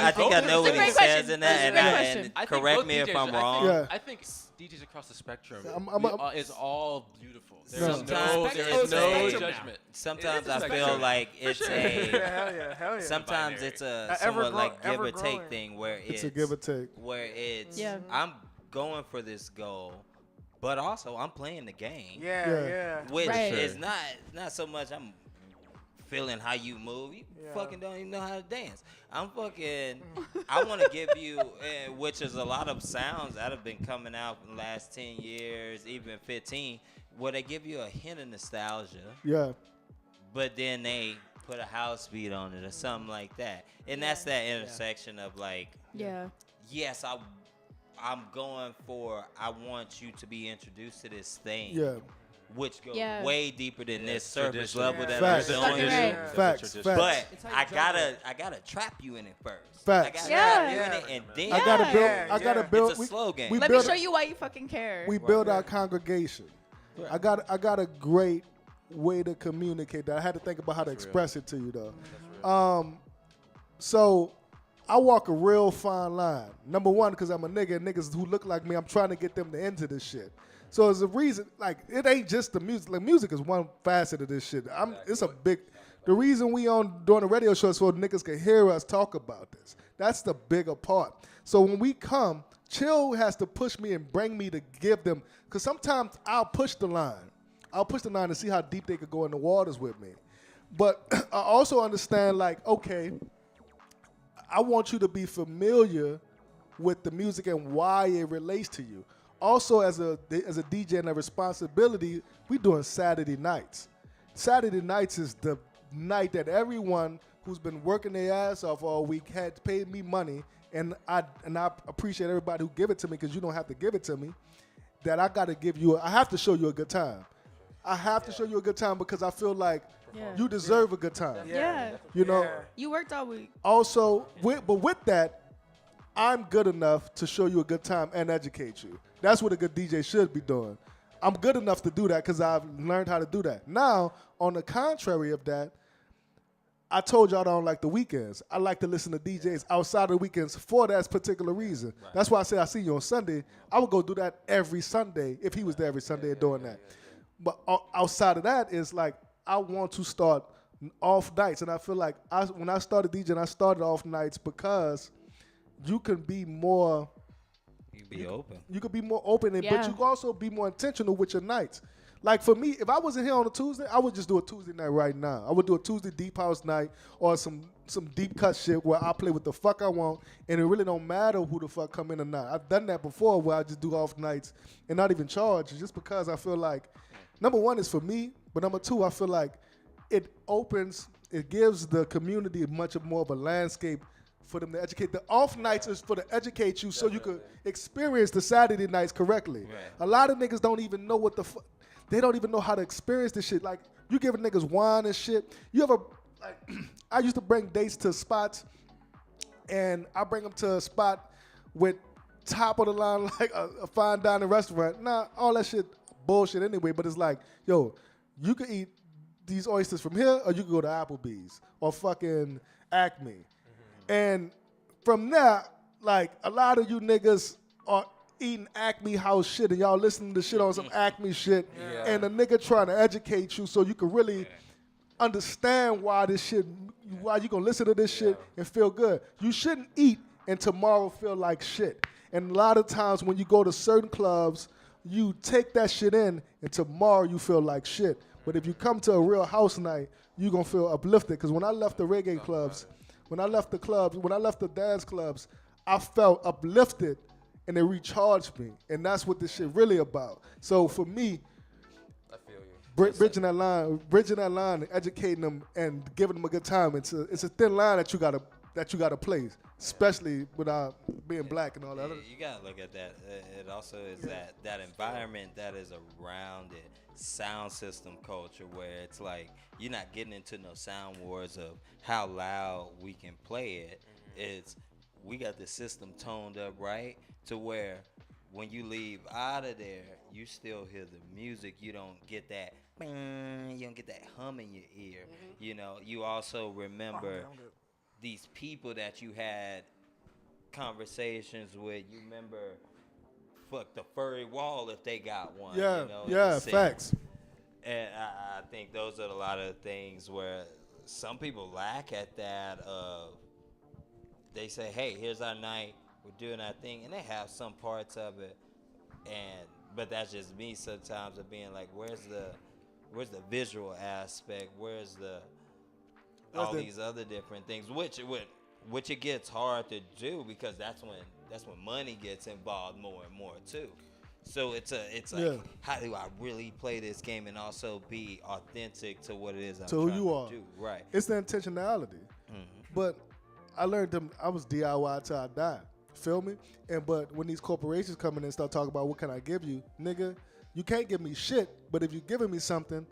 Speaker 3: it.
Speaker 5: think I know
Speaker 4: It's a
Speaker 5: what he
Speaker 4: great
Speaker 5: says
Speaker 4: question.
Speaker 5: in
Speaker 4: That's
Speaker 5: that,
Speaker 4: a
Speaker 5: and,
Speaker 4: great
Speaker 5: I,
Speaker 4: question.
Speaker 5: and
Speaker 3: I think
Speaker 5: correct
Speaker 3: both
Speaker 5: me if
Speaker 3: DJs
Speaker 5: I'm
Speaker 3: I
Speaker 5: wrong.
Speaker 3: think,
Speaker 2: Yeah.
Speaker 3: I think DJs across the spectrum
Speaker 2: I'm-
Speaker 3: is all beautiful.
Speaker 2: No.
Speaker 3: There's no,
Speaker 5: Sometimes
Speaker 3: there
Speaker 5: it's
Speaker 3: is no
Speaker 5: a-
Speaker 3: judgment.
Speaker 5: Sometimes
Speaker 3: It is
Speaker 5: I
Speaker 3: a
Speaker 5: feel
Speaker 3: spectrum.
Speaker 5: like it's a.
Speaker 6: Hell yeah.
Speaker 5: Sometimes
Speaker 3: binary.
Speaker 5: it's a
Speaker 6: Ever
Speaker 5: somewhat like
Speaker 6: grow-
Speaker 5: give or
Speaker 6: ever
Speaker 5: take
Speaker 6: growing.
Speaker 5: thing where
Speaker 2: it's a give or take.
Speaker 5: where it's
Speaker 4: Yeah.
Speaker 5: I'm going for this goal, but also I'm playing the game.
Speaker 6: Yeah.
Speaker 5: Which
Speaker 4: Right.
Speaker 5: is not so much I'm feeling how you move. You
Speaker 6: Yeah.
Speaker 5: fucking don't even know how to dance. I'm fucking. I want to give you, which is a lot of sounds that have been coming out in the last 10 years, even 15, where they give you a hint of nostalgia,
Speaker 2: Yeah.
Speaker 5: but then they put a house beat on it or something like that. And that's that intersection of like,
Speaker 4: Yeah.
Speaker 5: yes, I'm going for, I want you to be introduced to this thing.
Speaker 2: Yeah.
Speaker 5: Which goes
Speaker 4: Yeah.
Speaker 5: way deeper than this
Speaker 3: it's
Speaker 5: surface
Speaker 3: tradition.
Speaker 5: level
Speaker 6: Yeah.
Speaker 5: that I'm
Speaker 2: Facts.
Speaker 5: doing.
Speaker 4: Fucking right.
Speaker 3: That's a
Speaker 2: Facts.
Speaker 3: tradition.
Speaker 2: Facts.
Speaker 5: But
Speaker 1: It's how you
Speaker 5: I gotta trap you in it first.
Speaker 2: Facts.
Speaker 5: I gotta
Speaker 4: Yeah.
Speaker 5: trap you in it, and then
Speaker 2: I gotta build.
Speaker 6: Yeah,
Speaker 2: I gotta
Speaker 6: yeah.
Speaker 2: build.
Speaker 5: it's a slow game.
Speaker 2: we
Speaker 4: Let me
Speaker 2: build.
Speaker 4: show you why you fucking care.
Speaker 2: We build our congregation. I got a great way to communicate that. I had to think about how to
Speaker 3: That's
Speaker 2: express it to you though.
Speaker 3: That's real.
Speaker 2: So I walk a real fine line. Number one, because I'm a nigga, and niggas who look like me, I'm trying to get them to enter this shit. So there's a reason, like, it ain't just the music. Like, music is one facet of this shit. It's a big, the reason we on doing the radio show is so niggas can hear us talk about this. That's the bigger part. So when we come, Chill has to push me and bring me to give them, because sometimes I'll push the line. I'll push the line to see how deep they could go in the waters with me. But I also understand, like, okay, I want you to be familiar with the music and why it relates to you. Also, as a DJ and a responsibility, we doing Saturday nights. Saturday nights is the night that everyone who's been working their ass off all week had paid me money, and I appreciate everybody who give it to me, because you don't have to give it to me. That I got to give you, I have to show you a good time. I have to show you a good time because I feel like you deserve a good time.
Speaker 4: Yeah.
Speaker 2: You know.
Speaker 6: Yeah.
Speaker 4: You worked all week.
Speaker 2: Also, but with that, I'm good enough to show you a good time and educate you. That's what a good DJ should be doing. I'm good enough to do that because I've learned how to do that. Now, on the contrary of that, I told y'all I don't like the weekends. I like to listen to DJs outside of the weekends for that particular reason. Right. That's why I say I see you on Sunday. I would go do that every Sunday if he was there every Sunday doing that. But outside of that is like I want to start off nights. And I feel like when I started DJing, I started off nights because you can be more...
Speaker 5: You be open.
Speaker 2: You could be more open, but
Speaker 4: Yeah.
Speaker 2: you can also be more intentional with your nights. Like for me, if I wasn't here on a Tuesday, I would just do a Tuesday night right now. I would do a Tuesday deep house night or some deep cut shit where I play what the fuck I want, and it really don't matter who the fuck come in or not. I've done that before where I just do off nights and not even charge, just because I feel like, number one is for me, but number two, I feel like it gives the community much more of a landscape for them to educate. The off nights is for to educate you so you could experience the Saturday nights correctly. Right. A lot of niggas don't even know what the fuck. They don't even know how to experience this shit. Like, you giving niggas wine and shit. You ever, like, I used to bring dates to spots, and I bring them to a spot with top of the line, like a fine dining restaurant. Nah, all that shit bullshit anyway, but it's like, yo, you could eat these oysters from here, or you could go to Applebee's or fucking Acme. Mm-hmm. And from there, like, a lot of you niggas are eating Acme house shit, and y'all listening to shit on some Acme shit, and a nigga trying to educate you so you can really understand why you gonna listen to this shit and feel good. You shouldn't eat and tomorrow feel like shit. And a lot of times when you go to certain clubs, you take that shit in, and tomorrow you feel like shit. But if you come to a real house night, you gonna feel uplifted. Because when I left the reggae clubs, when I left the dance clubs, I felt uplifted, and it recharged me, and that's what this shit really about. So for me,
Speaker 3: I feel you.
Speaker 2: bridging that line, and educating them and giving them a good time. It's a thin line that you gotta play, especially without being black and all that.
Speaker 5: You gotta look at that. It also is that environment that is around it, sound system culture, where it's like you're not getting into no sound wars of how loud we can play it. It's we got the system toned up right to where when you leave out of there, you still hear the music. You don't get that hum in your ear. You know, you also remember these people that you had conversations with. You remember, fuck, the furry wall if they got one.
Speaker 2: Yeah,
Speaker 5: you know,
Speaker 2: yeah, facts.
Speaker 5: And I think those are a lot of things where some people lack at that of, they say, hey, here's our night, we're doing our thing, and they have some parts of it, but that's just me sometimes of being like, where's the visual aspect, where's all these other different things, which it gets hard to do because that's when money gets involved more and more too. So it's like, how do I really play this game and also be authentic to what it is I'm trying to do? Right.
Speaker 2: It's the intentionality. But I learned I was DIY till I died. Feel me? But when these corporations come in and start talking about what can I give you, nigga, you can't give me shit. But if you're giving me something,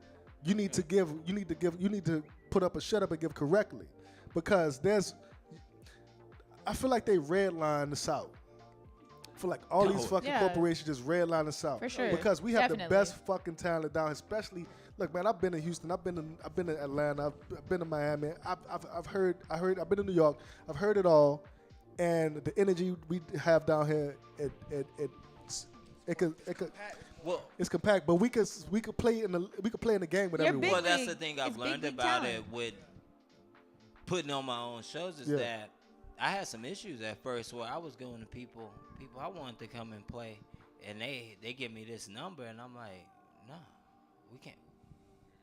Speaker 2: you need to put up a shut up and give correctly, because I feel like they redline the South. feel like all these fucking
Speaker 4: Yeah.
Speaker 2: corporations just redline the South.
Speaker 4: For sure.
Speaker 2: Because we have
Speaker 4: Definitely.
Speaker 2: the best fucking talent down here, especially. Look, man, I've been in Houston, I've been in Atlanta, I've been in Miami, I've been in New York, I've heard it all, and the energy we have down here,
Speaker 5: Well,
Speaker 2: it's compact, but we could play in the game with
Speaker 4: You're
Speaker 2: everyone.
Speaker 4: big
Speaker 5: well, that's the
Speaker 4: league.
Speaker 5: thing I've
Speaker 4: It's big
Speaker 5: learned
Speaker 4: league
Speaker 5: about
Speaker 4: talent.
Speaker 5: it with putting on my own shows is
Speaker 2: Yeah.
Speaker 5: that I had some issues at first where I was going to people I wanted to come and play, and they give me this number, and I'm like, no, we can't.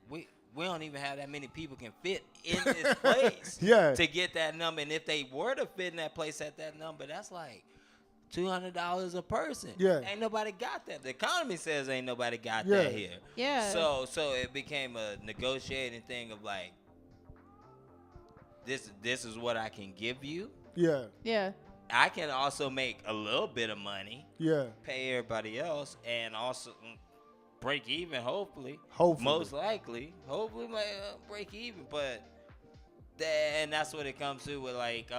Speaker 5: We don't even have that many people can fit in this place
Speaker 2: Yeah.
Speaker 5: to get that number. And if they were to fit in that place at that number, that's like $200 a person.
Speaker 2: Yeah.
Speaker 5: Ain't nobody got that. The economy says ain't nobody got
Speaker 2: Yeah.
Speaker 5: that here.
Speaker 4: Yeah.
Speaker 5: So it became a negotiating thing of like, this is what I can give you.
Speaker 2: Yeah,
Speaker 4: Yeah.
Speaker 5: I can also make a little bit of money,
Speaker 2: yeah.
Speaker 5: pay everybody else, and also break even, hopefully.
Speaker 2: Hopefully.
Speaker 5: Most likely. Hopefully, break even. But and that's what it comes to with, like,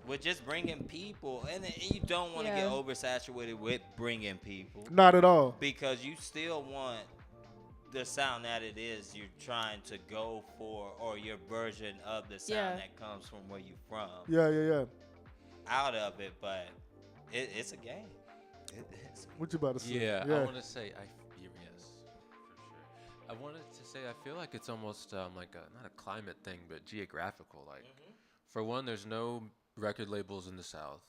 Speaker 5: with just bringing people. And you don't want to
Speaker 4: Yeah.
Speaker 5: get oversaturated with bringing people.
Speaker 2: Not at all.
Speaker 5: Because you still want the sound that it is you're trying to go for, or your version of the sound
Speaker 4: Yeah.
Speaker 5: that comes from where you're from.
Speaker 2: Yeah.
Speaker 5: Out of it, but it's a game. It's
Speaker 2: What you about to say?
Speaker 3: Yeah, I want to say, yes, for sure. I wanted to say, I feel like it's almost like not a climate thing, but geographical. Like, for one, there's no record labels in the South,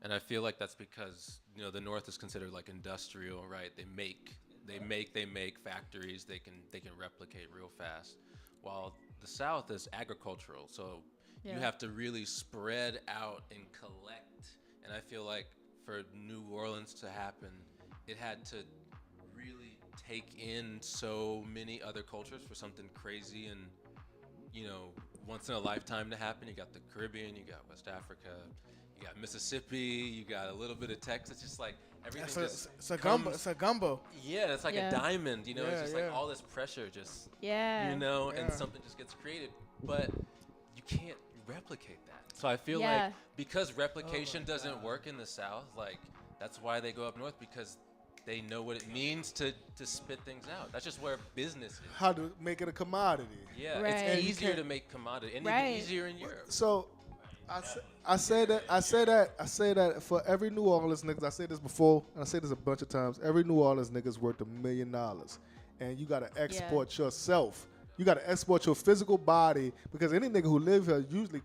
Speaker 3: and I feel like that's because the North is considered like industrial, right? They make factories. They can replicate real fast, while the South is agricultural. So you
Speaker 4: Yeah.
Speaker 3: have to really spread out and collect. And I feel like for New Orleans to happen, it had to really take in so many other cultures for something crazy and, once in a lifetime to happen. You got the Caribbean, you got West Africa, you got Mississippi, you got a little bit of Texas. Just like everything
Speaker 6: It's a gumbo. It's a gumbo.
Speaker 3: Yeah, it's like
Speaker 4: Yeah.
Speaker 3: a diamond, it's
Speaker 6: Yeah,
Speaker 3: just
Speaker 6: yeah.
Speaker 3: like all this pressure just,
Speaker 4: Yeah.
Speaker 3: and
Speaker 6: Yeah.
Speaker 3: something just gets created. But you can't replicate that. So I feel
Speaker 4: Yeah.
Speaker 3: like because replication doesn't work in the South, like that's why they go up north, because they know what it means to spit things out. That's just where business is.
Speaker 2: How to make it a commodity.
Speaker 3: Yeah,
Speaker 4: Right.
Speaker 3: it's
Speaker 2: you
Speaker 3: easier
Speaker 2: can't-
Speaker 3: to make commodity, and
Speaker 4: Right.
Speaker 3: even easier in Europe.
Speaker 2: So, I say that for every New Orleans niggas. I said this before, and I say this a bunch of times. Every New Orleans nigga's worth $1 million, and you gotta export yourself. You gotta export your physical body, because any nigga who live here usually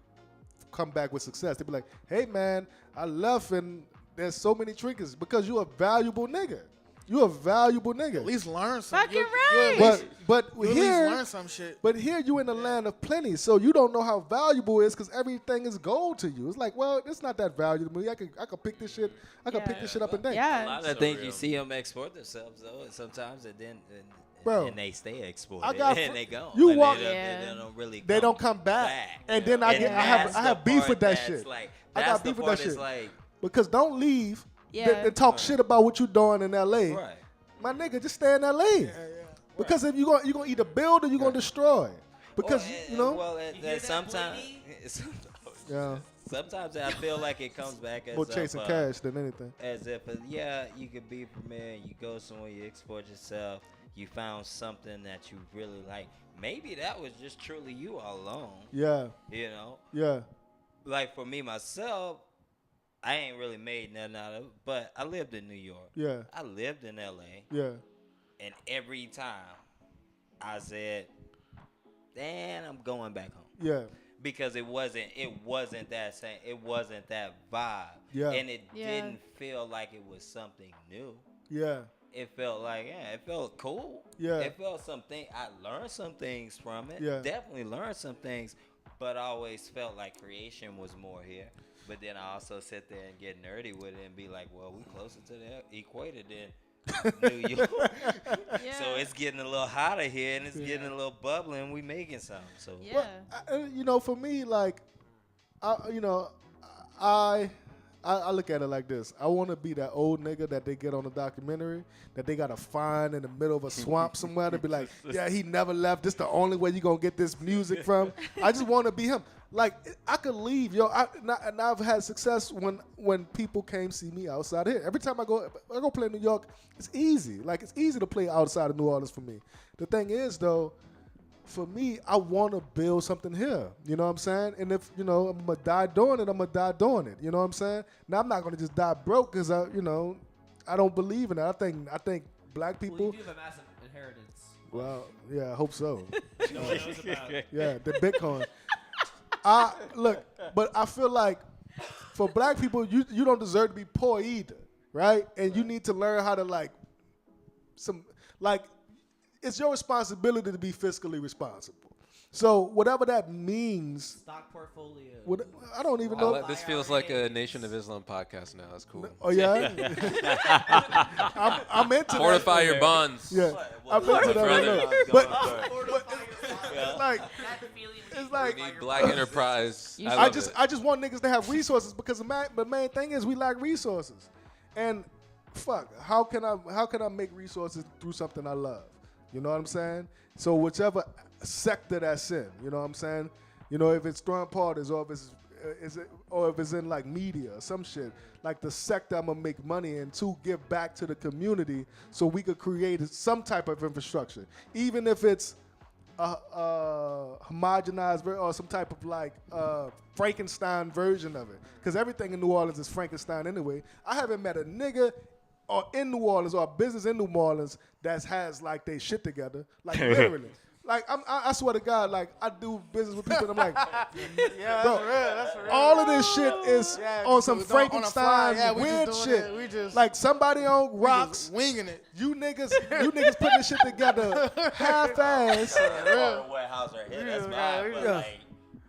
Speaker 2: come back with success. They be like, "Hey man, I left and there's so many trinkets," because you a valuable nigga. You a valuable nigga.
Speaker 6: At least learn something.
Speaker 4: Fucking right.
Speaker 2: But
Speaker 6: You at least
Speaker 2: here,
Speaker 6: learn some shit.
Speaker 2: but here you in the land of plenty, so you don't know how valuable it is, because everything is gold to you. It's like, well, it's not that valuable to me. I can pick this shit. I can pick this shit up and down.
Speaker 5: A
Speaker 4: Yeah.
Speaker 5: lot
Speaker 3: So
Speaker 5: of things
Speaker 3: real.
Speaker 5: you see them export themselves though, and sometimes
Speaker 2: Bro,
Speaker 5: and they stay exported,
Speaker 2: I got
Speaker 5: and they go.
Speaker 2: you
Speaker 5: and
Speaker 2: walk-
Speaker 5: they don't really.
Speaker 2: They don't come back. And then I
Speaker 5: that's
Speaker 2: have
Speaker 5: the
Speaker 2: beef
Speaker 5: part
Speaker 2: with that
Speaker 5: that's
Speaker 2: shit.
Speaker 5: Like,
Speaker 2: I
Speaker 5: that's
Speaker 2: got
Speaker 5: the
Speaker 2: beef with
Speaker 5: part
Speaker 2: that
Speaker 5: that's
Speaker 2: shit.
Speaker 5: Like,
Speaker 2: Because don't leave
Speaker 4: Yeah.
Speaker 2: and talk shit about what you doing in L.A.
Speaker 5: right.
Speaker 2: My nigga, just stay in L.A. Because if you gonna either build or you gonna destroy. Because
Speaker 5: Well, sometimes.
Speaker 2: yeah,
Speaker 5: Sometimes I feel like it comes back as
Speaker 2: more chasing cash than anything.
Speaker 5: As if you could be premier, you go somewhere, you export yourself, you found something that you really like. Maybe that was just truly you all along.
Speaker 2: Yeah, yeah,
Speaker 5: Like for me myself, I ain't really made nothing out of it, but I lived in New York.
Speaker 2: yeah,
Speaker 5: I lived in LA,
Speaker 2: yeah,
Speaker 5: and every time I said, "Dan, I'm going back home."
Speaker 2: yeah,
Speaker 5: Because it wasn't that same, it wasn't that vibe.
Speaker 2: Yeah.
Speaker 5: And it
Speaker 4: Yeah.
Speaker 5: didn't feel like it was something new.
Speaker 2: yeah,
Speaker 5: It felt like, it felt cool.
Speaker 2: Yeah.
Speaker 5: It felt something, I learned some things from it.
Speaker 2: Yeah.
Speaker 5: Definitely learned some things, but I always felt like creation was more here. But then I also sit there and get nerdy with it and be like, well, we closer to the equator than New York.
Speaker 4: Yeah.
Speaker 5: So it's getting a little hotter here, and it's getting a little bubbly, and we making something. So
Speaker 4: Yeah.
Speaker 2: for me, like, I I look at it like this. I want to be that old nigga that they get on the documentary that they got to find in the middle of a swamp somewhere to be like, yeah, he never left. This the only way you going to get this music from. I just want to be him. Like, I could leave, yo. And I've had success when people came see me outside here. Every time I go play in New York, it's easy. Like, it's easy to play outside of New Orleans for me. The thing is, though, for me, I want to build something here. You know what I'm saying? And if, I'm going to die doing it, I'm going to die doing it. You know what I'm saying? Now, I'm not going to just die broke because, I don't believe in it. I think black people.
Speaker 1: Well, you do have a massive inheritance.
Speaker 2: Well, yeah, I hope so.
Speaker 1: No one knows about.
Speaker 2: Yeah, the Bitcoin. Look, but I feel like for black people, you don't deserve to be poor either, right? And you need to learn how to it's your responsibility to be fiscally responsible. So whatever that means.
Speaker 1: Stock portfolio.
Speaker 2: I don't even know.
Speaker 3: This feels like a Nation of Islam podcast now. That's cool.
Speaker 2: Oh yeah, I'm into
Speaker 3: Fortify your bonds.
Speaker 2: that. Yeah, I'm into that.
Speaker 3: Brother.
Speaker 2: But it's like
Speaker 3: We need black enterprise.
Speaker 2: I just want niggas to have resources because the main thing is we lack resources. And fuck, how can I make resources through something I love? You know what I'm saying? So whichever sector that's in, you know what I'm saying? If it's throwing parties or if it's in like media or some shit, like the sector I'm gonna make money in to give back to the community so we could create some type of infrastructure. Even if it's a homogenized or some type of like Frankenstein version of it. Because everything in New Orleans is Frankenstein anyway. I haven't met a nigga or in New Orleans or a business in New Orleans that has like they shit together. Like literally. Like I swear to God, like I do business with people and I'm like,
Speaker 6: Yeah,
Speaker 2: bro,
Speaker 6: that's real.
Speaker 2: all of this shit is on some
Speaker 6: on the fly.
Speaker 2: Frankenstein
Speaker 6: Yeah, we
Speaker 2: weird
Speaker 6: just doing
Speaker 2: shit.
Speaker 6: it. We just
Speaker 2: Like somebody on
Speaker 6: we just
Speaker 2: rocks.
Speaker 6: winging it.
Speaker 2: You niggas putting this shit together half-ass.
Speaker 5: The warehouse right here, that's mine. But
Speaker 2: yeah.
Speaker 5: like,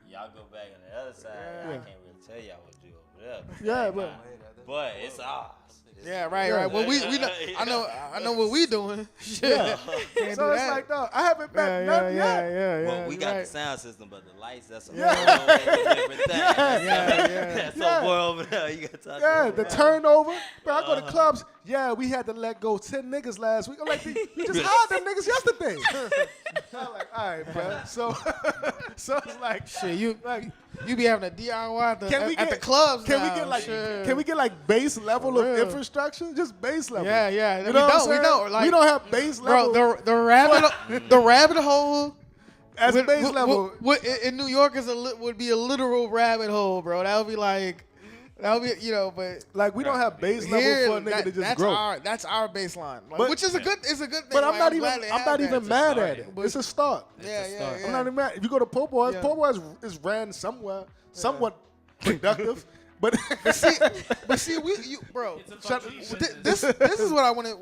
Speaker 5: y'all go back on the other side. I can't really tell y'all what to do over there.
Speaker 2: Yeah,
Speaker 5: But it's ours.
Speaker 6: Yeah, right. Well, we know, I know what we doing. Shit.
Speaker 2: Yeah.
Speaker 6: Can't
Speaker 2: So
Speaker 6: do
Speaker 2: it's
Speaker 6: that.
Speaker 2: like, dog, I haven't met none yet.
Speaker 5: Well, we
Speaker 6: you
Speaker 5: got
Speaker 6: right.
Speaker 5: the sound system, but the lights, that's a
Speaker 2: Yeah.
Speaker 5: whole different thing.
Speaker 6: Yeah.
Speaker 5: That's
Speaker 2: Yeah.
Speaker 5: a boy over there. You got to talk
Speaker 2: Yeah,
Speaker 5: to
Speaker 2: the turnover. Bro, I go to clubs. Yeah, we had to let go 10 niggas last week. I'm like, you just hired them niggas yesterday. I'm like, all right, bro. So it's like,
Speaker 6: Shit, you be having a DIY at the clubs.
Speaker 2: Can
Speaker 6: now.
Speaker 2: we get like base level
Speaker 6: For
Speaker 2: of
Speaker 6: real.
Speaker 2: infrastructure? Just base level.
Speaker 6: Yeah.
Speaker 2: You know what I'm
Speaker 6: We
Speaker 2: saying?
Speaker 6: don't. Like,
Speaker 2: we don't have base level.
Speaker 6: bro, the rabbit hole.
Speaker 2: as base level.
Speaker 6: In New York would be a literal rabbit hole, bro. That would be but
Speaker 2: Like we don't have base
Speaker 6: here,
Speaker 2: level for a nigga to just
Speaker 6: that's
Speaker 2: grow.
Speaker 6: that's our baseline, like,
Speaker 2: But-
Speaker 6: which is a good thing.
Speaker 2: But I'm
Speaker 6: like,
Speaker 2: not even
Speaker 6: glad they have that.
Speaker 2: mad at
Speaker 5: start.
Speaker 2: it. It's a start.
Speaker 6: Yeah.
Speaker 2: I'm not even mad. If you go to Po' Boys,
Speaker 6: Yeah.
Speaker 2: Po' Boys is ran somewhat productive. But
Speaker 6: But see, bro.
Speaker 1: It's a
Speaker 2: Shut-
Speaker 1: functioning
Speaker 6: This
Speaker 1: business.
Speaker 6: is what I want to.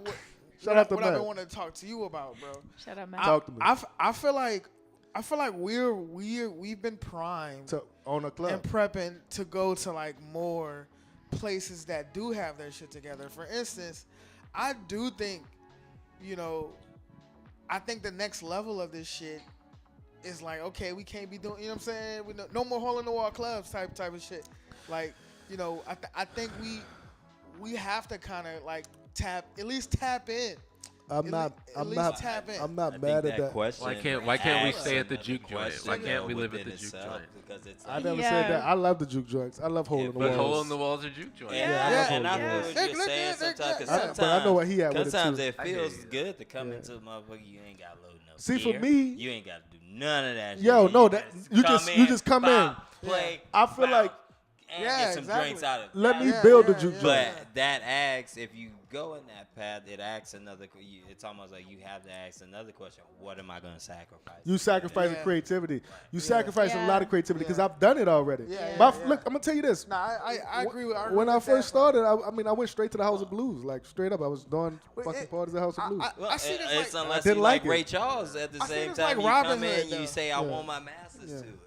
Speaker 2: Shout out to
Speaker 6: what I've
Speaker 2: Matt.
Speaker 6: been wanting to talk to you about, bro.
Speaker 4: Shut up, man.
Speaker 2: Talk to me.
Speaker 6: I feel like we've been primed
Speaker 2: to own a club.
Speaker 6: and prepping to go to like more places that do have their shit together. For instance, I do think, I think the next level of this shit is like, okay, we can't be doing, you know what I'm saying? No more hole in the wall clubs type of shit. Like, I think we have to kind of like tap in.
Speaker 2: I'm not
Speaker 6: tap in.
Speaker 2: I'm not
Speaker 5: I
Speaker 2: mad
Speaker 5: think
Speaker 2: at that.
Speaker 5: question
Speaker 3: Why can't we
Speaker 5: asks
Speaker 3: stay at the
Speaker 5: another
Speaker 3: juke joint?
Speaker 5: question,
Speaker 3: Why can't we
Speaker 5: though,
Speaker 3: live at the
Speaker 5: within
Speaker 3: juke
Speaker 5: itself,
Speaker 3: joint?
Speaker 5: Because it's
Speaker 2: I
Speaker 5: like,
Speaker 2: never
Speaker 4: Yeah.
Speaker 2: said that. I love the juke joints. I love hole in the
Speaker 3: But
Speaker 2: walls.
Speaker 3: hole in the walls are juke joints.
Speaker 4: Yeah.
Speaker 5: and I
Speaker 2: Yeah.
Speaker 5: feel what you're
Speaker 6: Look,
Speaker 5: saying
Speaker 6: look,
Speaker 5: sometimes. 'Cause
Speaker 6: look,
Speaker 5: sometimes,
Speaker 2: but I know what he had with it,
Speaker 5: sometimes
Speaker 2: too.
Speaker 5: it
Speaker 3: I hear
Speaker 5: feels
Speaker 3: you.
Speaker 5: good to come
Speaker 2: Yeah.
Speaker 5: into a motherfucker. You ain't got load no
Speaker 2: See, for
Speaker 5: beer.
Speaker 2: me-
Speaker 5: you ain't got to do none of that.
Speaker 2: Yo,
Speaker 5: shit.
Speaker 2: no,
Speaker 5: You
Speaker 2: that-
Speaker 5: just
Speaker 2: you just come in.
Speaker 5: play.
Speaker 2: I feel
Speaker 5: bop,
Speaker 2: like
Speaker 5: and
Speaker 6: Yeah,
Speaker 5: get some
Speaker 6: exactly.
Speaker 5: drinks out of it.
Speaker 2: let me
Speaker 6: Yeah,
Speaker 2: build the
Speaker 6: yeah,
Speaker 2: juke
Speaker 6: yeah.
Speaker 2: joint.
Speaker 5: But that asks, if you go in that path, it asks another. It's almost like you have to ask another question: what am I going to sacrifice?
Speaker 2: You sacrificing
Speaker 6: Yeah.
Speaker 2: creativity. You sacrificing a lot of
Speaker 4: Yeah.
Speaker 2: creativity because
Speaker 6: Yeah.
Speaker 2: I've done it already.
Speaker 6: Yeah,
Speaker 2: Look,
Speaker 6: yeah.
Speaker 2: I'm gonna tell you this.
Speaker 6: Nah, I agree with.
Speaker 2: When I
Speaker 6: with
Speaker 2: first
Speaker 6: that, bro.
Speaker 2: started, I went straight to the House of Blues, like straight up. I was doing
Speaker 6: But
Speaker 2: fucking
Speaker 6: it-
Speaker 2: parties at House of Blues.
Speaker 5: Well,
Speaker 6: I see this
Speaker 5: it's
Speaker 6: like,
Speaker 5: unless
Speaker 2: didn't
Speaker 5: you
Speaker 2: like
Speaker 5: like
Speaker 2: it.
Speaker 5: Ray Charles at the
Speaker 6: I see
Speaker 5: same
Speaker 6: this
Speaker 5: time
Speaker 6: like
Speaker 5: you
Speaker 6: Robin
Speaker 5: come in,
Speaker 6: Hood,
Speaker 5: you
Speaker 6: though.
Speaker 5: say, "I
Speaker 2: Yeah.
Speaker 5: want my masters
Speaker 2: Yeah.
Speaker 5: to it."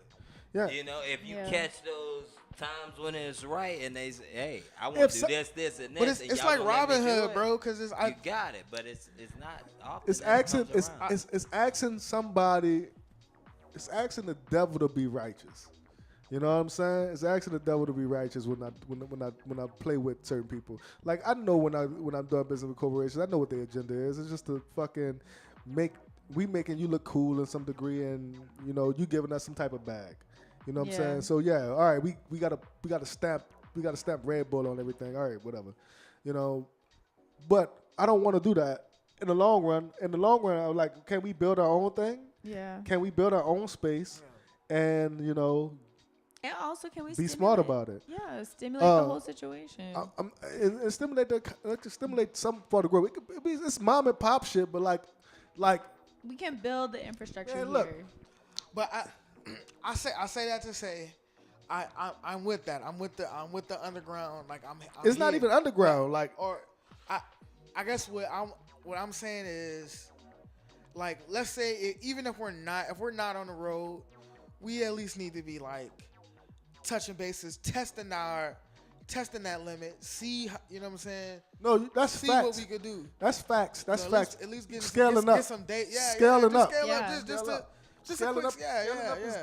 Speaker 2: Yeah.
Speaker 5: You know, if you
Speaker 4: Yeah.
Speaker 5: catch those times when it's right and they say, "Hey, I want
Speaker 2: If
Speaker 5: to
Speaker 2: so-
Speaker 5: do this, and this,"
Speaker 6: but it's
Speaker 5: and
Speaker 6: it's
Speaker 5: y'all
Speaker 6: like
Speaker 5: gonna let me
Speaker 6: Robin
Speaker 5: do
Speaker 6: Hood,
Speaker 5: it,
Speaker 6: bro. Because
Speaker 5: You got it, but it's not often.
Speaker 2: It's
Speaker 5: that it
Speaker 2: asking
Speaker 5: comes around.
Speaker 2: it's asking somebody. It's asking the devil to be righteous. You know what I'm saying? It's asking the devil to be righteous when I play with certain people. Like I know when I'm doing business with corporations, I know what their agenda is. It's just to fucking making you look cool in some degree, and you know you giving us some type of bag. You know what I'm saying? So yeah, all right, we gotta stamp Red Bull on everything. All right, whatever. You know, but I don't want to do that in the long run. In the long run, I'm like, can we build our own thing?
Speaker 4: Yeah.
Speaker 2: Can we build our own space? And you know.
Speaker 4: And also, can we
Speaker 2: be smart about it?
Speaker 4: Yeah, stimulate the whole situation.
Speaker 2: And stimulate some part of growth. It's mom and pop shit, but like
Speaker 4: we can build the infrastructure here.
Speaker 2: Look,
Speaker 6: but I say that to say, I'm with that. I'm with the underground. Like I'm
Speaker 2: it's not even underground. Like
Speaker 6: or I guess what I'm saying is, like, let's say even if we're not on the road, we at least need to be like touching bases, testing that limit, see, you know what I'm saying?
Speaker 2: No, that's
Speaker 6: see
Speaker 2: facts.
Speaker 6: what we could do.
Speaker 2: That's facts. That's
Speaker 6: so
Speaker 2: facts.
Speaker 6: At least
Speaker 2: scaling up.
Speaker 6: Get some data. Yeah,
Speaker 2: scaling up.
Speaker 6: Scale
Speaker 4: yeah.
Speaker 6: up. Just a quick,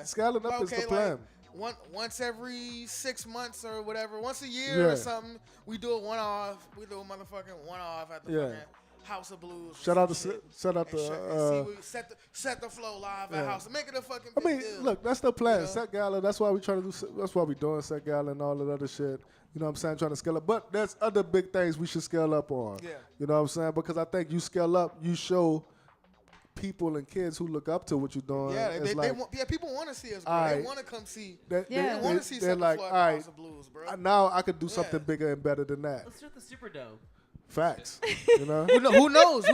Speaker 2: Scaling up is the plan.
Speaker 6: Like, once every 6 months or whatever, once a year or something, we do a one-off. We do a motherfucking one-off at the fucking House of Blues.
Speaker 2: Set
Speaker 6: the flow live at House. Make it a fucking big deal.
Speaker 2: Look, that's the plan.
Speaker 6: You know?
Speaker 2: Set Gala. That's why we try to do. That's why we doing Set Gala and all that other shit. You know what I'm saying? Trying to scale up. But there's other big things we should scale up on.
Speaker 6: Yeah.
Speaker 2: You know what I'm saying? Because I think you scale up, you show people and kids who look up to what you're doing.
Speaker 6: Yeah, people want to see us, bro.
Speaker 2: Right.
Speaker 6: They want to come see.
Speaker 2: They
Speaker 6: want to see
Speaker 2: they're
Speaker 6: Set
Speaker 2: like,
Speaker 6: the
Speaker 2: all
Speaker 6: Flow at
Speaker 2: right,
Speaker 6: House of Blues, bro.
Speaker 2: now I could do something bigger and better than that.
Speaker 1: Let's start the Superdome.
Speaker 2: Facts. You know?
Speaker 6: Who knows?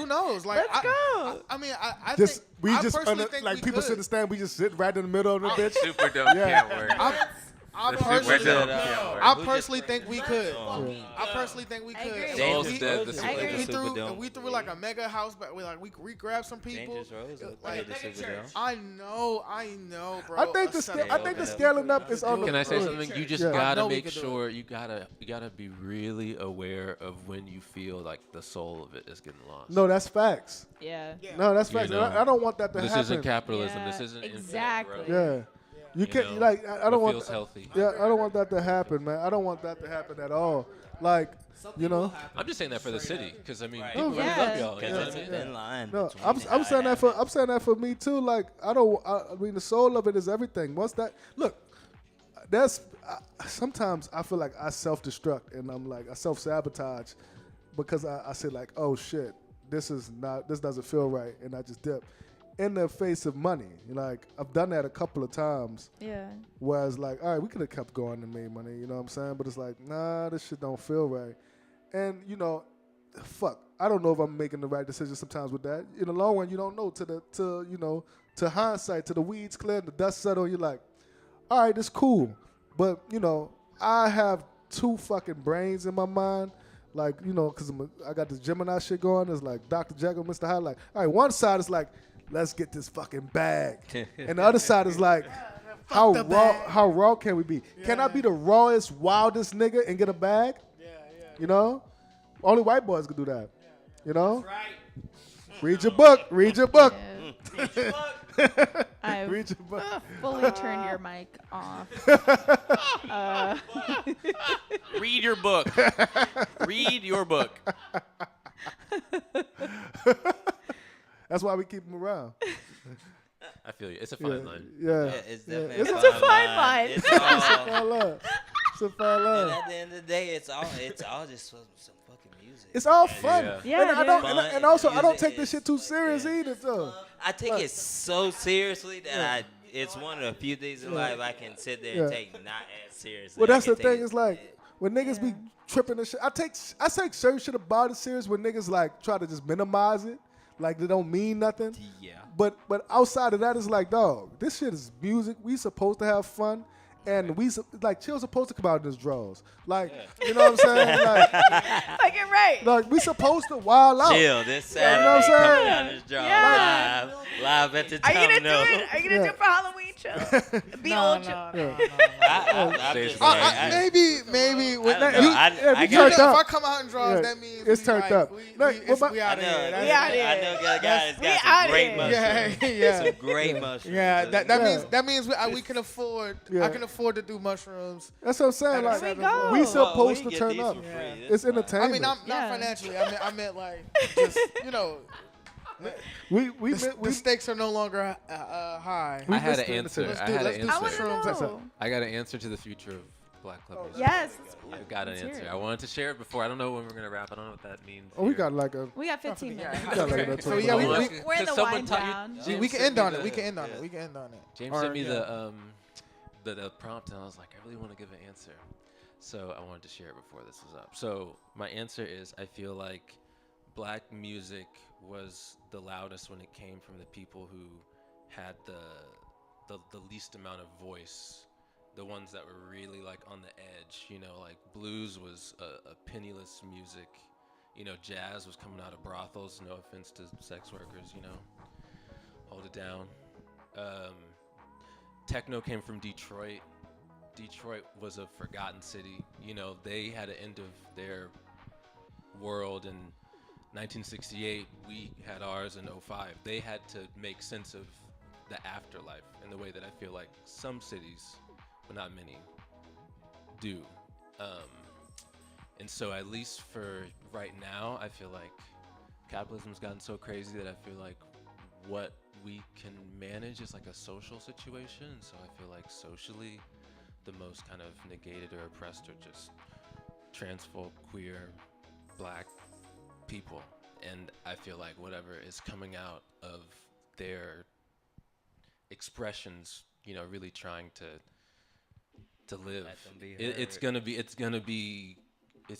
Speaker 6: Like,
Speaker 4: Let's go.
Speaker 6: I mean, I
Speaker 2: just
Speaker 6: think
Speaker 2: we
Speaker 6: I
Speaker 2: just
Speaker 6: personally think
Speaker 2: like
Speaker 6: we
Speaker 2: people
Speaker 6: could.
Speaker 2: sit and stand. We just sit right in the middle of the bitch.
Speaker 3: Superdome can't work.
Speaker 6: I
Speaker 3: The
Speaker 6: personally,
Speaker 3: Superdome can't work.
Speaker 6: I personally think we could.
Speaker 5: Yeah.
Speaker 6: I personally think we
Speaker 4: I
Speaker 6: could.
Speaker 4: agree.
Speaker 6: If
Speaker 5: Dangerous
Speaker 3: dead,
Speaker 5: Rose
Speaker 3: the
Speaker 5: is
Speaker 4: I
Speaker 5: like
Speaker 4: agree.
Speaker 5: the
Speaker 6: If we threw like a mega house, but we grabbed some people.
Speaker 5: Dangerous Rose is
Speaker 6: like
Speaker 5: like the Superdome.
Speaker 6: I know, bro.
Speaker 2: I think the scaling up is on the.
Speaker 3: Can I say something? You just
Speaker 2: Yeah.
Speaker 6: I
Speaker 3: gotta
Speaker 6: know we
Speaker 3: make
Speaker 6: could do
Speaker 3: sure you gotta be really aware of when you feel like the soul of it is getting lost.
Speaker 2: No, that's facts.
Speaker 4: Yeah.
Speaker 2: No, that's
Speaker 3: You
Speaker 2: facts.
Speaker 3: know,
Speaker 2: I don't want that to
Speaker 3: this
Speaker 2: happen.
Speaker 3: isn't capitalism.
Speaker 4: Yeah,
Speaker 3: This isn't infinite
Speaker 4: exactly.
Speaker 3: growth.
Speaker 2: Yeah. You can't
Speaker 3: know,
Speaker 2: like I don't
Speaker 3: what
Speaker 2: want
Speaker 3: feels healthy.
Speaker 2: Yeah, I don't want that to happen, man. I don't want that to happen at all. Like, you know.
Speaker 3: I'm just saying that for the city, because I mean,
Speaker 5: Right.
Speaker 3: people really
Speaker 4: Yeah.
Speaker 3: love y'all. You know
Speaker 5: Because
Speaker 3: what
Speaker 5: it's
Speaker 3: I
Speaker 5: a
Speaker 3: mean?
Speaker 5: thin line.
Speaker 2: No,
Speaker 5: between
Speaker 2: I'm saying that for
Speaker 5: happens.
Speaker 2: me too. Like I mean the soul of it is everything. Once that look, sometimes I feel like I self-destruct and I'm like I self-sabotage because I say like, oh shit, this doesn't feel right, and I just dip in the face of money. Like I've done that a couple of times.
Speaker 4: Yeah.
Speaker 2: Whereas like, all right, we could have kept going and made money, you know what I'm saying? But it's like, nah, this shit don't feel right. And you know, fuck, I don't know if I'm making the right decision sometimes with that. In the long run, you don't know to hindsight, to the weeds clear, the dust settle, you're like, all right, it's cool. But, you know, I have two fucking brains in my mind. Like, you know, because I got this Gemini shit going. It's like Dr. Jekyll, Mr. Hyde. Like, all right, one side is like, let's get this fucking bag. And the other side is like, how raw can we be?
Speaker 6: Yeah.
Speaker 2: Can I be the rawest, wildest nigga and get a bag?
Speaker 6: Yeah.
Speaker 2: You know? Only white boys can do that. You know?
Speaker 1: Right.
Speaker 2: Read your book. Read your book.
Speaker 4: I've
Speaker 2: Read your book.
Speaker 4: fully turned your mic off.
Speaker 3: Read your book. Read your book.
Speaker 2: That's why we keep them around.
Speaker 3: I feel you. It's a fine line.
Speaker 2: Yeah.
Speaker 5: Yeah, it's definitely
Speaker 2: It's
Speaker 4: a fine line.
Speaker 5: It's
Speaker 2: It's a
Speaker 5: all,
Speaker 2: fine line. It's a fine
Speaker 5: and
Speaker 2: line.
Speaker 5: at the end of the day, it's all just some fucking music.
Speaker 2: It's all fun.
Speaker 3: Yeah.
Speaker 4: Yeah,
Speaker 2: and I
Speaker 4: it
Speaker 2: don't,
Speaker 5: is.
Speaker 2: and also I don't
Speaker 5: Music
Speaker 2: take this
Speaker 5: is
Speaker 2: shit too
Speaker 5: fun.
Speaker 2: serious
Speaker 5: Yeah.
Speaker 2: either, though.
Speaker 5: I take it so seriously that it's one of the few things in life I can sit there and
Speaker 2: Yeah.
Speaker 5: take not as seriously.
Speaker 2: Well, that's
Speaker 5: I
Speaker 2: the
Speaker 5: can take
Speaker 2: thing.
Speaker 5: it-
Speaker 2: Is like when niggas be tripping and shit. I take certain shit about it serious when niggas like try to just minimize it, like they don't mean nothing.
Speaker 5: Yeah.
Speaker 2: But outside of that, it's like, dog, this shit is music. We supposed to have fun. And Chill's supposed to come out in his drawers. Like, you know what I'm saying? Like,
Speaker 4: Fucking right.
Speaker 2: we supposed to wild out.
Speaker 5: Chill this
Speaker 2: You know what I'm
Speaker 5: Saturday
Speaker 2: saying?
Speaker 5: coming out this draw
Speaker 4: Yeah.
Speaker 5: live job at the
Speaker 4: Are you gonna
Speaker 5: domino.
Speaker 4: do it? Are you gonna do it for Halloween show? Be old show.
Speaker 5: I'm just saying.
Speaker 6: Maybe.
Speaker 5: I don't know.
Speaker 6: You,
Speaker 5: I
Speaker 2: if you
Speaker 5: got
Speaker 2: turned up.
Speaker 6: If I come out and draws,
Speaker 2: Yeah,
Speaker 6: that means
Speaker 2: it's
Speaker 6: we
Speaker 2: turned
Speaker 6: like,
Speaker 2: up.
Speaker 6: We
Speaker 2: Like,
Speaker 6: out
Speaker 5: I
Speaker 6: of here.
Speaker 5: know.
Speaker 4: We out
Speaker 5: I
Speaker 4: here.
Speaker 5: know a guy
Speaker 4: We
Speaker 5: that's
Speaker 4: out
Speaker 5: got some great
Speaker 4: here.
Speaker 5: mushrooms.
Speaker 6: Yeah.
Speaker 5: Some great mushrooms.
Speaker 6: Yeah,
Speaker 2: Yeah.
Speaker 6: that means we can afford.
Speaker 2: Yeah.
Speaker 6: I can afford to do mushrooms.
Speaker 2: That's what I'm saying.
Speaker 6: Here
Speaker 2: Like,
Speaker 6: we
Speaker 4: go.
Speaker 2: we
Speaker 4: Well,
Speaker 2: supposed to
Speaker 5: get
Speaker 2: turn
Speaker 5: these
Speaker 2: up.
Speaker 5: for free.
Speaker 6: Yeah.
Speaker 5: That's
Speaker 2: It's
Speaker 5: fine.
Speaker 2: entertainment.
Speaker 6: I mean, not
Speaker 4: Yeah.
Speaker 6: financially. I meant like just
Speaker 2: we
Speaker 6: the stakes are no longer high.
Speaker 2: We
Speaker 3: I had
Speaker 2: missed
Speaker 3: an
Speaker 2: the
Speaker 3: answer.
Speaker 2: entertainment.
Speaker 3: I had an
Speaker 6: Let's do
Speaker 4: I
Speaker 6: some
Speaker 3: answer.
Speaker 4: want
Speaker 6: shrooms.
Speaker 4: to know.
Speaker 3: I got an answer to the future of Black Club music.
Speaker 4: Yes.
Speaker 3: I've got an
Speaker 4: Let's hear
Speaker 3: answer.
Speaker 4: it.
Speaker 3: I wanted to share it before. I don't know when we're gonna wrap. I don't know what that means.
Speaker 2: Oh, we
Speaker 3: here.
Speaker 2: got like a.
Speaker 4: We got 15 minutes.
Speaker 2: We got like a
Speaker 6: So, yeah, we-
Speaker 3: Well,
Speaker 6: we-
Speaker 3: because
Speaker 4: We're in the
Speaker 3: someone
Speaker 4: wind
Speaker 3: taught you-
Speaker 4: down.
Speaker 3: James
Speaker 6: We can
Speaker 3: sent
Speaker 6: end
Speaker 3: me
Speaker 6: on it.
Speaker 3: the-
Speaker 6: We can end on
Speaker 3: yeah.
Speaker 6: it. We can end on it.
Speaker 3: James
Speaker 6: Or,
Speaker 3: sent me
Speaker 6: yeah.
Speaker 3: the prompt, and I was like, I really want to give an answer. So I wanted to share it before this was up. So my answer is, I feel like black music was the loudest when it came from the people who had the least amount of voice, the ones that were really like on the edge. You know, like blues was a penniless music. You know, jazz was coming out of brothels. No offense to sex workers, you know, hold it down. Techno came from Detroit. Detroit was a forgotten city. You know, they had an end of their world in 1968. We had ours in '05. They had to make sense of the afterlife in the way that I feel like some cities, but not many, do. And so at least for right now, I feel like capitalism's gotten so crazy that I feel like what we can manage is like a social situation. So I feel like socially, the most kind of negated or oppressed are just trans folk, queer, black people. And I feel like whatever is coming out of their expressions, you know, really trying to live,
Speaker 5: Let them be
Speaker 3: it's
Speaker 5: heard.
Speaker 3: gonna be it's gonna be like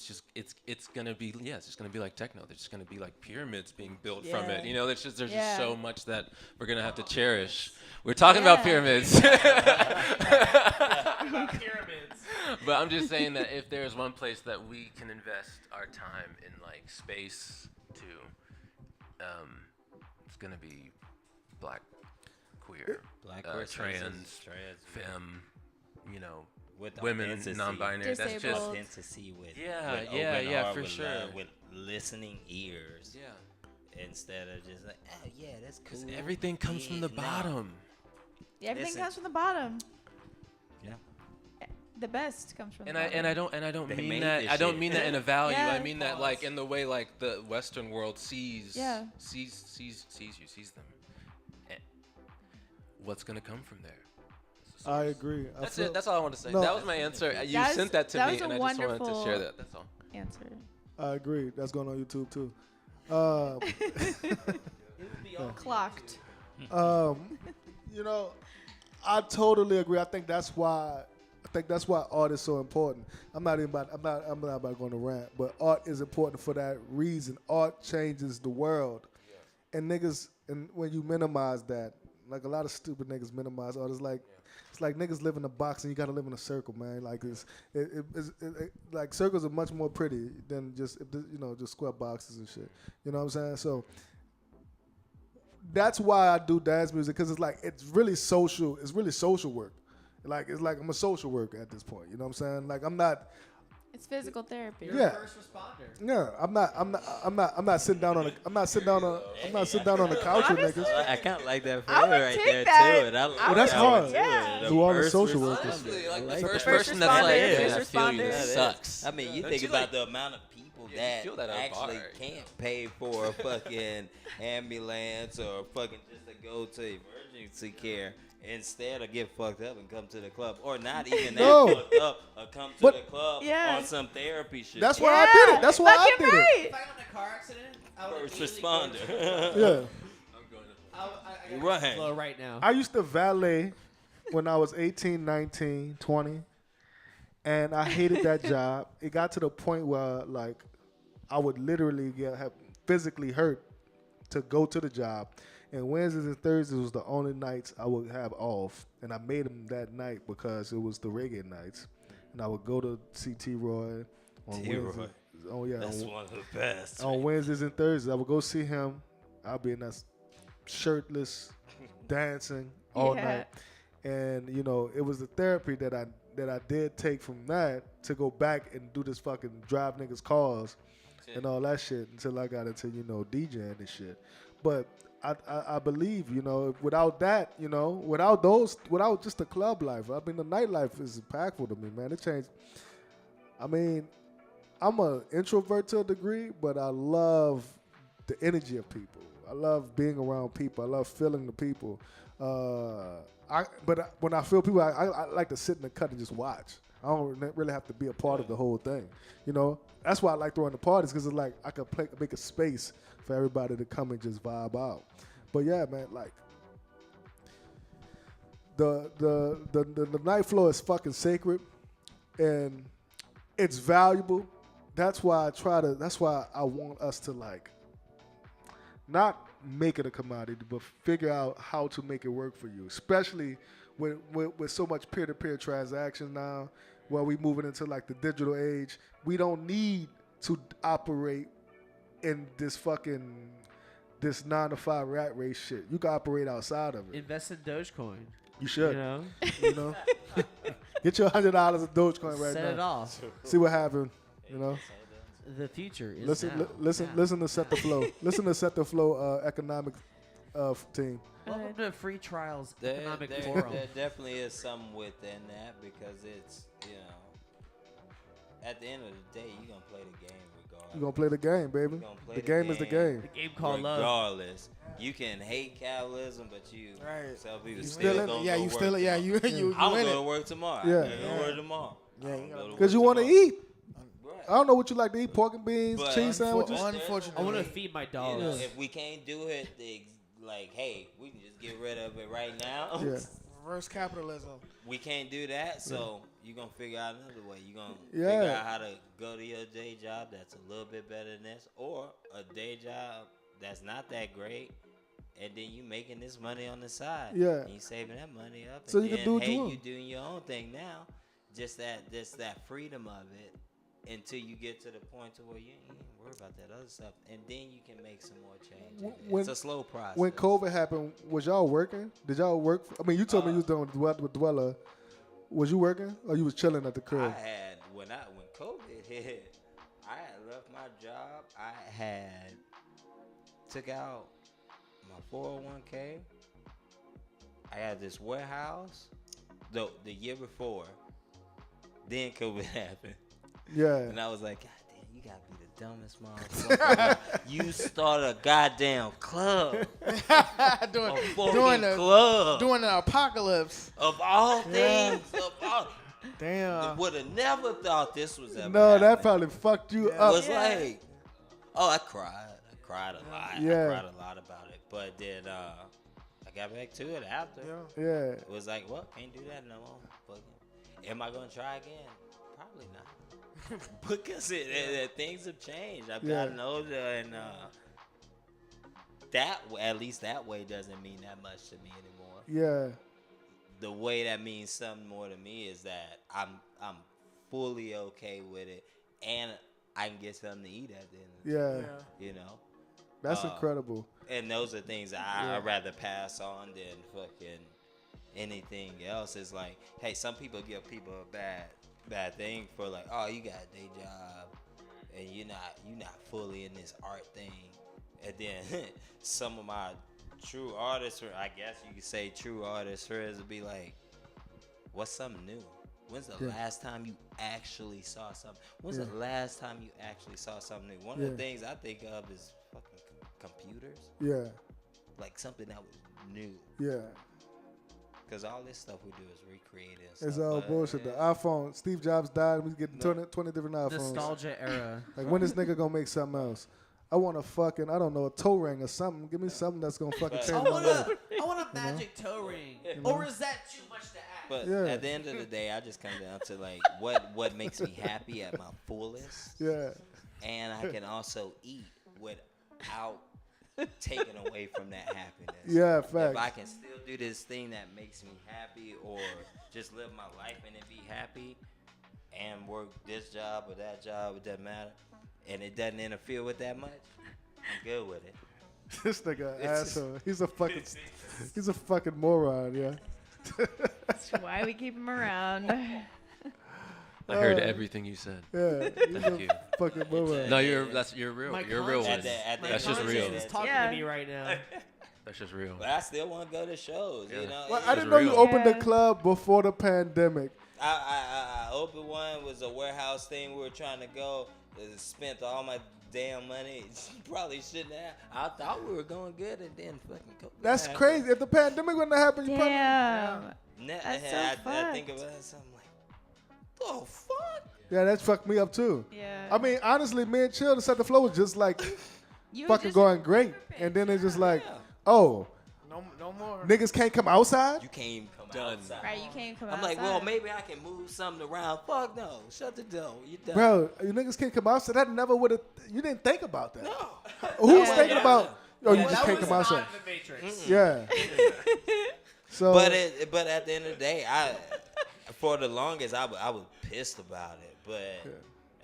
Speaker 3: techno. There's just gonna be like pyramids being built from it.
Speaker 4: Yeah.
Speaker 3: You know, there's just
Speaker 4: Yeah.
Speaker 3: so much that we're gonna have to cherish. We're talking about
Speaker 4: Yeah.
Speaker 3: pyramids.
Speaker 1: Pyramids.
Speaker 3: But I'm just saying that if there's one place that we can invest our time in, like space to, it's gonna be black, queer,
Speaker 5: Black
Speaker 3: trans, femme, you know,
Speaker 5: with
Speaker 3: women,
Speaker 5: authenticity.
Speaker 3: non-binary. That's just
Speaker 4: Disabled.
Speaker 5: Authenticity with
Speaker 3: Yeah,
Speaker 5: with
Speaker 3: yeah,
Speaker 5: open
Speaker 3: yeah,
Speaker 5: heart,
Speaker 3: for
Speaker 5: with
Speaker 3: sure.
Speaker 5: love, with listening ears
Speaker 3: yeah.
Speaker 5: instead of just like, oh yeah, that's cool.
Speaker 3: Because everything comes from the
Speaker 5: Yeah, no.
Speaker 3: bottom.
Speaker 4: Yeah, everything
Speaker 5: Listen.
Speaker 4: comes from the bottom.
Speaker 5: Yeah.
Speaker 4: The best comes from
Speaker 3: And
Speaker 4: the
Speaker 3: I
Speaker 4: bottom.
Speaker 3: and I don't
Speaker 5: They
Speaker 3: mean
Speaker 5: made
Speaker 3: that.
Speaker 5: this
Speaker 3: I don't
Speaker 5: shit.
Speaker 3: mean that in a value.
Speaker 4: Yeah.
Speaker 3: I mean that like in the way like the Western world sees
Speaker 4: Yeah.
Speaker 3: sees them. And what's gonna come from there?
Speaker 2: I agree.
Speaker 3: That's it. That's all I wanted to say.
Speaker 2: No.
Speaker 3: That was my answer. You
Speaker 4: That
Speaker 3: sent
Speaker 4: is-
Speaker 3: that to
Speaker 4: that
Speaker 3: me,
Speaker 4: was a
Speaker 3: and I just wanted to
Speaker 4: wonderful-
Speaker 3: share that. That's all.
Speaker 4: Answer.
Speaker 2: I agree. That's going on YouTube too.
Speaker 4: Clocked.
Speaker 2: You know, I totally agree. I think that's why art is so important. I'm not about going to rant, but art is important for that reason. Art changes the world, and niggas, and when you minimize that, like a lot of stupid niggas minimize art. It's like niggas live in a box and you gotta live in a circle, man. Like like circles are much more pretty than just just square boxes and shit. You know what I'm saying? So that's why I do dance music, because it's really social. It's really social work. It's like I'm a social worker at this point. You know what I'm saying? Like I'm not.
Speaker 4: It's physical therapy.
Speaker 1: You're
Speaker 2: Yeah.
Speaker 1: a first responder.
Speaker 2: Yeah, I'm not sitting down on the couch with niggas.
Speaker 5: I kind of like that
Speaker 4: I would
Speaker 5: feel right
Speaker 4: take
Speaker 5: there
Speaker 4: that.
Speaker 5: too. And I like
Speaker 2: Well, that's
Speaker 5: that one,
Speaker 2: hard.
Speaker 5: too.
Speaker 4: Yeah.
Speaker 2: Do all the
Speaker 5: first
Speaker 2: social
Speaker 5: responder.
Speaker 2: workers.
Speaker 3: Honestly, like
Speaker 5: I
Speaker 3: the
Speaker 5: like
Speaker 3: first
Speaker 5: that.
Speaker 3: person that's like,
Speaker 4: responder,
Speaker 3: man, I
Speaker 4: first
Speaker 3: feel you.
Speaker 4: responder.
Speaker 3: This sucks.
Speaker 5: I mean, you
Speaker 3: Don't
Speaker 5: think
Speaker 3: you,
Speaker 5: about
Speaker 3: like-
Speaker 5: the amount of people
Speaker 3: Yeah, you
Speaker 5: that
Speaker 3: feel that at a
Speaker 5: actually
Speaker 3: bar, you
Speaker 5: can't pay for a fucking ambulance or fucking just to go to emergency care instead of get fucked up and come to the club, or not even
Speaker 2: No.
Speaker 5: that fucked up, or come to
Speaker 2: But-
Speaker 5: the club
Speaker 4: Yeah.
Speaker 5: on some therapy shit.
Speaker 2: That's why I did it. That's why I
Speaker 4: fucking
Speaker 2: did it.
Speaker 1: If
Speaker 4: right.
Speaker 1: I got in a car accident, I would
Speaker 5: First
Speaker 1: immediately go
Speaker 5: responder.
Speaker 1: to-
Speaker 2: Yeah.
Speaker 3: I'm going to.
Speaker 1: I
Speaker 5: Right.
Speaker 1: got flow right now.
Speaker 2: I used to valet when I was 18, 19, 20, and I hated that job. It got to the point where I would literally have physically hurt to go to the job. And Wednesdays and Thursdays was the only nights I would have off, and I made them that night because it was the reggae nights. And I would go to see T-Roy on
Speaker 5: T-Roy.
Speaker 2: Wednesdays. Oh yeah,
Speaker 5: That's one of the best.
Speaker 2: on Wednesdays and Thursdays. I would go see him. I'll be in that shirtless, dancing all
Speaker 4: Yeah.
Speaker 2: night. And you know, it was the therapy that I did take from that to go back and do this fucking drive niggas cars and all that shit until I got into, you know, DJing and shit. But I believe, you know, without that, you know, without just the club life, I mean, the nightlife is impactful to me, man. It changed. I mean, I'm an introvert to a degree, but I love the energy of people. I love being around people. I love feeling the people. But when I feel people, I like to sit in the cut and just watch. I don't really have to be a part of the whole thing. You know, that's why I like throwing the parties, because it's like I can make a space for everybody to come and just vibe out. But yeah, man, like the night floor is fucking sacred, and it's valuable. That's why I want us to, like, not make it a commodity, but figure out how to make it work for you, especially with so much peer-to-peer transactions now, where we moving into like the digital age. We don't need to operate in this 9-to-5 rat race shit. You can operate outside of it.
Speaker 1: Invest in Dogecoin.
Speaker 2: You should.
Speaker 1: You know?
Speaker 2: You know? Get your $100 of Dogecoin right
Speaker 1: Set
Speaker 2: now.
Speaker 1: it off.
Speaker 2: See what happens. You know?
Speaker 1: The future is
Speaker 2: Listen
Speaker 1: now.
Speaker 2: to Set the Flow. Listen to Set the Flow economic team.
Speaker 1: Welcome to Free Trials
Speaker 5: There
Speaker 1: Economic Forum.
Speaker 5: definitely is something within that, because it's, you know, at the end of the day, you're going to play the game regardless.
Speaker 2: You're going to play the game, baby.
Speaker 5: You gonna play
Speaker 2: The game is the game.
Speaker 1: The game called love.
Speaker 5: Regardless. You can hate capitalism, but you
Speaker 6: Right.
Speaker 5: some people
Speaker 6: You
Speaker 5: still
Speaker 6: still in
Speaker 5: gonna
Speaker 6: it. Yeah,
Speaker 5: go
Speaker 6: you
Speaker 5: work
Speaker 6: still yeah,
Speaker 5: tomorrow.
Speaker 6: you
Speaker 5: I'm
Speaker 6: in
Speaker 5: going to
Speaker 6: it.
Speaker 5: work tomorrow.
Speaker 2: Yeah.
Speaker 5: I'm going to work tomorrow.
Speaker 6: Yeah, you gotta-
Speaker 2: Because you want to eat.
Speaker 5: Right.
Speaker 2: I don't know what you like to eat. Pork and beans,
Speaker 5: But
Speaker 2: cheese sandwiches.
Speaker 6: Unfortunately,
Speaker 1: I want to feed my
Speaker 5: You
Speaker 1: dogs.
Speaker 5: know, if we can't do it, like, hey, we can just get rid of it right now.
Speaker 2: Yeah.
Speaker 6: reverse capitalism.
Speaker 5: We can't do that, so you're going to figure out another way. You're going to
Speaker 2: Yeah.
Speaker 5: figure out how to go to your day job that's a little bit better than this, or a day job that's not that great, and then you making this money on the side.
Speaker 2: Yeah.
Speaker 5: And you saving that money up.
Speaker 2: So
Speaker 5: and
Speaker 2: you can
Speaker 5: then,
Speaker 2: do what
Speaker 5: hey,
Speaker 2: you want.
Speaker 5: you doing your own thing now. Just that freedom of it until you get to the point to where you ain't even worry about that other stuff. And then you can make some more changes.
Speaker 2: When-
Speaker 5: It's a slow process.
Speaker 2: When COVID happened, was y'all working? Did y'all work? I mean, you told me you was doing with Dweller. Was you working, or you was chilling at the crib?
Speaker 5: I had when COVID hit, I had left my job. I had took out my 401k. I had this warehouse. The year before, then COVID happened,
Speaker 2: Yeah.
Speaker 5: and I was like, God damn, you gotta be the dumbest motherfucker. You start a goddamn club,
Speaker 6: doing,
Speaker 5: a
Speaker 6: doing,
Speaker 5: fucking
Speaker 6: a,
Speaker 5: club
Speaker 6: doing an apocalypse.
Speaker 5: of all things. Of all,
Speaker 6: Damn.
Speaker 5: would have never thought this was ever.
Speaker 2: No, that
Speaker 5: happening.
Speaker 2: probably fucked you
Speaker 5: It
Speaker 2: up.
Speaker 5: was like, oh, I cried a lot.
Speaker 2: Yeah.
Speaker 5: I cried a lot about it. But then I got back to it after.
Speaker 6: Yeah.
Speaker 2: Yeah.
Speaker 5: It was like, well, can't do that no more. Fucking. Am I gonna try again? Probably not. Because things have changed. I've
Speaker 2: Yeah.
Speaker 5: gotten older, and that at least that way doesn't mean that much to me anymore.
Speaker 2: Yeah.
Speaker 5: The way that means something more to me is that I'm fully okay with it, and I can get something to eat at the end of the
Speaker 2: Yeah.
Speaker 5: day, you know.
Speaker 2: That's incredible.
Speaker 5: And those are things I'd rather pass on than fucking anything else. It's like, hey, some people give people a bad thing for like, oh, you got a day job and you're not fully in this art thing. And then some of my true artists, or I guess you could say true artist friends, would be like, what's something new? When's the last time you actually saw something? When's the last time you actually saw something new? One of the things I think of is fucking computers.
Speaker 2: Yeah.
Speaker 5: Like something that was new.
Speaker 2: Yeah.
Speaker 5: Because all this stuff we do is recreated.
Speaker 2: It's all bullshit. The iPhone. Steve Jobs died. We get 20 different iPhones.
Speaker 1: Nostalgia era.
Speaker 2: Like, when this nigga gonna make something else? I want a fucking, I don't know, a toe ring or something. Give me something that's gonna fucking change my life.
Speaker 1: I want a magic toe ring. Or is that too much to ask?
Speaker 5: But
Speaker 2: Yeah.
Speaker 5: at the end of the day, I just come down to like what makes me happy at my fullest.
Speaker 2: Yeah.
Speaker 5: And I can also eat without taking away from that happiness.
Speaker 2: Yeah,
Speaker 5: If I
Speaker 2: facts.
Speaker 5: can still do this thing that makes me happy, or just live my life and it be happy, and work this job or that job, it doesn't matter, and it doesn't interfere with that much, I'm good with it.
Speaker 2: This nigga asshole. He's a fucking moron. Yeah.
Speaker 4: That's why we keep him around.
Speaker 3: I heard everything you said.
Speaker 2: Yeah. He's
Speaker 3: Thank you.
Speaker 2: fucking moron.
Speaker 3: No, you're real.
Speaker 1: My
Speaker 3: You're a real one.
Speaker 1: conscience-
Speaker 5: At the
Speaker 1: my
Speaker 3: That's just
Speaker 1: conscience
Speaker 3: real.
Speaker 1: is talking
Speaker 4: Yeah.
Speaker 1: to me right now.
Speaker 3: That's just real.
Speaker 5: But I still want to go to shows.
Speaker 3: Yeah.
Speaker 5: You know.
Speaker 2: Well,
Speaker 5: It-
Speaker 2: I
Speaker 3: It's
Speaker 2: didn't know you
Speaker 3: real.
Speaker 2: opened the
Speaker 4: Yeah.
Speaker 2: club before the pandemic.
Speaker 5: I opened one. Was a warehouse thing. We were trying to go. Spent all my damn money. Probably shouldn't have. I thought we were going good, and then fucking COVID
Speaker 2: That's
Speaker 5: happened.
Speaker 2: crazy. If the pandemic wouldn't have happened, you probably.
Speaker 4: Damn.
Speaker 5: That's
Speaker 4: so
Speaker 5: I think
Speaker 4: fucked.
Speaker 5: about it. So I'm like, the fuck?
Speaker 2: Yeah, that fucked me up too.
Speaker 4: Yeah.
Speaker 2: I mean, honestly, me and Chill to set the flow was just like
Speaker 4: You
Speaker 2: fucking
Speaker 4: just-
Speaker 2: going great, and then it's just like,
Speaker 5: Yeah.
Speaker 2: oh,
Speaker 6: No more.
Speaker 2: niggas can't come outside.
Speaker 5: You can't even come
Speaker 3: Done.
Speaker 5: outside.
Speaker 4: Right, you can't come
Speaker 5: I'm like,
Speaker 4: outside.
Speaker 5: well, maybe I can move something around. Fuck no. Shut the door. You done.
Speaker 2: Bro, you niggas can't come outside. That never would have. You didn't think about that.
Speaker 5: No.
Speaker 2: Who's
Speaker 4: Yeah.
Speaker 2: thinking about? Oh, you
Speaker 5: Yeah,
Speaker 2: just
Speaker 5: that
Speaker 2: can't
Speaker 1: was
Speaker 2: come outside.
Speaker 1: not the Matrix.
Speaker 2: Yeah. So.
Speaker 5: But at the end of the day, for the longest I was pissed about it. But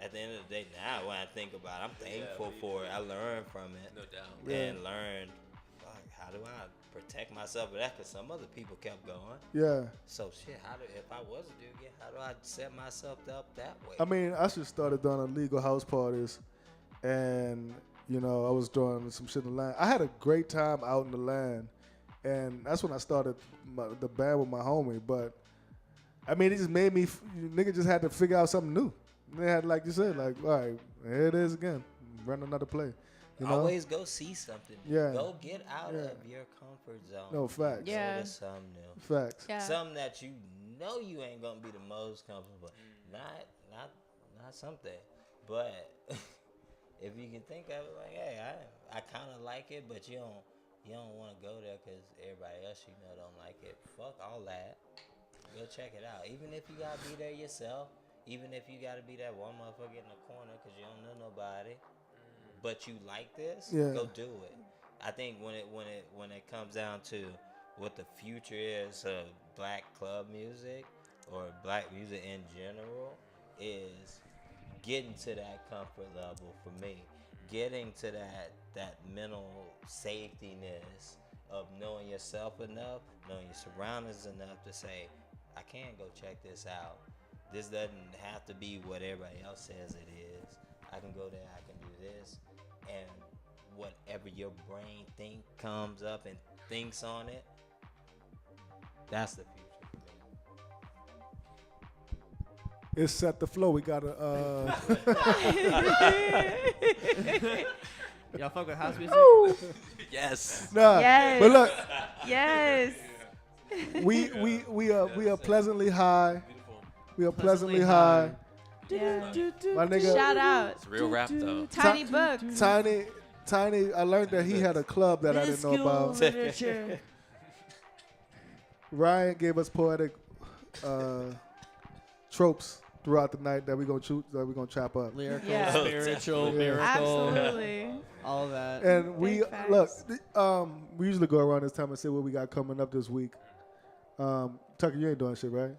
Speaker 5: at the end of the day, now when I think about it, I'm thankful for it. I learned from it.
Speaker 3: No doubt.
Speaker 5: And learned, fuck, how do I protect myself with that? Because some other people kept going.
Speaker 2: Yeah.
Speaker 5: So shit, if I was to do it again, how do I set myself up that way?
Speaker 2: I mean, I just started doing illegal house parties, and you know, I was doing some shit in the land. I had a great time out in the land, and that's when I started the band with my homie. But I mean, it just made me. Nigga just had to figure out something new. They had, like you said, like, all right, here it is again. Run another play. You know?
Speaker 5: Always go see something.
Speaker 2: Yeah.
Speaker 5: Go get out
Speaker 2: Yeah.
Speaker 5: of your comfort zone.
Speaker 2: No, facts.
Speaker 4: Yeah.
Speaker 5: Go to something new.
Speaker 2: Facts.
Speaker 4: Yeah.
Speaker 5: Something that you know you ain't gonna be the most comfortable. Not something. But if you can think of it, like, hey, I kind of like it, but you don't want to go there because everybody else you know don't like it. Fuck all that. Go check it out. Even if you gotta be there yourself. Even if you gotta be that one motherfucker in the corner because you don't know nobody. But you like this,
Speaker 2: Yeah.
Speaker 5: go do it. I think when it comes down to what the future is of black club music or black music in general is getting to that comfort level for me. Getting to that mental safetyness of knowing yourself enough, knowing your surroundings enough to say, I can go check this out. This doesn't have to be what everybody else says it is. I can go there, I can do this. And whatever your brain comes up and thinks on it, that's the future for me.
Speaker 2: It's Set the Flow. We gotta.
Speaker 1: Y'all fuck with house music?
Speaker 3: Yes.
Speaker 2: Nah.
Speaker 4: Yes.
Speaker 2: But look,
Speaker 4: Yes.
Speaker 2: we are pleasantly high.
Speaker 3: Beautiful.
Speaker 2: We are pleasantly
Speaker 1: Pleasantly
Speaker 2: high.
Speaker 4: Yeah.
Speaker 2: My nigga.
Speaker 4: Shout out.
Speaker 3: It's real rap though.
Speaker 4: Tiny Book.
Speaker 2: Tiny, I learned that he had a club that I didn't know about. Ryan gave us poetic tropes throughout the night that we're gonna chop up.
Speaker 1: Lyrical,
Speaker 4: Yeah.
Speaker 1: spiritual,
Speaker 2: Yeah.
Speaker 1: miracle,
Speaker 4: Absolutely.
Speaker 1: all of that.
Speaker 2: And we
Speaker 4: Big facts.
Speaker 2: look, we usually go around this time and say what we got coming up this week. Tucker, you ain't doing shit, right?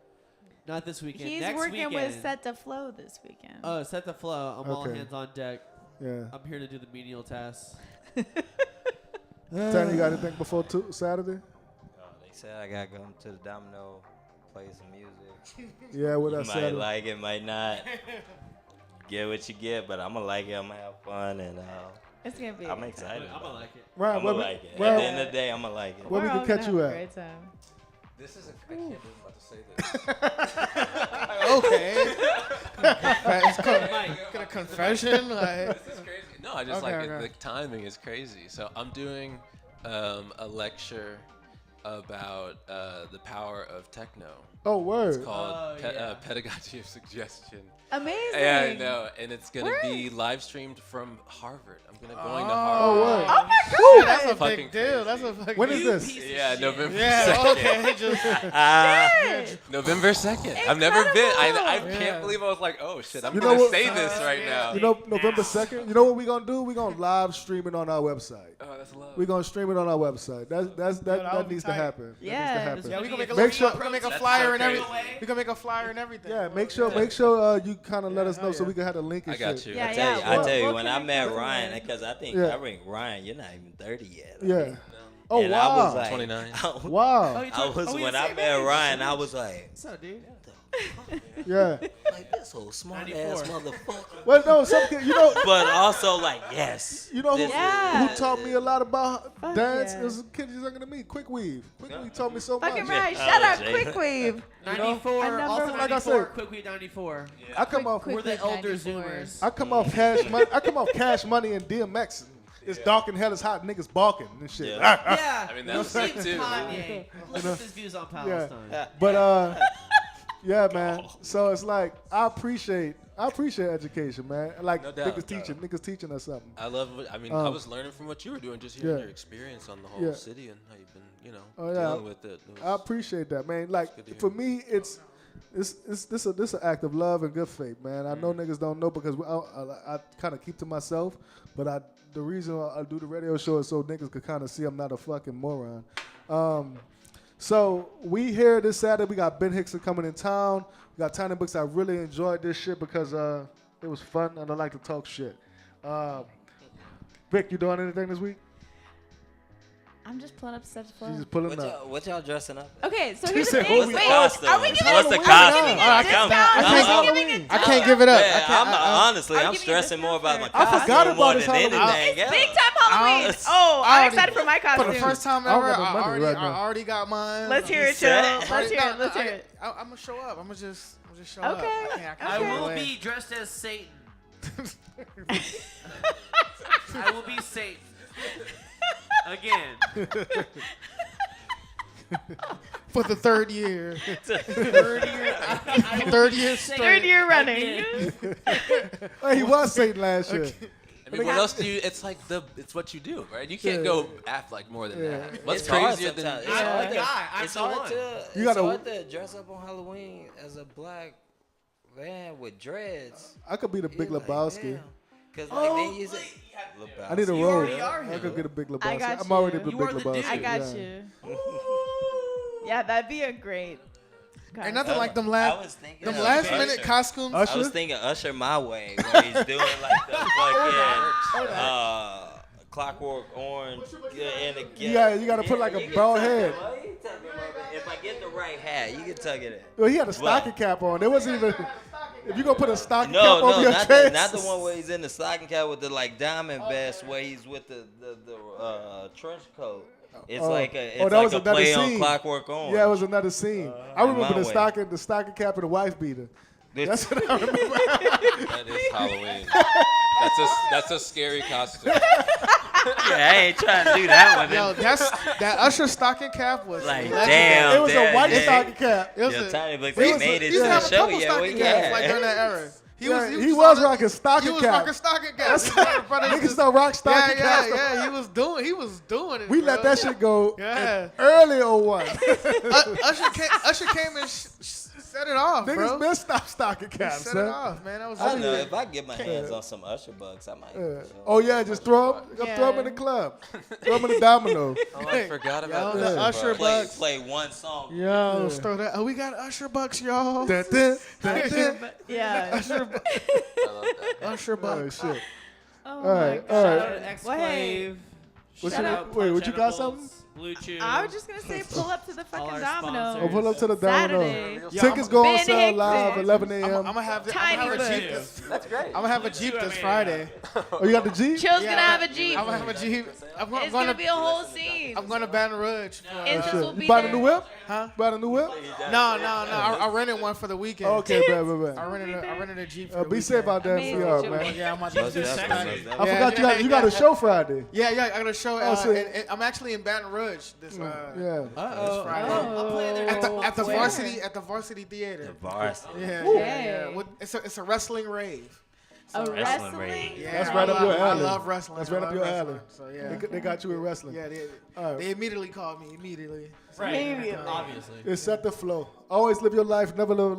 Speaker 1: Not this weekend.
Speaker 4: He's
Speaker 1: Next
Speaker 4: working
Speaker 1: weekend.
Speaker 4: with Set the Flow this weekend.
Speaker 1: Oh, Set the Flow. I'm all
Speaker 2: Okay.
Speaker 1: hands on deck.
Speaker 2: Yeah.
Speaker 1: I'm here to do the menial tasks.
Speaker 2: Tiny, you got anything before Saturday?
Speaker 5: They said I gotta come to the Domino, play some music.
Speaker 2: Yeah, what I
Speaker 5: Might
Speaker 2: said.
Speaker 5: like it, might not. Get what you get, but I'm gonna like it. I'm gonna have fun, and
Speaker 4: It's gonna be.
Speaker 5: I'm excited.
Speaker 1: I'm gonna like it.
Speaker 2: Ryan,
Speaker 5: I'm gonna like it. At the end of the day, I'm gonna like it.
Speaker 2: Where we
Speaker 4: We're
Speaker 2: can
Speaker 4: all
Speaker 2: catch
Speaker 4: gonna
Speaker 2: you
Speaker 4: have
Speaker 2: at?
Speaker 4: a Great time.
Speaker 3: This is I can't believe I'm about to say this.
Speaker 6: Okay. It's
Speaker 1: Mike.
Speaker 6: got a confession. Like,
Speaker 3: This is crazy. No, I just
Speaker 6: Okay,
Speaker 3: like
Speaker 6: okay.
Speaker 3: the timing is crazy. So I'm doing a lecture about the power of techno.
Speaker 2: Oh,
Speaker 3: It's
Speaker 2: word.
Speaker 3: called
Speaker 1: yeah.
Speaker 3: Pedagogy of Suggestion.
Speaker 4: Amazing.
Speaker 3: Yeah, I know, and it's gonna be live streamed from Harvard. I'm going to Harvard.
Speaker 2: Oh, word.
Speaker 4: Oh my God.
Speaker 6: that's a
Speaker 3: Fucking
Speaker 6: big deal.
Speaker 3: crazy.
Speaker 6: That's a fucking
Speaker 2: When is
Speaker 6: deal.
Speaker 2: this?
Speaker 3: Yeah, November
Speaker 6: Yeah,
Speaker 3: 2nd.
Speaker 6: okay. Just,
Speaker 4: Shit.
Speaker 3: November 2nd. I've never been. I
Speaker 6: Yeah.
Speaker 3: can't believe I was like, oh shit, I'm
Speaker 2: You know
Speaker 3: going to
Speaker 2: what-
Speaker 3: say this right now.
Speaker 2: You know, November 2nd. You know what we're gonna do? We're gonna live stream it on our website.
Speaker 3: Oh, that's love.
Speaker 2: We're gonna stream it on our website. That
Speaker 6: that would
Speaker 2: needs
Speaker 6: be
Speaker 2: to happen. That
Speaker 4: Yeah.
Speaker 2: needs to happen.
Speaker 6: Yeah, we can make a,
Speaker 2: Make sure-
Speaker 6: we can make a
Speaker 3: That's
Speaker 6: flyer
Speaker 3: so
Speaker 6: and
Speaker 3: crazy.
Speaker 6: everything. We can make a flyer and everything.
Speaker 2: Yeah, make sure you kind of let us know
Speaker 6: hell
Speaker 2: so
Speaker 6: yeah.
Speaker 2: we can have the link and
Speaker 3: I got
Speaker 2: shit.
Speaker 3: you.
Speaker 4: Yeah,
Speaker 5: I
Speaker 4: yeah.
Speaker 5: tell you,
Speaker 4: we'll
Speaker 5: when I
Speaker 4: connect
Speaker 5: met
Speaker 4: with
Speaker 5: Ryan,
Speaker 4: you.
Speaker 5: because I think Ryan, you're not even 30 yet.
Speaker 2: Yeah. Oh
Speaker 5: and
Speaker 2: wow.
Speaker 5: I was like,
Speaker 3: 29.
Speaker 2: Wow.
Speaker 5: when I met Ryan, I was like,
Speaker 1: What's up, dude?
Speaker 2: Yeah.
Speaker 5: like this whole smart ass
Speaker 1: 94.
Speaker 5: motherfucker.
Speaker 2: Well, no, some kid,
Speaker 5: But also like, yes.
Speaker 2: you know
Speaker 5: this
Speaker 4: Yeah.
Speaker 2: who taught me a lot about
Speaker 4: Fuck
Speaker 2: dance?
Speaker 4: yeah.
Speaker 2: It was a kid who's younger than me. Quick Weave. Quick Weave taught me so
Speaker 4: Fucking
Speaker 2: much.
Speaker 4: right.
Speaker 5: Oh,
Speaker 4: Shut up,
Speaker 5: Jay.
Speaker 4: Quick Wave.
Speaker 1: 94.
Speaker 4: I never-
Speaker 1: Also
Speaker 2: Like I
Speaker 1: 94.
Speaker 2: said-
Speaker 1: Quick Weed 94.
Speaker 2: I come off.
Speaker 1: We're the
Speaker 4: Quick
Speaker 1: elder
Speaker 4: 94.
Speaker 1: Zoomers.
Speaker 2: I come off Cash Money. I come off Cash Money and DMX. It's dark and hell is hot. Niggas balking and shit.
Speaker 5: Yeah.
Speaker 1: Yeah.
Speaker 3: I mean,
Speaker 1: you
Speaker 3: that's
Speaker 1: see
Speaker 3: sick, too.
Speaker 1: Kanye. Listen to his views on Palestine.
Speaker 2: But yeah, man. So it's like I appreciate education, man. Like
Speaker 3: No doubt,
Speaker 2: niggas teaching us something.
Speaker 3: I love. I mean, I was learning from what you were doing, just hearing
Speaker 2: Yeah.
Speaker 3: your experience on the whole
Speaker 2: Yeah.
Speaker 3: city and how you've been,
Speaker 2: Oh, yeah.
Speaker 3: dealing with it. It
Speaker 2: I
Speaker 3: was-
Speaker 2: appreciate that, man.
Speaker 3: good
Speaker 2: Like
Speaker 3: to
Speaker 2: for
Speaker 3: hear.
Speaker 2: me, this an act of love and good faith, man. I know niggas don't know because I kind of keep to myself, but the reason I do the radio show is so niggas could kind of see I'm not a fucking moron. So we here this Saturday. We got Ben Hickson coming in town. We got Tiny Books. I really enjoyed this shit because it was fun and I like to talk shit. Vic, you doing anything this week?
Speaker 4: I'm just pulling up steps.
Speaker 2: She's just pulling up.
Speaker 5: What y'all dressing up?
Speaker 4: Okay, so
Speaker 2: She
Speaker 4: here's the
Speaker 2: said,
Speaker 4: thing.
Speaker 2: "Who we
Speaker 4: Wait,
Speaker 5: costumes?
Speaker 4: are we giving
Speaker 5: What's the
Speaker 4: are we
Speaker 5: costume?
Speaker 4: giving a
Speaker 5: I
Speaker 4: discount?
Speaker 5: can't-
Speaker 4: Are we
Speaker 2: I'm-
Speaker 4: giving a
Speaker 6: I can't give it up. I can't,
Speaker 5: Honestly,
Speaker 4: I'll
Speaker 5: I'm
Speaker 4: give you a
Speaker 5: stressing more about my
Speaker 4: discount for
Speaker 5: costume
Speaker 2: I forgot about
Speaker 5: more
Speaker 2: this
Speaker 5: than
Speaker 2: Halloween.
Speaker 5: anything else.
Speaker 4: Big time Halloween.
Speaker 5: I'll-
Speaker 4: Oh,
Speaker 6: I
Speaker 4: I'm
Speaker 6: already-
Speaker 4: excited for my
Speaker 6: For
Speaker 4: costume.
Speaker 6: the first time
Speaker 2: I don't
Speaker 6: ever,
Speaker 2: got no money
Speaker 6: I
Speaker 2: right now.
Speaker 6: already got mine.
Speaker 4: Let's hear it, Chill.
Speaker 5: set?
Speaker 4: Let's hear it. Let's hear it.
Speaker 6: I'm gonna show up. I'm gonna just show up.
Speaker 4: Okay.
Speaker 6: I can't
Speaker 1: I
Speaker 6: get
Speaker 1: will
Speaker 6: away.
Speaker 1: be dressed as Satan. I will be Satan. Again.
Speaker 6: for the third year.
Speaker 1: Third year. I will
Speaker 6: Third
Speaker 1: be
Speaker 6: year
Speaker 1: Satan
Speaker 4: Third year running.
Speaker 1: again.
Speaker 2: Hey, he was Satan last year.
Speaker 3: I mean, what else do you? It's like it's what you do, right? You can't go act like more than
Speaker 2: Yeah.
Speaker 3: that. What's
Speaker 5: It's hard
Speaker 3: crazier than?
Speaker 5: sometimes.
Speaker 1: I'm
Speaker 4: Yeah.
Speaker 1: the guy. I'm
Speaker 5: It's
Speaker 1: the
Speaker 5: hard
Speaker 1: one.
Speaker 5: to
Speaker 2: You gotta-
Speaker 5: it's hard to dress up on Halloween as a black man with dreads.
Speaker 2: I could be the Big
Speaker 5: You're like,
Speaker 2: Lebowski.
Speaker 5: damn. Cause like then you say,
Speaker 2: I need a
Speaker 1: You
Speaker 2: robe.
Speaker 1: already are
Speaker 2: I
Speaker 1: him.
Speaker 2: could get a Big Lebowski.
Speaker 4: I got
Speaker 2: I'm already
Speaker 4: you.
Speaker 2: the
Speaker 1: You
Speaker 2: Big
Speaker 1: are the
Speaker 2: Lebowski.
Speaker 1: dude.
Speaker 4: I got
Speaker 2: yeah.
Speaker 4: you. Yeah, that'd be a great.
Speaker 6: Ain't nothing like them
Speaker 5: I
Speaker 6: last
Speaker 5: was thinking
Speaker 6: them
Speaker 5: of
Speaker 6: last
Speaker 5: Usher.
Speaker 6: minute costumes.
Speaker 2: Usher?
Speaker 5: I was thinking Usher My Way, where he's doing like the fucking Clockwork Orange and a
Speaker 2: Yeah, you gotta put like a bald head.
Speaker 5: If I get the right hat, you can tuck it in.
Speaker 2: Well, he had a stocking cap on. It wasn't even. If you gonna put a stocking cap
Speaker 5: No,
Speaker 2: over your
Speaker 5: not
Speaker 2: chest,
Speaker 5: not the one where he's in the stocking cap with the like diamond vest, where he's with the trench coat. It's like a
Speaker 2: that
Speaker 5: like
Speaker 2: was
Speaker 5: a
Speaker 2: another
Speaker 5: play
Speaker 2: scene.
Speaker 5: on Clockwork Orange.
Speaker 2: Yeah, it was another scene. I remember
Speaker 5: My
Speaker 2: the
Speaker 5: way.
Speaker 2: stocking cap and the wife beater. That's
Speaker 5: This-
Speaker 2: what I remember.
Speaker 3: That is Halloween. That's a scary costume.
Speaker 5: Yeah, I ain't trying to do that one.
Speaker 6: Yo, that Usher stocking cap was
Speaker 5: Like,
Speaker 6: legendary.
Speaker 5: damn.
Speaker 2: It was a white
Speaker 5: yeah.
Speaker 2: stocking cap.
Speaker 6: It was
Speaker 5: Yo,
Speaker 6: a,
Speaker 5: Tiny Books
Speaker 6: he
Speaker 5: ain't
Speaker 6: was
Speaker 5: made it
Speaker 6: he
Speaker 5: to
Speaker 6: used to
Speaker 5: the
Speaker 6: have a
Speaker 5: show
Speaker 6: couple
Speaker 5: yet.
Speaker 6: stocking
Speaker 5: We
Speaker 6: caps like
Speaker 5: got
Speaker 6: during that era. He
Speaker 2: Yeah,
Speaker 6: was
Speaker 2: he was rocking
Speaker 6: He
Speaker 2: stocking
Speaker 6: was
Speaker 2: cap.
Speaker 6: rocking stocking caps.
Speaker 2: Niggas don't rock stocking caps.
Speaker 6: Yeah. He was doing it.
Speaker 2: We
Speaker 6: bro.
Speaker 2: let that shit go
Speaker 6: Yeah.
Speaker 2: early 01.
Speaker 6: Usher came and set it off,
Speaker 2: Niggas
Speaker 6: bro.
Speaker 2: been stocking
Speaker 6: He
Speaker 2: caps,
Speaker 6: set it
Speaker 2: son.
Speaker 6: off, man. That was
Speaker 5: I don't know.
Speaker 6: legendary.
Speaker 5: If I get my hands on some Usher bucks, I might.
Speaker 2: Oh yeah, just throw them in the club. Throw them in the domino.
Speaker 3: Oh, I forgot about
Speaker 6: Yo,
Speaker 3: that.
Speaker 6: the Usher
Speaker 5: Play,
Speaker 6: bucks.
Speaker 5: play one song.
Speaker 6: Yo, let's throw that. Oh, we got Usher bucks, y'all.
Speaker 2: Dun, dun, dun, dun.
Speaker 4: Yeah.
Speaker 6: Usher,
Speaker 3: I love that.
Speaker 6: Usher
Speaker 2: Oh
Speaker 6: bucks.
Speaker 2: shit.
Speaker 4: Oh
Speaker 2: All
Speaker 4: my
Speaker 2: right,
Speaker 4: God.
Speaker 2: all
Speaker 1: Shout
Speaker 2: right.
Speaker 1: out to Exclave.
Speaker 2: What
Speaker 1: Shout
Speaker 2: you-
Speaker 1: out
Speaker 2: wait, what
Speaker 1: Punch
Speaker 2: you got
Speaker 1: Edibles, Blue Chew.
Speaker 4: I was just gonna say, pull up to the
Speaker 1: All
Speaker 4: fucking
Speaker 1: our
Speaker 4: Domino.
Speaker 1: sponsors.
Speaker 2: Oh, pull up to the domino.
Speaker 4: Saturday.
Speaker 6: Yeah,
Speaker 2: Tickets go on
Speaker 4: Ben
Speaker 2: sale live
Speaker 4: Hickson.
Speaker 2: 11
Speaker 6: I'm
Speaker 2: a.m.
Speaker 6: gonna have
Speaker 4: Tiny
Speaker 6: a
Speaker 4: Books.
Speaker 6: Jeep.
Speaker 5: That's great.
Speaker 6: I'm gonna have a Jeep this Friday.
Speaker 2: Oh, you got the Jeep?
Speaker 4: Chill's gonna have a Jeep.
Speaker 6: I'm gonna have a Jeep. I'm
Speaker 4: It's gonna be a whole scene.
Speaker 6: I'm going to Baton Rouge.
Speaker 4: Instance will
Speaker 2: Shit.
Speaker 4: be
Speaker 2: You bought a
Speaker 4: there.
Speaker 2: new whip?
Speaker 6: Huh?
Speaker 2: Bought a new whip?
Speaker 6: No. I rented one for the weekend.
Speaker 2: Okay, bad.
Speaker 6: I rented a Jeep. For the
Speaker 2: Be safe out there in
Speaker 4: Amazing.
Speaker 2: PR, man.
Speaker 6: Yeah, I'm about
Speaker 5: Most
Speaker 6: to
Speaker 5: definitely.
Speaker 2: I forgot you got a show Friday.
Speaker 6: Yeah, I got a show.
Speaker 2: Oh, so-
Speaker 6: and I'm actually in Baton Rouge this
Speaker 2: Yeah.
Speaker 6: this Friday.
Speaker 1: I'll play there.
Speaker 6: At the
Speaker 4: Where?
Speaker 6: varsity theater.
Speaker 5: Varsity.
Speaker 6: Yeah.
Speaker 4: Hey.
Speaker 6: With- It's a wrestling rave.
Speaker 4: A
Speaker 5: Wrestling
Speaker 4: wrestling?
Speaker 5: ring.
Speaker 6: Yeah,
Speaker 2: That's right up your alley.
Speaker 6: I love wrestling.
Speaker 2: That's
Speaker 6: I
Speaker 2: right up
Speaker 6: love
Speaker 2: your
Speaker 6: wrestling.
Speaker 2: alley.
Speaker 6: So yeah.
Speaker 2: They got you in wrestling.
Speaker 6: Yeah,
Speaker 2: All right.
Speaker 6: they immediately called me. Immediately.
Speaker 1: Right.
Speaker 4: Maybe.
Speaker 1: Obviously.
Speaker 2: It's set the flow. Always live your life, never live a life.